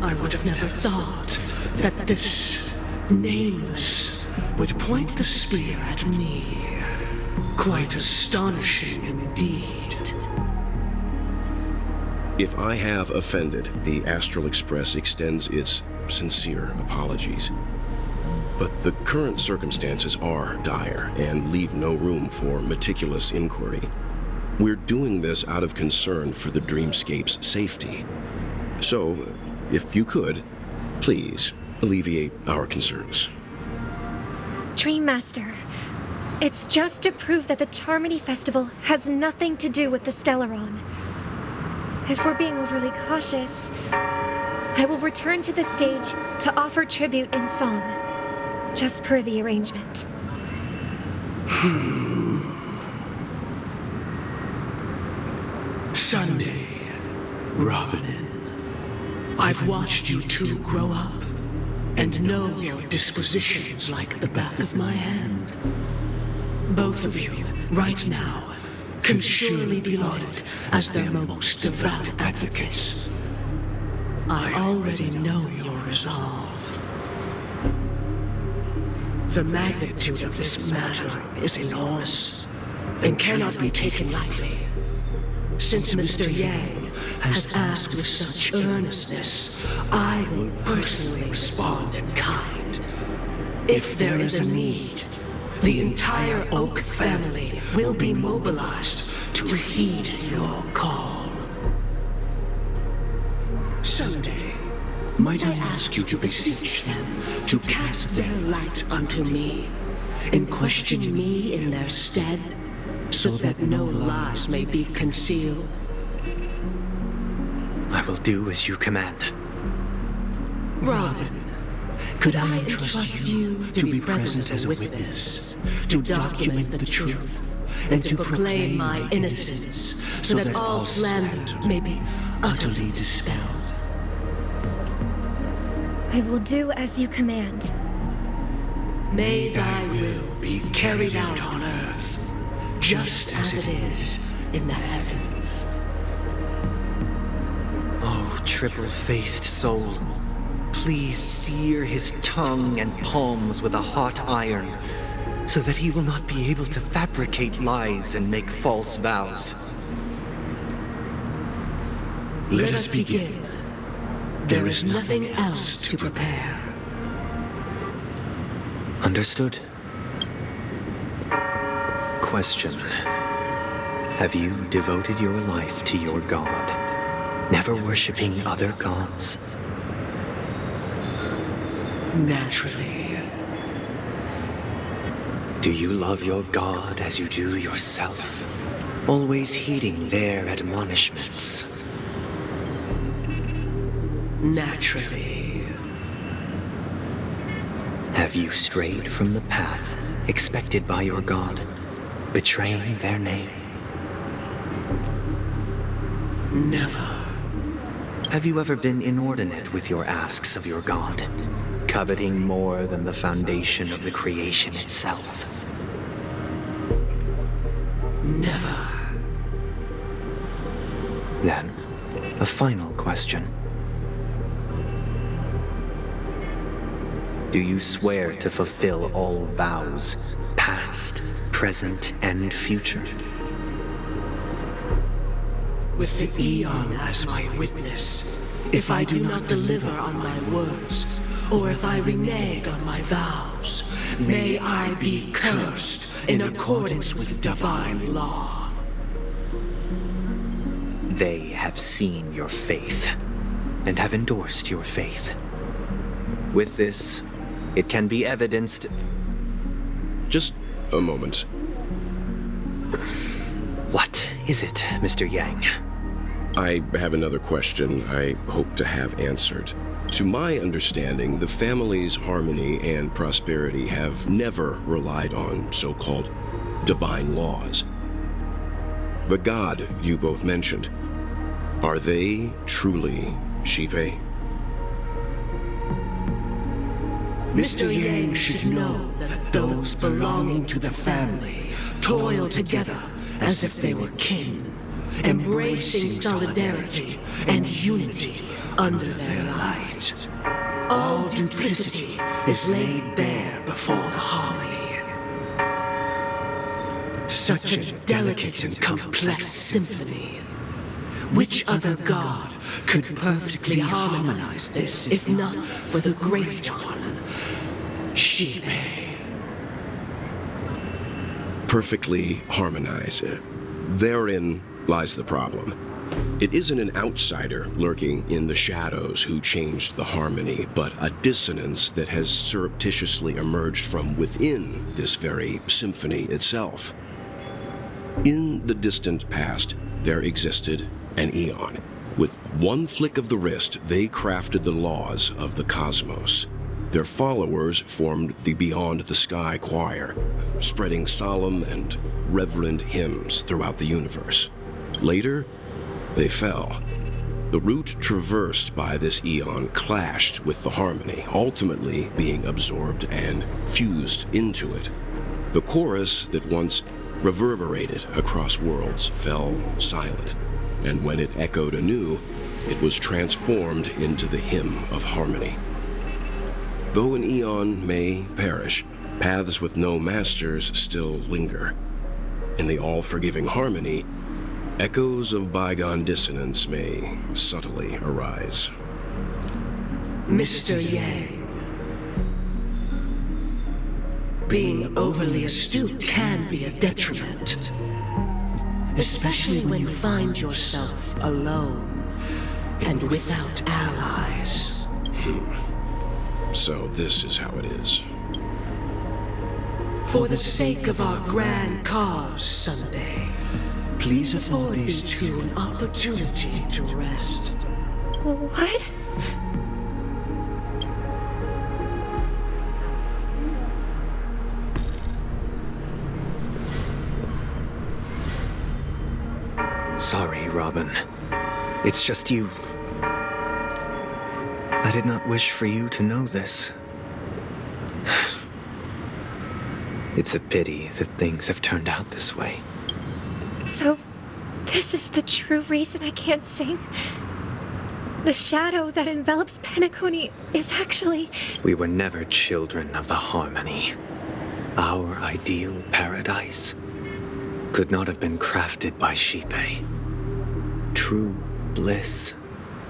I would have never thought that this Nameless would point the spear at me. Quite astonishing indeed. If I have offended, the Astral Express extends its sincere apologies. But the current circumstances are dire and leave no room for meticulous inquiry. We're doing this out of concern for the Dreamscape's safety. So, if you could, please alleviate our concerns. Dream Master, it's just to prove that the Charmony Festival has nothing to do with the Stellaron. If we're being overly cautious, I will return to the stage to offer tribute in song, just per the arrangement. Sunday, Robin, I've watched you two grow up and know your dispositions like the back of my hand. Both of you, right now, can surely be lauded as their most devout advocates. I already know your resolve. The magnitude of this matter is enormous and cannot be taken lightly. Since Mr. Yang has asked with such earnestness, I will personally respond in kind. If there is a need, the entire Oak family will be mobilized to heed your call. Someday, might I ask you to beseech them to cast their light unto me, and question me in their stead, so that no lies may be concealed? I will do as you command. Robin, could I entrust you to be present as a witness, to document the truth, and to proclaim my innocence, so that all slander may be utterly dispelled? I will do as you command. May thy will be carried out on earth, just as it is in the heavens. Oh, triple-faced soul, please sear his tongue and palms with a hot iron, so that he will not be able to fabricate lies and make false vows. Let us begin. There is nothing else to prepare. Understood. Question. Have you devoted your life to your god, never worshipping other gods? Naturally. Do you love your god as you do yourself, always heeding their admonishments? Naturally. Have you strayed from the path expected by your god, betraying their name? Never. Have you ever been inordinate with your asks of your god, coveting more than the foundation of the creation itself? Never. Then, a final question. Do you swear to fulfill all vows, past, present, and future? With the Eon as my witness, if I do not deliver on my words, or if I renege on my vows, may I be cursed in accordance with divine law. They have seen your faith, and have endorsed your faith. With this, it can be evidenced... Just a moment. What is it, Mr. Yang? I have another question I hope to have answered. To my understanding, the family's harmony and prosperity have never relied on so-called divine laws. The god you both mentioned, are they truly Xipe? Mr. Yang should know that those belonging to the family toil together as if they were kin, embracing solidarity and unity under their light. All duplicity is laid bare before the harmony. Such a delicate and complex symphony. Which other god could perfectly harmonize this, if not for the great one, Xipe? Perfectly harmonize. Therein lies the problem. It isn't an outsider lurking in the shadows who changed the harmony, but a dissonance that has surreptitiously emerged from within this very symphony itself. In the distant past, there existed an Eon. With one flick of the wrist, they crafted the laws of the cosmos. Their followers formed the Beyond the Sky Choir, spreading solemn and reverent hymns throughout the universe. Later, they fell. The route traversed by this Eon clashed with the harmony, ultimately being absorbed and fused into it. The chorus that once reverberated across worlds fell silent, and when it echoed anew, it was transformed into the hymn of harmony. Though an Eon may perish, paths with no masters still linger. In the all-forgiving harmony, echoes of bygone dissonance may subtly arise. Mr. Yang, being overly astute can be a detriment, especially when you find yourself alone and without allies. So this is how it is. For the sake of our grand cause Sunday, please afford these two an opportunity to rest. What? Sorry, Robin. It's just you. I did not wish for you to know this. It's a pity that things have turned out this way. So, this is the true reason I can't sing? The shadow that envelops Penacony is actually... We were never children of the harmony. Our ideal paradise could not have been crafted by Xipe. True bliss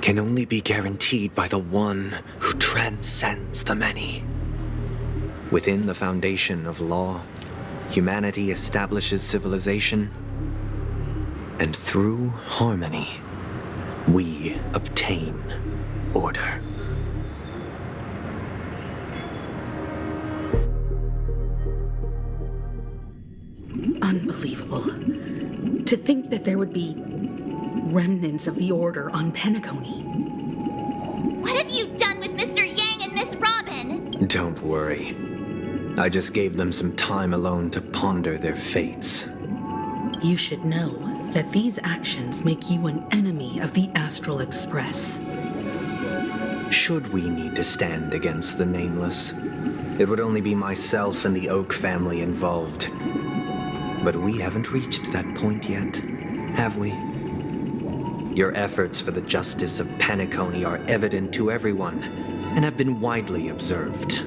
can only be guaranteed by the one who transcends the many. Within the foundation of law, humanity establishes civilization, and through harmony, we obtain order. Unbelievable. To think that there would be remnants of the Order on Penacony. What have you done with Mr. Yang and Miss Robin? Don't worry. I just gave them some time alone to ponder their fates. You should know that these actions make you an enemy of the Astral Express. Should we need to stand against the Nameless, it would only be myself and the Oak family involved. But we haven't reached that point yet, have we? Your efforts for the justice of Penacony are evident to everyone, and have been widely observed.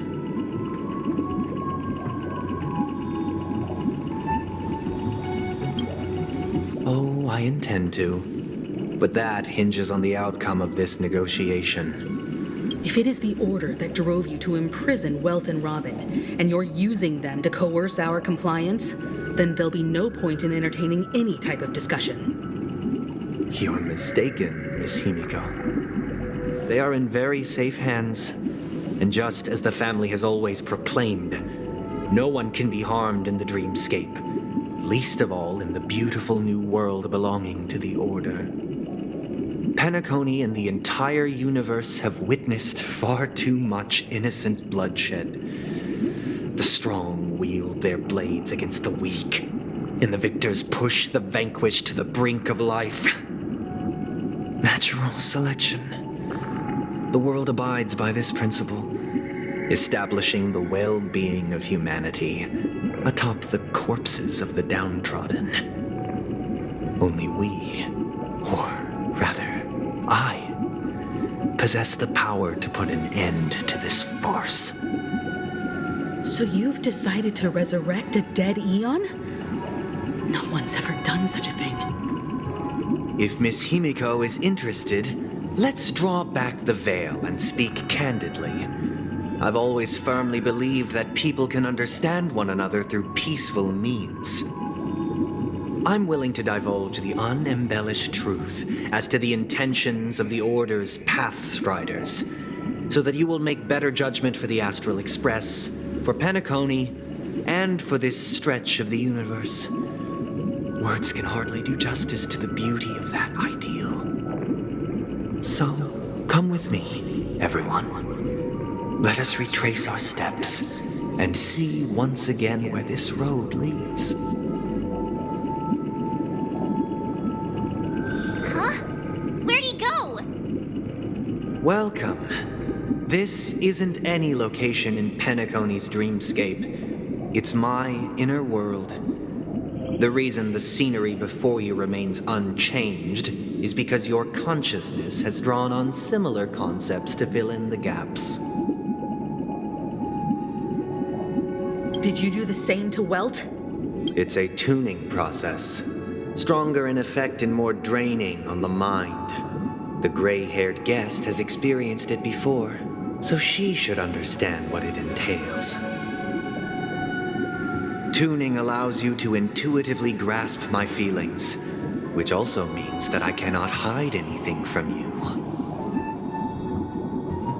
Oh, I intend to. But that hinges on the outcome of this negotiation. If it is the Order that drove you to imprison Welt and Robin, and you're using them to coerce our compliance, then there'll be no point in entertaining any type of discussion. You're mistaken, Miss Himiko. They are in very safe hands, and just as the family has always proclaimed, no one can be harmed in the dreamscape, least of all in the beautiful new world belonging to the Order. Penacony and the entire universe have witnessed far too much innocent bloodshed. The strong wield their blades against the weak, and the victors push the vanquished to the brink of life. Natural selection. The world abides by this principle, establishing the well-being of humanity atop the corpses of the downtrodden. Only we, or rather, I, possess the power to put an end to this farce. So you've decided to resurrect a dead Eon? No one's ever done such a thing. If Miss Himiko is interested, let's draw back the veil and speak candidly. I've always firmly believed that people can understand one another through peaceful means. I'm willing to divulge the unembellished truth as to the intentions of the Order's Pathstriders, so that you will make better judgment for the Astral Express, for Penacony, and for this stretch of the universe. Words can hardly do justice to the beauty of that ideal. So, come with me, everyone. Let us retrace our steps and see once again where this road leads. Where'd he go? Welcome. This isn't any location in Penacony's dreamscape. It's my inner world. The reason the scenery before you remains unchanged is because your consciousness has drawn on similar concepts to fill in the gaps. Did you do the same to Welt? It's a tuning process. Stronger in effect and more draining on the mind. The gray-haired guest has experienced it before, so she should understand what it entails. Tuning allows you to intuitively grasp my feelings, which also means that I cannot hide anything from you.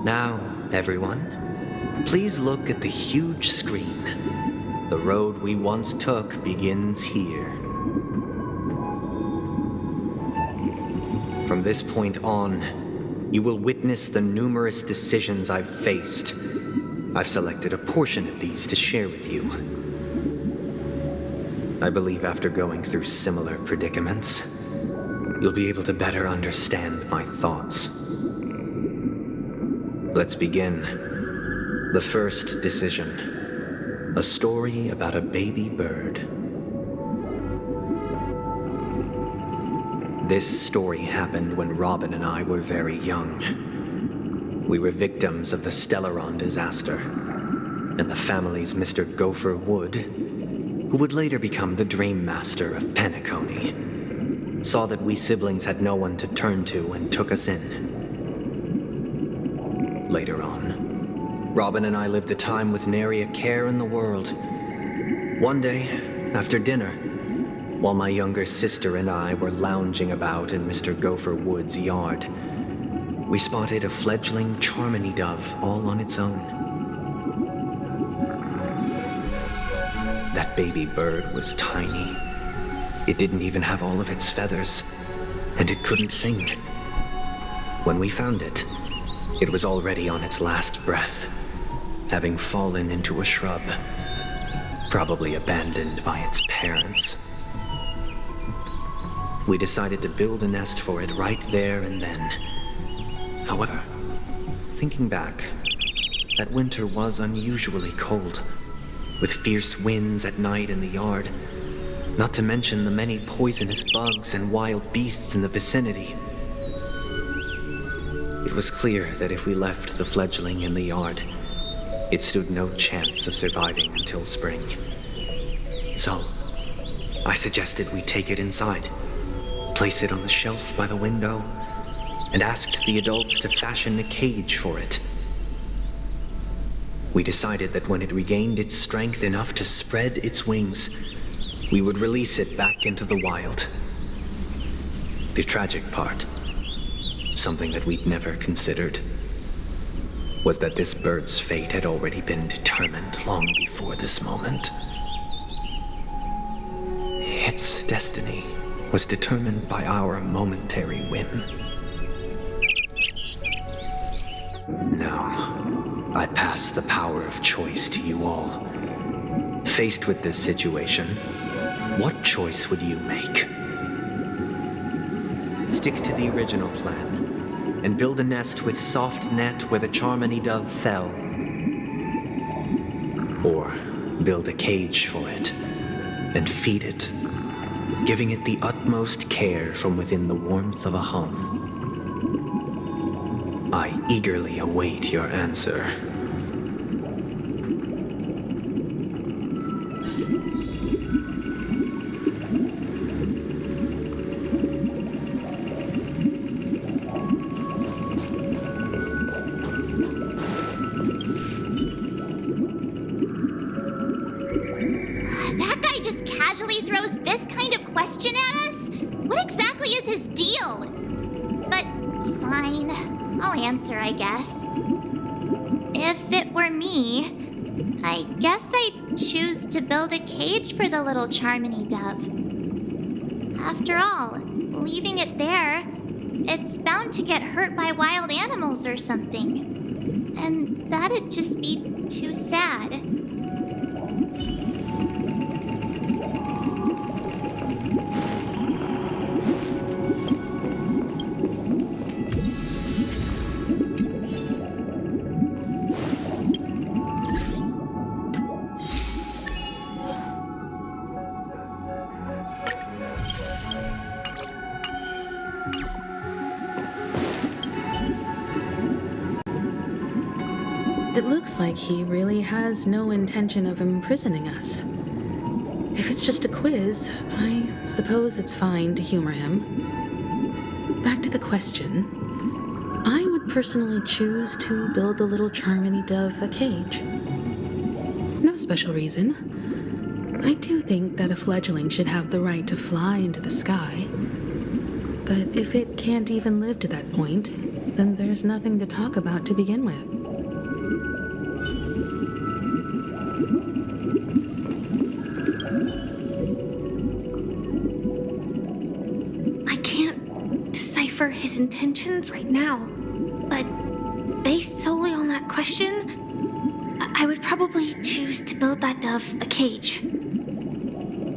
Now, everyone, please look at the huge screen. The road we once took begins here. From this point on, you will witness the numerous decisions I've faced. I've selected a portion of these to share with you. I believe after going through similar predicaments, you'll be able to better understand my thoughts. Let's begin. The first decision. A story about a baby bird. This story happened when Robin and I were very young. We were victims of the Stellaron disaster, and the family's Mr. Gopher Wood, who would later become the Dream Master of Penacony, saw that we siblings had no one to turn to and took us in. later on. Robin and I lived a time with nary a care in the world. One day, after dinner, while my younger sister and I were lounging about in Mr. Gopher Wood's yard, we spotted a fledgling Charmony dove all on its own. That baby bird was tiny. It didn't even have all of its feathers, and it couldn't sing. When we found it, it was already on its last breath, having fallen into a shrub, probably abandoned by its parents. We decided to build a nest for it right there and then. However, thinking back, that winter was unusually cold, with fierce winds at night in the yard, not to mention the many poisonous bugs and wild beasts in the vicinity. It was clear that if we left the fledgling in the yard, it stood no chance of surviving until spring. So, I suggested we take it inside, place it on the shelf by the window, and asked the adults to fashion a cage for it. We decided that when it regained its strength enough to spread its wings, we would release it back into the wild. The tragic part, something that we'd never considered, was that this bird's fate had already been determined long before this moment. Its destiny was determined by our momentary whim. Now, I pass the power of choice to you all. Faced with this situation, what choice would you make? Stick to the original plan and build a nest with soft net where the Charmony dove fell. Or build a cage for it and feed it, giving it the utmost care from within the warmth of a home. I eagerly await your answer. That guy just casually throws this kind of question at us? What exactly is his deal? But fine, I'll answer, I guess. If it were me, I guess I'd choose to build a cage for the little Charmony dove. After all, leaving it there, it's bound to get hurt by wild animals or something. And that'd just be too sad. It looks like he really has no intention of imprisoning us. If it's just a quiz, I suppose it's fine to humor him. Back to the question. I would personally choose to build the little Charmony dove a cage. No special reason. I do think that a fledgling should have the right to fly into the sky. But if it can't even live to that point, then there's nothing to talk about to begin with. His intentions right now, but based solely on that question, I would probably choose to build that dove a cage.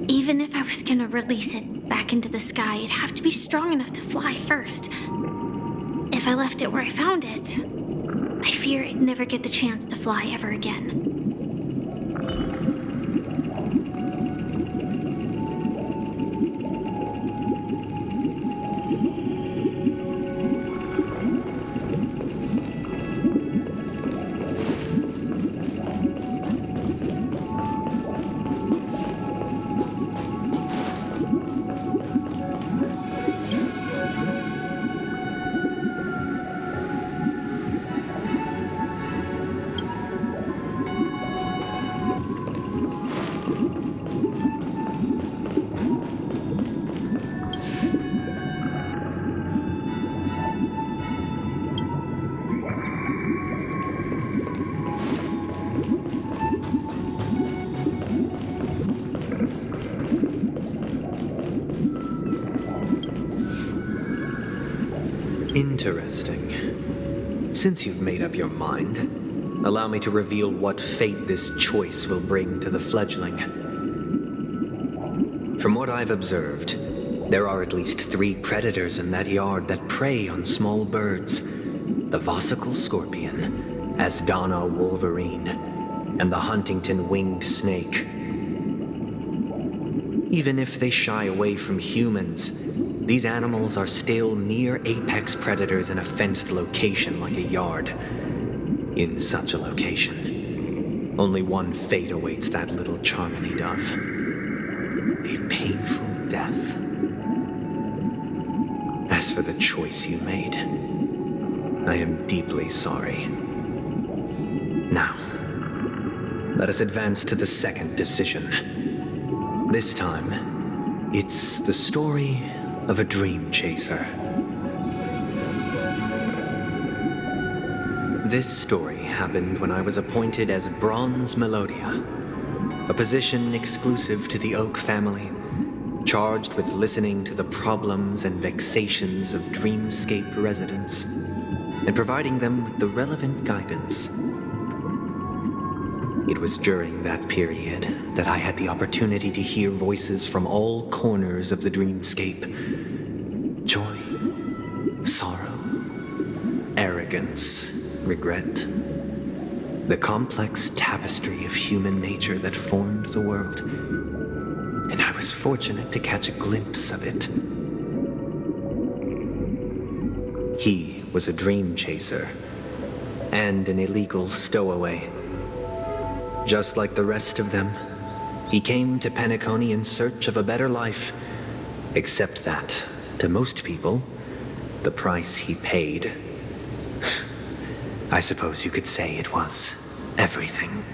Even if I was gonna release it back into the sky, it'd have to be strong enough to fly first. If I left it where I found it, I fear it'd never get the chance to fly ever again. Interesting. Since you've made up your mind, allow me to reveal what fate this choice will bring to the fledgling. From what I've observed, there are at least 3 predators in that yard that prey on small birds. The Vosicle Scorpion, Asdana Wolverine, and the Huntington Winged Snake. Even if they shy away from humans, these animals are still near apex predators in a fenced location like a yard. In such a location, only one fate awaits that little Charmony dove. A painful death. As for the choice you made, I am deeply sorry. Now, let us advance to the second decision. This time, it's the story of a dream chaser. This story happened when I was appointed as Bronze Melodia, a position exclusive to the Oak family, charged with listening to the problems and vexations of dreamscape residents, and providing them with the relevant guidance. It was during that period that I had the opportunity to hear voices from all corners of the dreamscape. Joy, sorrow, arrogance, regret. The complex tapestry of human nature that formed the world. And I was fortunate to catch a glimpse of it. He was a dream chaser and an illegal stowaway. Just like the rest of them, he came to Penacony in search of a better life, except that, to most people, the price he paid, I suppose you could say it was everything.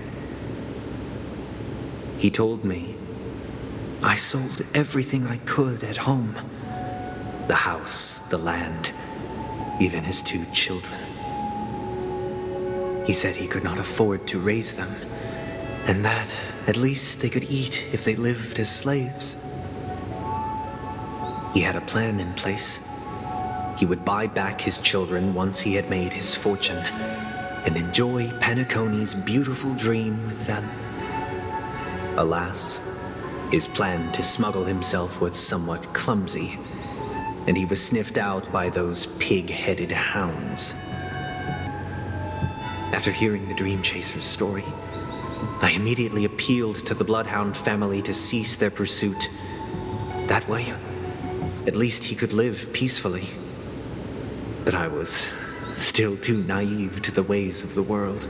He told me I sold everything I could at home. The house, the land, even his 2 children. He said he could not afford to raise them, and that at least they could eat if they lived as slaves. He had a plan in place. He would buy back his children once he had made his fortune, and enjoy Penacony's beautiful dream with them. Alas, his plan to smuggle himself was somewhat clumsy, and he was sniffed out by those pig-headed hounds. After hearing the Dream Chaser's story, I immediately appealed to the Bloodhound family to cease their pursuit. That way, at least he could live peacefully. But I was still too naive to the ways of the world.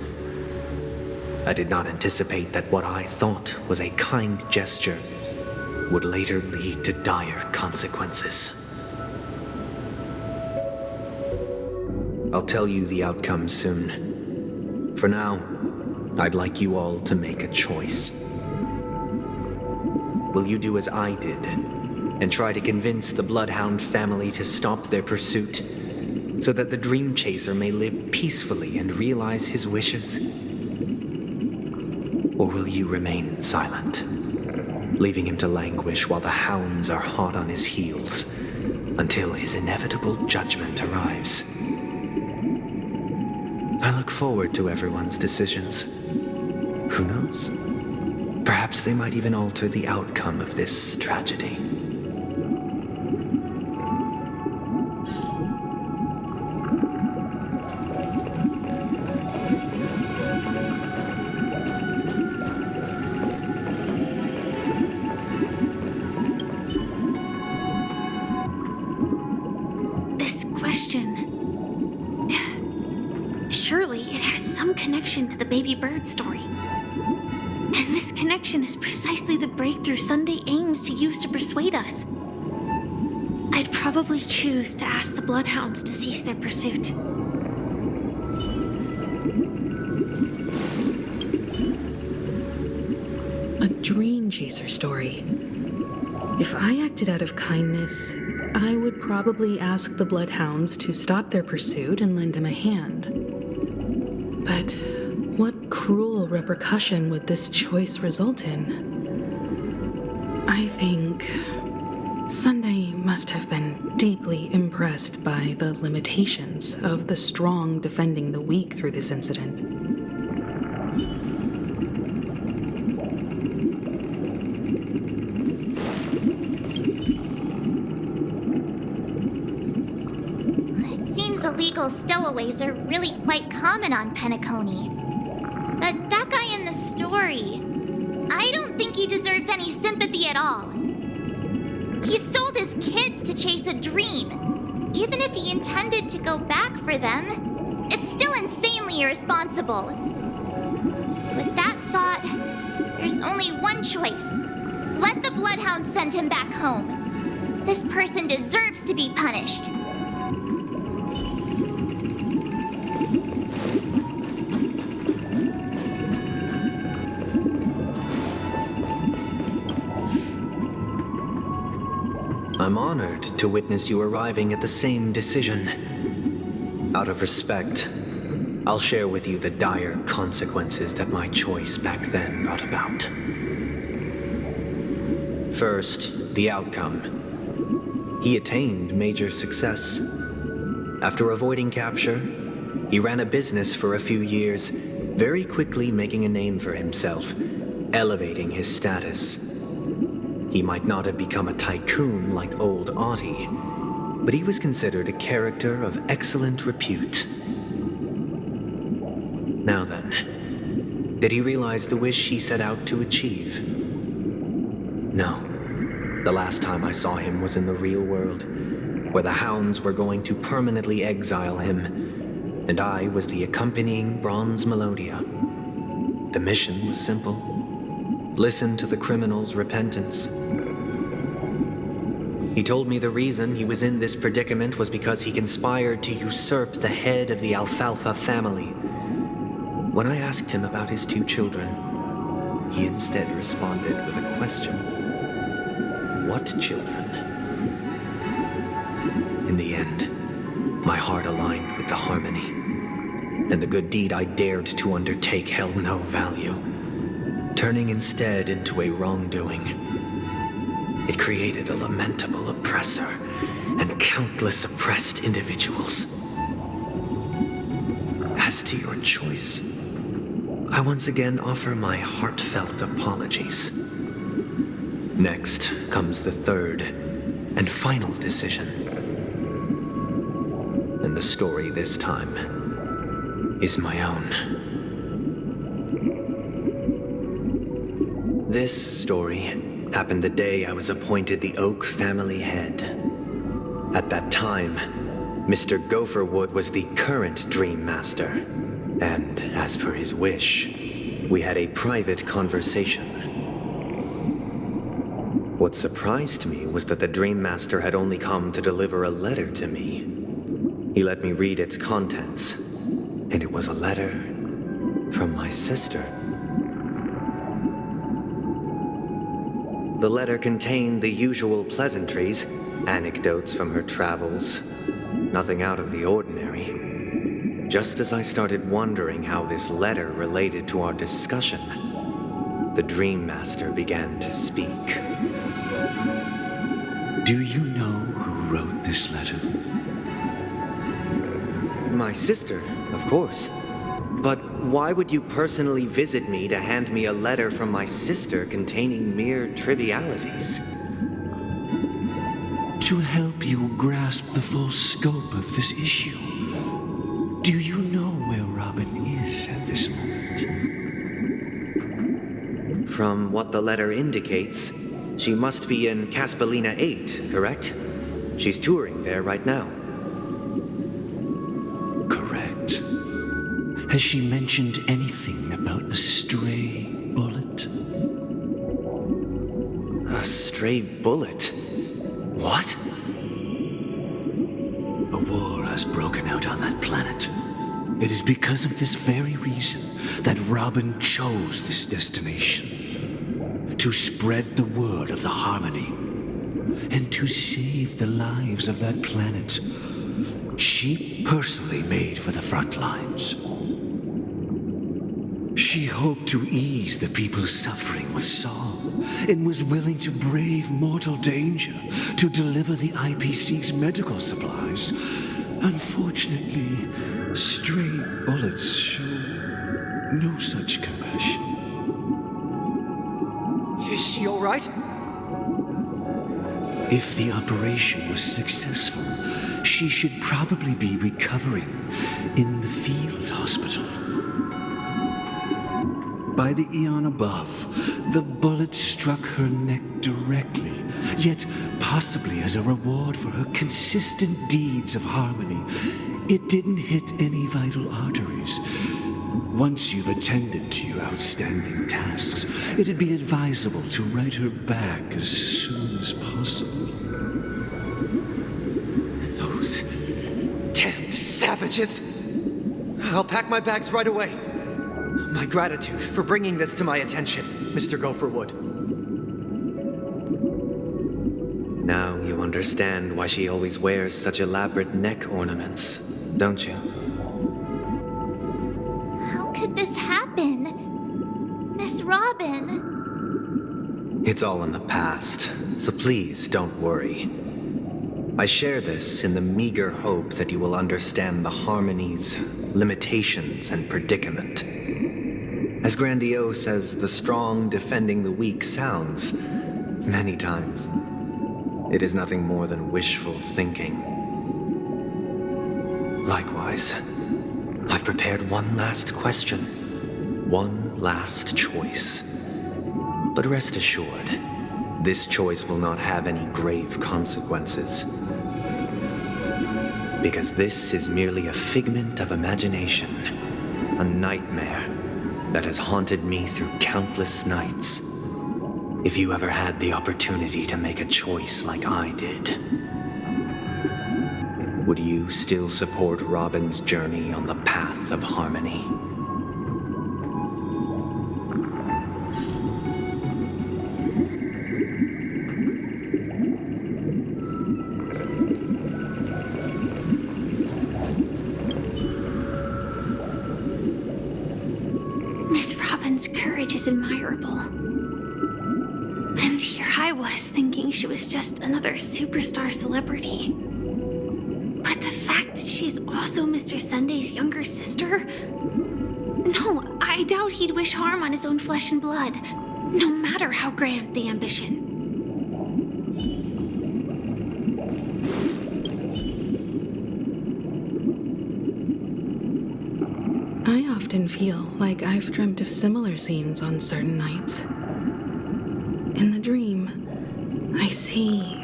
I did not anticipate that what I thought was a kind gesture would later lead to dire consequences. I'll tell you the outcome soon. For now, I'd like you all to make a choice. Will you do as I did and try to convince the Bloodhound family to stop their pursuit so that the Dream Chaser may live peacefully and realize his wishes? Or will you remain silent, leaving him to languish while the hounds are hot on his heels until his inevitable judgment arrives? I look forward to everyone's decisions. Who knows? Perhaps they might even alter the outcome of this tragedy. This question... Surely it has some connection to the baby bird story. And this connection is precisely the breakthrough Sunday aims to use to persuade us. I'd probably choose to ask the Bloodhounds to cease their pursuit. A dream chaser story. If I acted out of kindness, I would probably ask the Bloodhounds to stop their pursuit and lend him a hand. But what cruel repercussion would this choice result in? I think Sunday must have been deeply impressed by the limitations of the strong defending the weak through this incident. It seems illegal stowaways are really quite common on Penacony. But that guy in the story, I don't think he deserves any sympathy at all. He sold his kids to chase a dream. Even if he intended to go back for them, it's still insanely irresponsible. With that thought, there's only one choice. Let the Bloodhound send him back home. This person deserves to be punished. I'm honored to witness you arriving at the same decision. Out of respect, I'll share with you the dire consequences that my choice back then brought about. First, the outcome. He attained major success. After avoiding capture, he ran a business for a few years, very quickly making a name for himself, elevating his status. He might not have become a tycoon like old Audie, but he was considered a character of excellent repute. Now then, did he realize the wish he set out to achieve? No. The last time I saw him was in the real world, where the hounds were going to permanently exile him, and I was the accompanying bronze melodia. The mission was simple. Listen to the criminal's repentance. He told me the reason he was in this predicament was because he conspired to usurp the head of the Alfalfa family. When I asked him about his 2 children, he instead responded with a question. What children? In the end, my heart aligned with the harmony, and the good deed I dared to undertake held no value, turning instead into a wrongdoing. It created a lamentable oppressor and countless oppressed individuals. As to your choice, I once again offer my heartfelt apologies. Next comes the third and final decision. And the story this time is my own. This story happened the day I was appointed the Oak family head. At that time, Mr. Gopherwood was the current Dream Master, and as per his wish, we had a private conversation. What surprised me was that the Dream Master had only come to deliver a letter to me. He let me read its contents, and it was a letter from my sister. The letter contained the usual pleasantries, anecdotes from her travels, nothing out of the ordinary. Just as I started wondering how this letter related to our discussion, the Dream Master began to speak. Do you know who wrote this letter? My sister, of course. But why would you personally visit me to hand me a letter from my sister containing mere trivialities? To help you grasp the full scope of this issue. Do you know where Robin is at this moment? From what the letter indicates, she must be in Caspelina 8, correct? She's touring there right now. Correct. Has she mentioned anything about a stray bullet? A stray bullet? What? A war has broken out on that planet. It is because of this very reason that Robin chose this destination. To spread the word of the harmony. And to save the lives of that planet. She personally made for the front lines. She hoped to ease the people's suffering with song and was willing to brave mortal danger to deliver the IPC's medical supplies. Unfortunately, stray bullets show no such compassion. Is she all right? If the operation was successful, she should probably be recovering in the field hospital. By the eon above, the bullet struck her neck directly, yet possibly as a reward for her consistent deeds of harmony, it didn't hit any vital arteries. Once you've attended to your outstanding tasks, it'd be advisable to write her back as soon as possible. Those damned savages! I'll pack my bags right away. My gratitude for bringing this to my attention, Mr. Gopherwood. Now you understand why she always wears such elaborate neck ornaments, don't you? How could this happen? Miss Robin? It's all in the past, so please don't worry. I share this in the meager hope that you will understand the Harmony's limitations and predicament. As grandiose as the strong defending the weak sounds, many times, it is nothing more than wishful thinking. Likewise, I've prepared one last question, one last choice. But rest assured, this choice will not have any grave consequences. Because this is merely a figment of imagination, a nightmare that has haunted me through countless nights. If you ever had the opportunity to make a choice like I did, would you still support Robin's journey on the path of harmony? Miss Robin's courage is admirable. And here I was thinking she was just another superstar celebrity. But the fact that she's also Mr. Sunday's younger sister? No, I doubt he'd wish harm on his own flesh and blood, no matter how grand the ambition. I often feel like I've dreamt of similar scenes on certain nights. In the dream, I see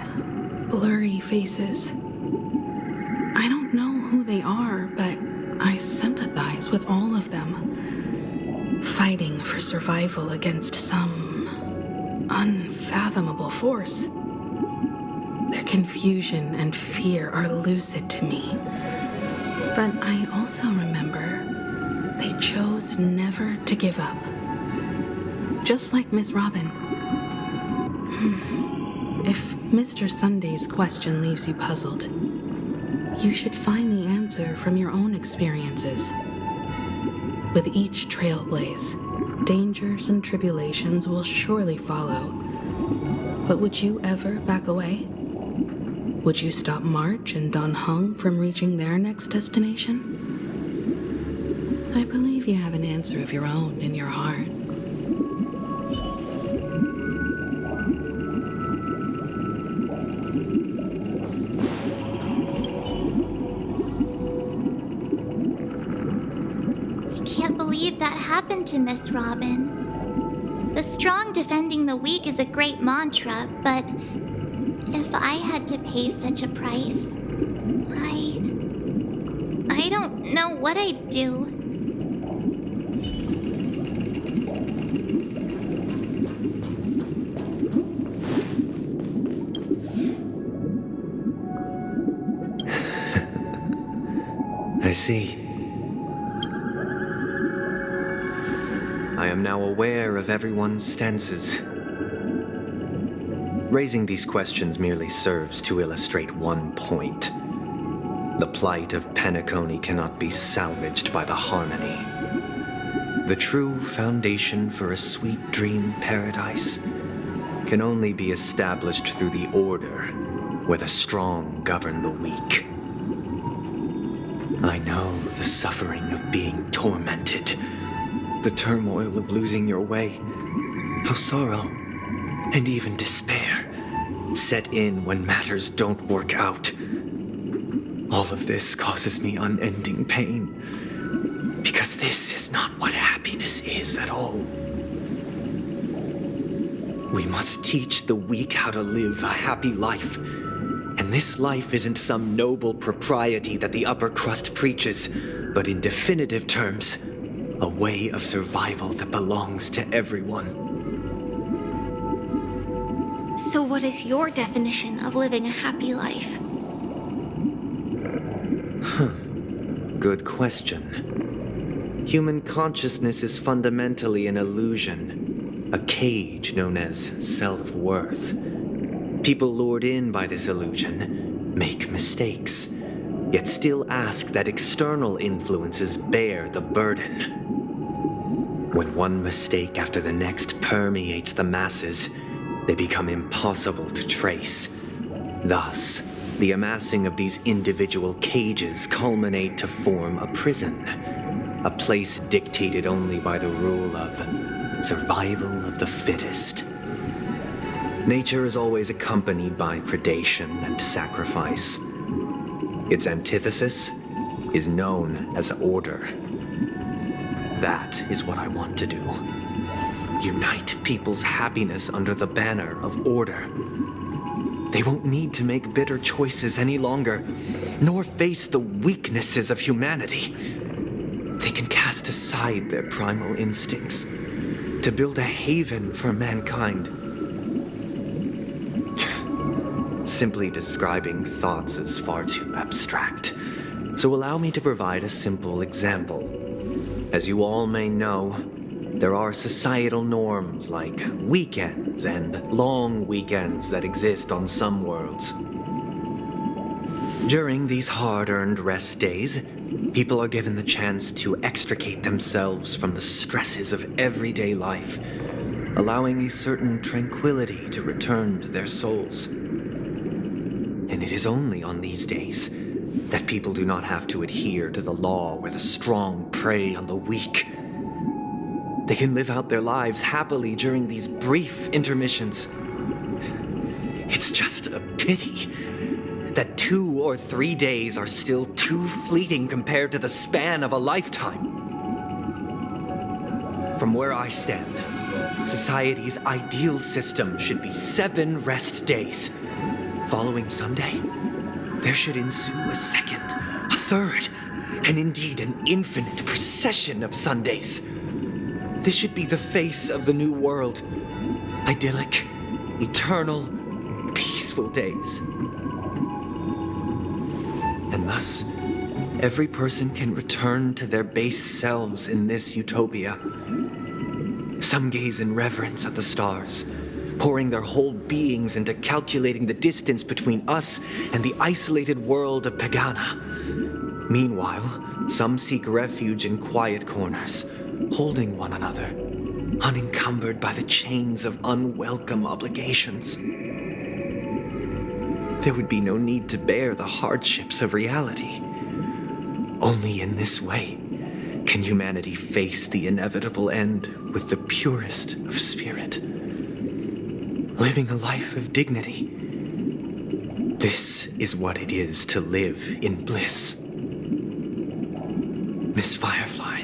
blurry faces. I don't know who they are, but I sympathize with all of them, fighting for survival against some unfathomable force. Their confusion and fear are lucid to me, but I also remember they chose never to give up. Just like Miss Robin. If Mr. Sunday's question leaves you puzzled, you should find the answer from your own experiences. With each trailblaze, dangers and tribulations will surely follow. But would you ever back away? Would you stop March and Don Hung from reaching their next destination? I believe you have an answer of your own in your heart. I can't believe that happened to Miss Robin. The strong defending the weak is a great mantra, but if I had to pay such a price, I don't know what I'd do. I see. I am now aware of everyone's stances. Raising these questions merely serves to illustrate one point. The plight of Penacony cannot be salvaged by the Harmony. The true foundation for a sweet dream paradise can only be established through the order, where the strong govern the weak. I know the suffering of being tormented, the turmoil of losing your way, how sorrow and even despair set in when matters don't work out. All of this causes me unending pain, because this is not what happiness is at all. We must teach the weak how to live a happy life. And this life isn't some noble propriety that the upper crust preaches, but in definitive terms, a way of survival that belongs to everyone. So what is your definition of living a happy life? Good question. Human consciousness is fundamentally an illusion, a cage known as self-worth. People lured in by this illusion make mistakes, yet still ask that external influences bear the burden. When one mistake after the next permeates the masses, they become impossible to trace. Thus, the amassing of these individual cages culminate to form a prison, a place dictated only by the rule of survival of the fittest. Nature is always accompanied by predation and sacrifice. Its antithesis is known as order. That is what I want to do. Unite people's happiness under the banner of order. They won't need to make bitter choices any longer, nor face the weaknesses of humanity. They can cast aside their primal instincts to build a haven for mankind. Simply describing thoughts is far too abstract, so allow me to provide a simple example. As you all may know, there are societal norms like weekends and long weekends that exist on some worlds. During these hard-earned rest days, people are given the chance to extricate themselves from the stresses of everyday life, allowing a certain tranquility to return to their souls. And it is only on these days that people do not have to adhere to the law where the strong prey on the weak. They can live out their lives happily during these brief intermissions. It's just a pity that 2 or 3 days are still too fleeting compared to the span of a lifetime. From where I stand, society's ideal system should be 7 rest days. Following Sunday, there should ensue a second, a third, and indeed an infinite procession of Sundays. This should be the face of the new world. Idyllic, eternal, peaceful days. And thus, every person can return to their base selves in this utopia. Some gaze in reverence at the stars, pouring their whole beings into calculating the distance between us and the isolated world of Pagana. Meanwhile, some seek refuge in quiet corners, holding one another, unencumbered by the chains of unwelcome obligations. There would be no need to bear the hardships of reality. Only in this way can humanity face the inevitable end with the purest of spirit, living a life of dignity. This is what it is to live in bliss. Miss Firefly,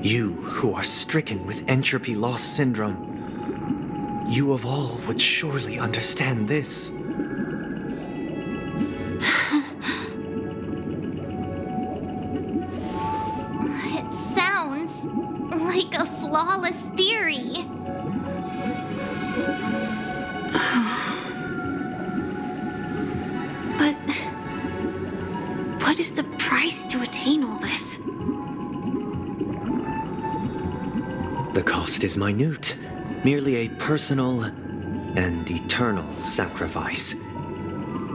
you who are stricken with entropy loss syndrome, you of all would surely understand this. It sounds like a flawless theory. But what is the price to attain all this? The cost is minute, merely a personal and eternal sacrifice.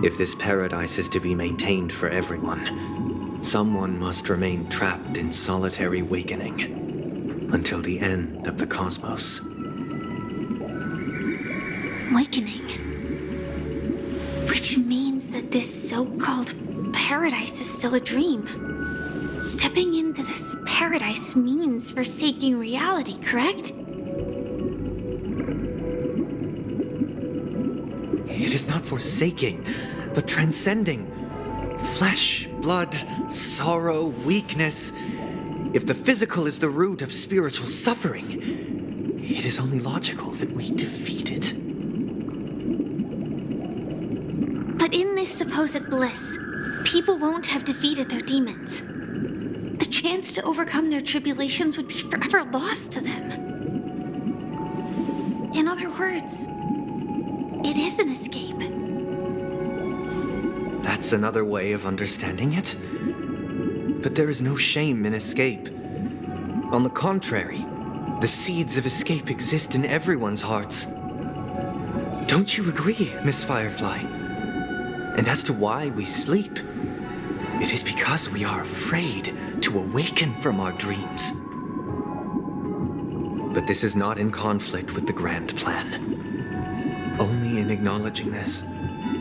If this paradise is to be maintained for everyone, someone must remain trapped in solitary awakening until the end of the cosmos. awakening. Which means that this so-called paradise is still a dream. Stepping into this paradise means forsaking reality, correct? It is not forsaking, but transcending. Flesh, blood, sorrow, weakness. If the physical is the root of spiritual suffering, it is only logical that we defeat it. But in this supposed bliss, people won't have defeated their demons. The chance to overcome their tribulations would be forever lost to them. In other words, it is an escape. That's another way of understanding it. But there is no shame in escape. On the contrary, the seeds of escape exist in everyone's hearts. Don't you agree, Miss Firefly? And as to why we sleep, it is because we are afraid to awaken from our dreams. But this is not in conflict with the grand plan. Only in acknowledging this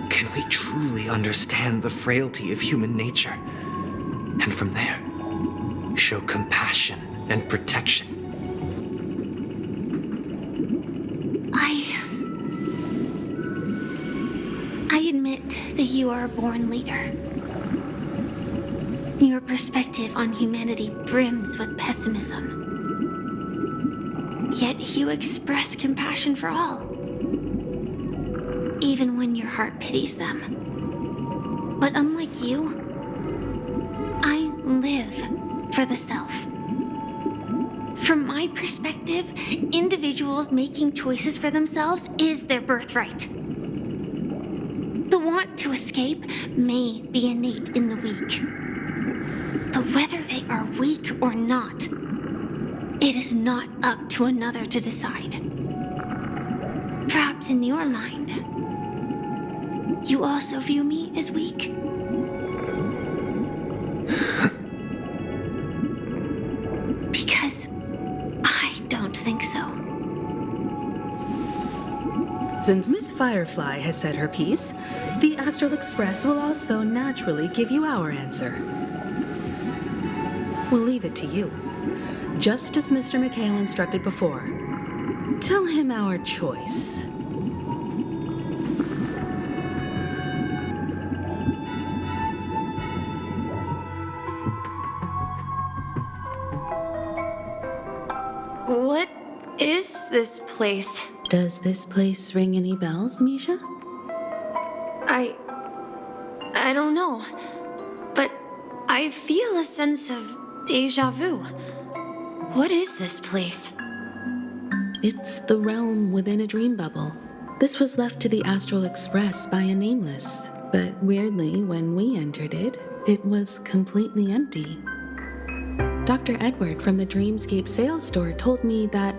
can we truly understand the frailty of human nature, and from there, show compassion and protection. I admit that you are a born leader. Your perspective on humanity brims with pessimism. Yet you express compassion for all, even when your heart pities them. But unlike you, I live for the self. From my perspective, individuals making choices for themselves is their birthright. The want to escape may be innate in the weak. But whether they are weak or not, it is not up to another to decide. Perhaps in your mind, you also view me as weak? Because I don't think so. Since Miss Firefly has said her piece, the Astral Express will also naturally give you our answer. We'll leave it to you. Just as Mr. McHale instructed before, tell him our choice. What is this place? Does this place ring any bells, Misha? I don't know, but I feel a sense of déjà vu. What is this place? It's the realm within a dream bubble. This was left to the Astral Express by a nameless, but weirdly, when we entered it, it was completely empty. Dr. Edward from the Dreamscape sales store told me that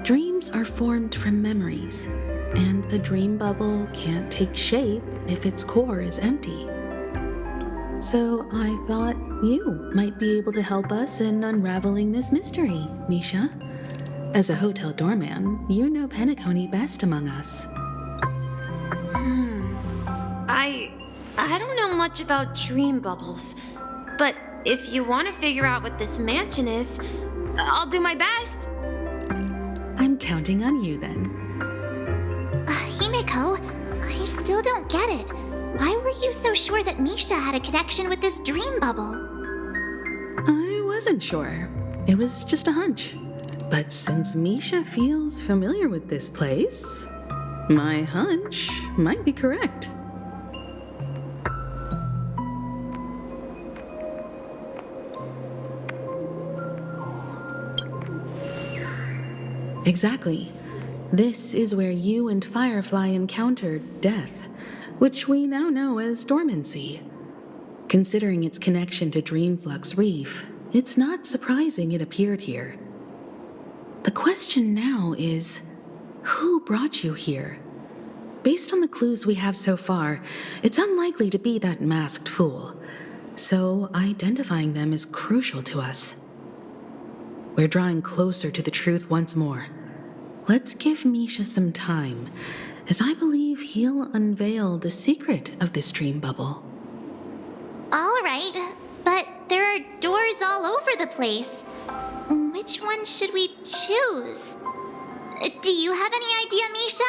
dreams are formed from memories, and a dream bubble can't take shape if its core is empty. So I thought you might be able to help us in unraveling this mystery, Misha. As a hotel doorman, you know Penacony best among us. I don't know much about dream bubbles, but if you want to figure out what this mansion is, I'll do my best. I'm counting on you then. Himeko, I still don't get it. Why were you so sure that Misha had a connection with this dream bubble? I wasn't sure. It was just a hunch. But since Misha feels familiar with this place, my hunch might be correct. Exactly. This is where you and Firefly encountered death, which we now know as dormancy. Considering its connection to Dreamflux Reef, it's not surprising it appeared here. The question now is, who brought you here? Based on the clues we have so far, it's unlikely to be that masked fool, so identifying them is crucial to us. We're drawing closer to the truth once more. Let's give Misha some time, as I believe he'll unveil the secret of this dream bubble. All right, but there are doors all over the place. Which one should we choose? Do you have any idea, Misha?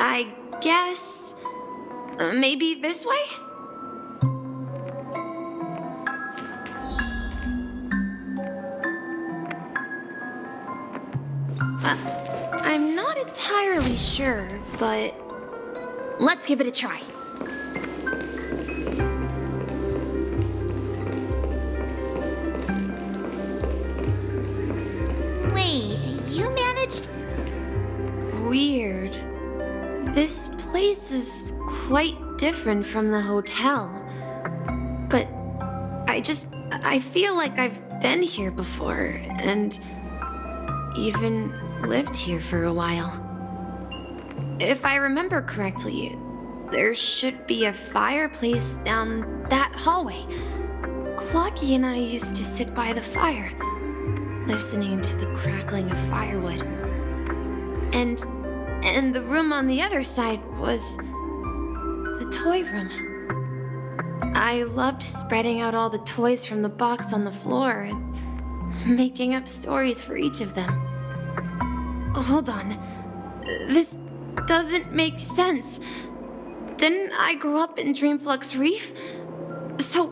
I guess... maybe this way? I'm not entirely sure, but... let's give it a try. Wait, you managed... Weird. This place is quite different from the hotel. But I feel like I've been here before, and even lived here for a while. If I remember correctly, there should be a fireplace down that hallway. Clocky and I used to sit by the fire, listening to the crackling of firewood. And the room on the other side was the toy room. I loved spreading out all the toys from the box on the floor and making up stories for each of them. Hold on. This doesn't make sense. Didn't I grow up in Dreamflux Reef? So,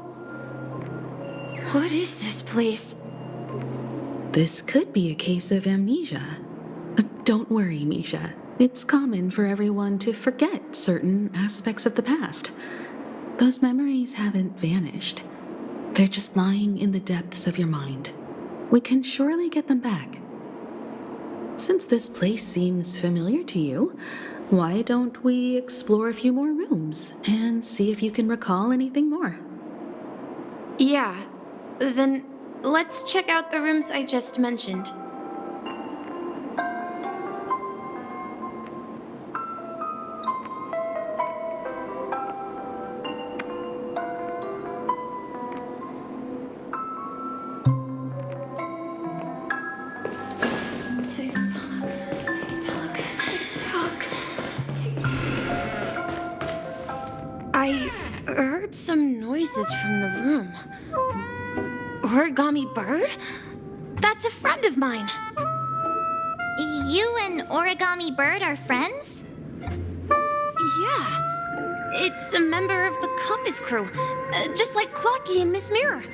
what is this place? This could be a case of amnesia. Don't worry, Misha. It's common for everyone to forget certain aspects of the past. Those memories haven't vanished. They're just lying in the depths of your mind. We can surely get them back. Since this place seems familiar to you, why don't we explore a few more rooms and see if you can recall anything more? Yeah, then let's check out the rooms I just mentioned. I heard some noises from the room. Origami Bird? That's a friend of mine. You and Origami Bird are friends? Yeah. It's a member of the Compass crew, just like Clocky and Miss Mirror.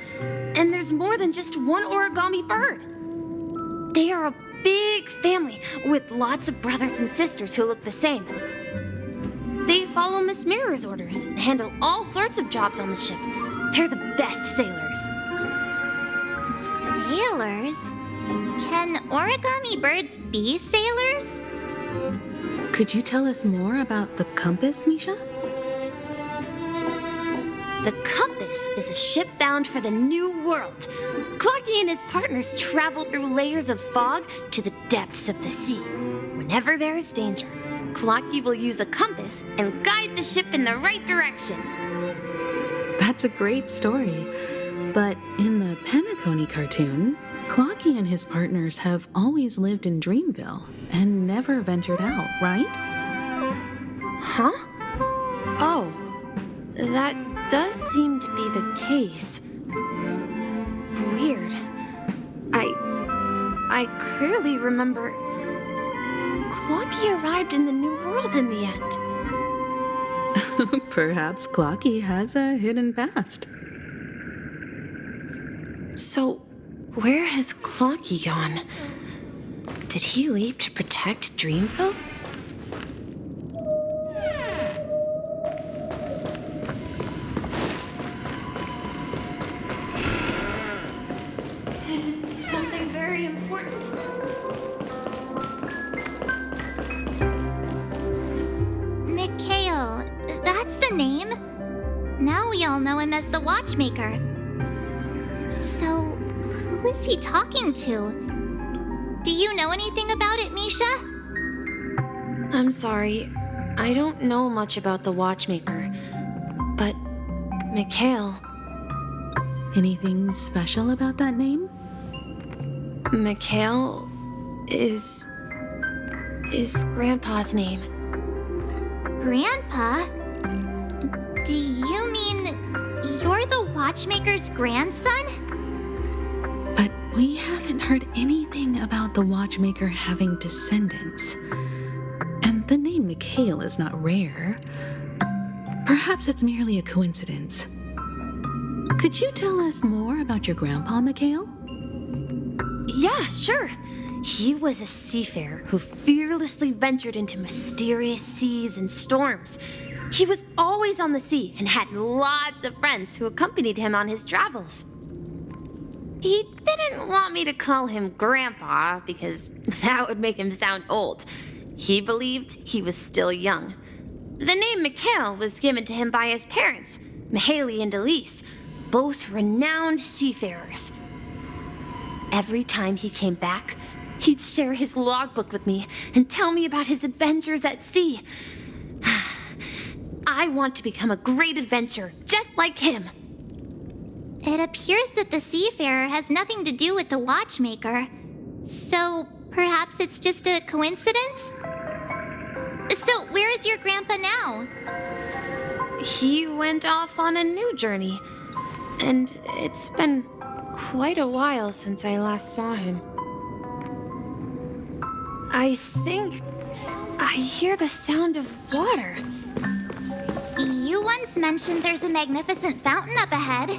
And there's more than just one Origami Bird. They are a big family with lots of brothers and sisters who look the same. They follow Miss Mirror's orders and handle all sorts of jobs on the ship. They're the best sailors. Sailors? Can origami birds be sailors? Could you tell us more about the compass, Misha? The Compass is a ship bound for the New World. Clocky and his partners travel through layers of fog to the depths of the sea. Whenever there is danger, Clocky will use a compass and guide the ship in the right direction. That's a great story. But in the Penacony cartoon, Clocky and his partners have always lived in Dreamville and never ventured out, right? Huh? Oh, that does seem to be the case. Weird. I clearly remember Clocky arrived in the New World in the end. Perhaps Clocky has a hidden past. So, where has Clocky gone? Did he leave to protect Dreamville? Is it something very important? Mikhail, that's the name. Now we all know him as the Watchmaker. So, who is he talking to? Do you know anything about it, Misha? I'm sorry. I don't know much about the Watchmaker. But, Mikhail... Anything special about that name? Mikhail is is Grandpa's name. Grandpa? Do you mean you're the watchmaker's grandson? But we haven't heard anything about the watchmaker having descendants. And the name Mikhail is not rare. Perhaps it's merely a coincidence. Could you tell us more about your grandpa, Mikhail? Yeah, sure. He was a seafarer who fearlessly ventured into mysterious seas and storms. He was always on the sea and had lots of friends who accompanied him on his travels. He didn't want me to call him Grandpa because that would make him sound old. He believed he was still young. The name Mikhail was given to him by his parents, Mihaly and Elise, both renowned seafarers. Every time he came back, he'd share his logbook with me and tell me about his adventures at sea. I want to become a great adventurer, just like him. It appears that the seafarer has nothing to do with the watchmaker. So perhaps it's just a coincidence? So where is your grandpa now? He went off on a new journey, and it's been quite a while since I last saw him. I think I hear the sound of water. You once mentioned there's a magnificent fountain up ahead.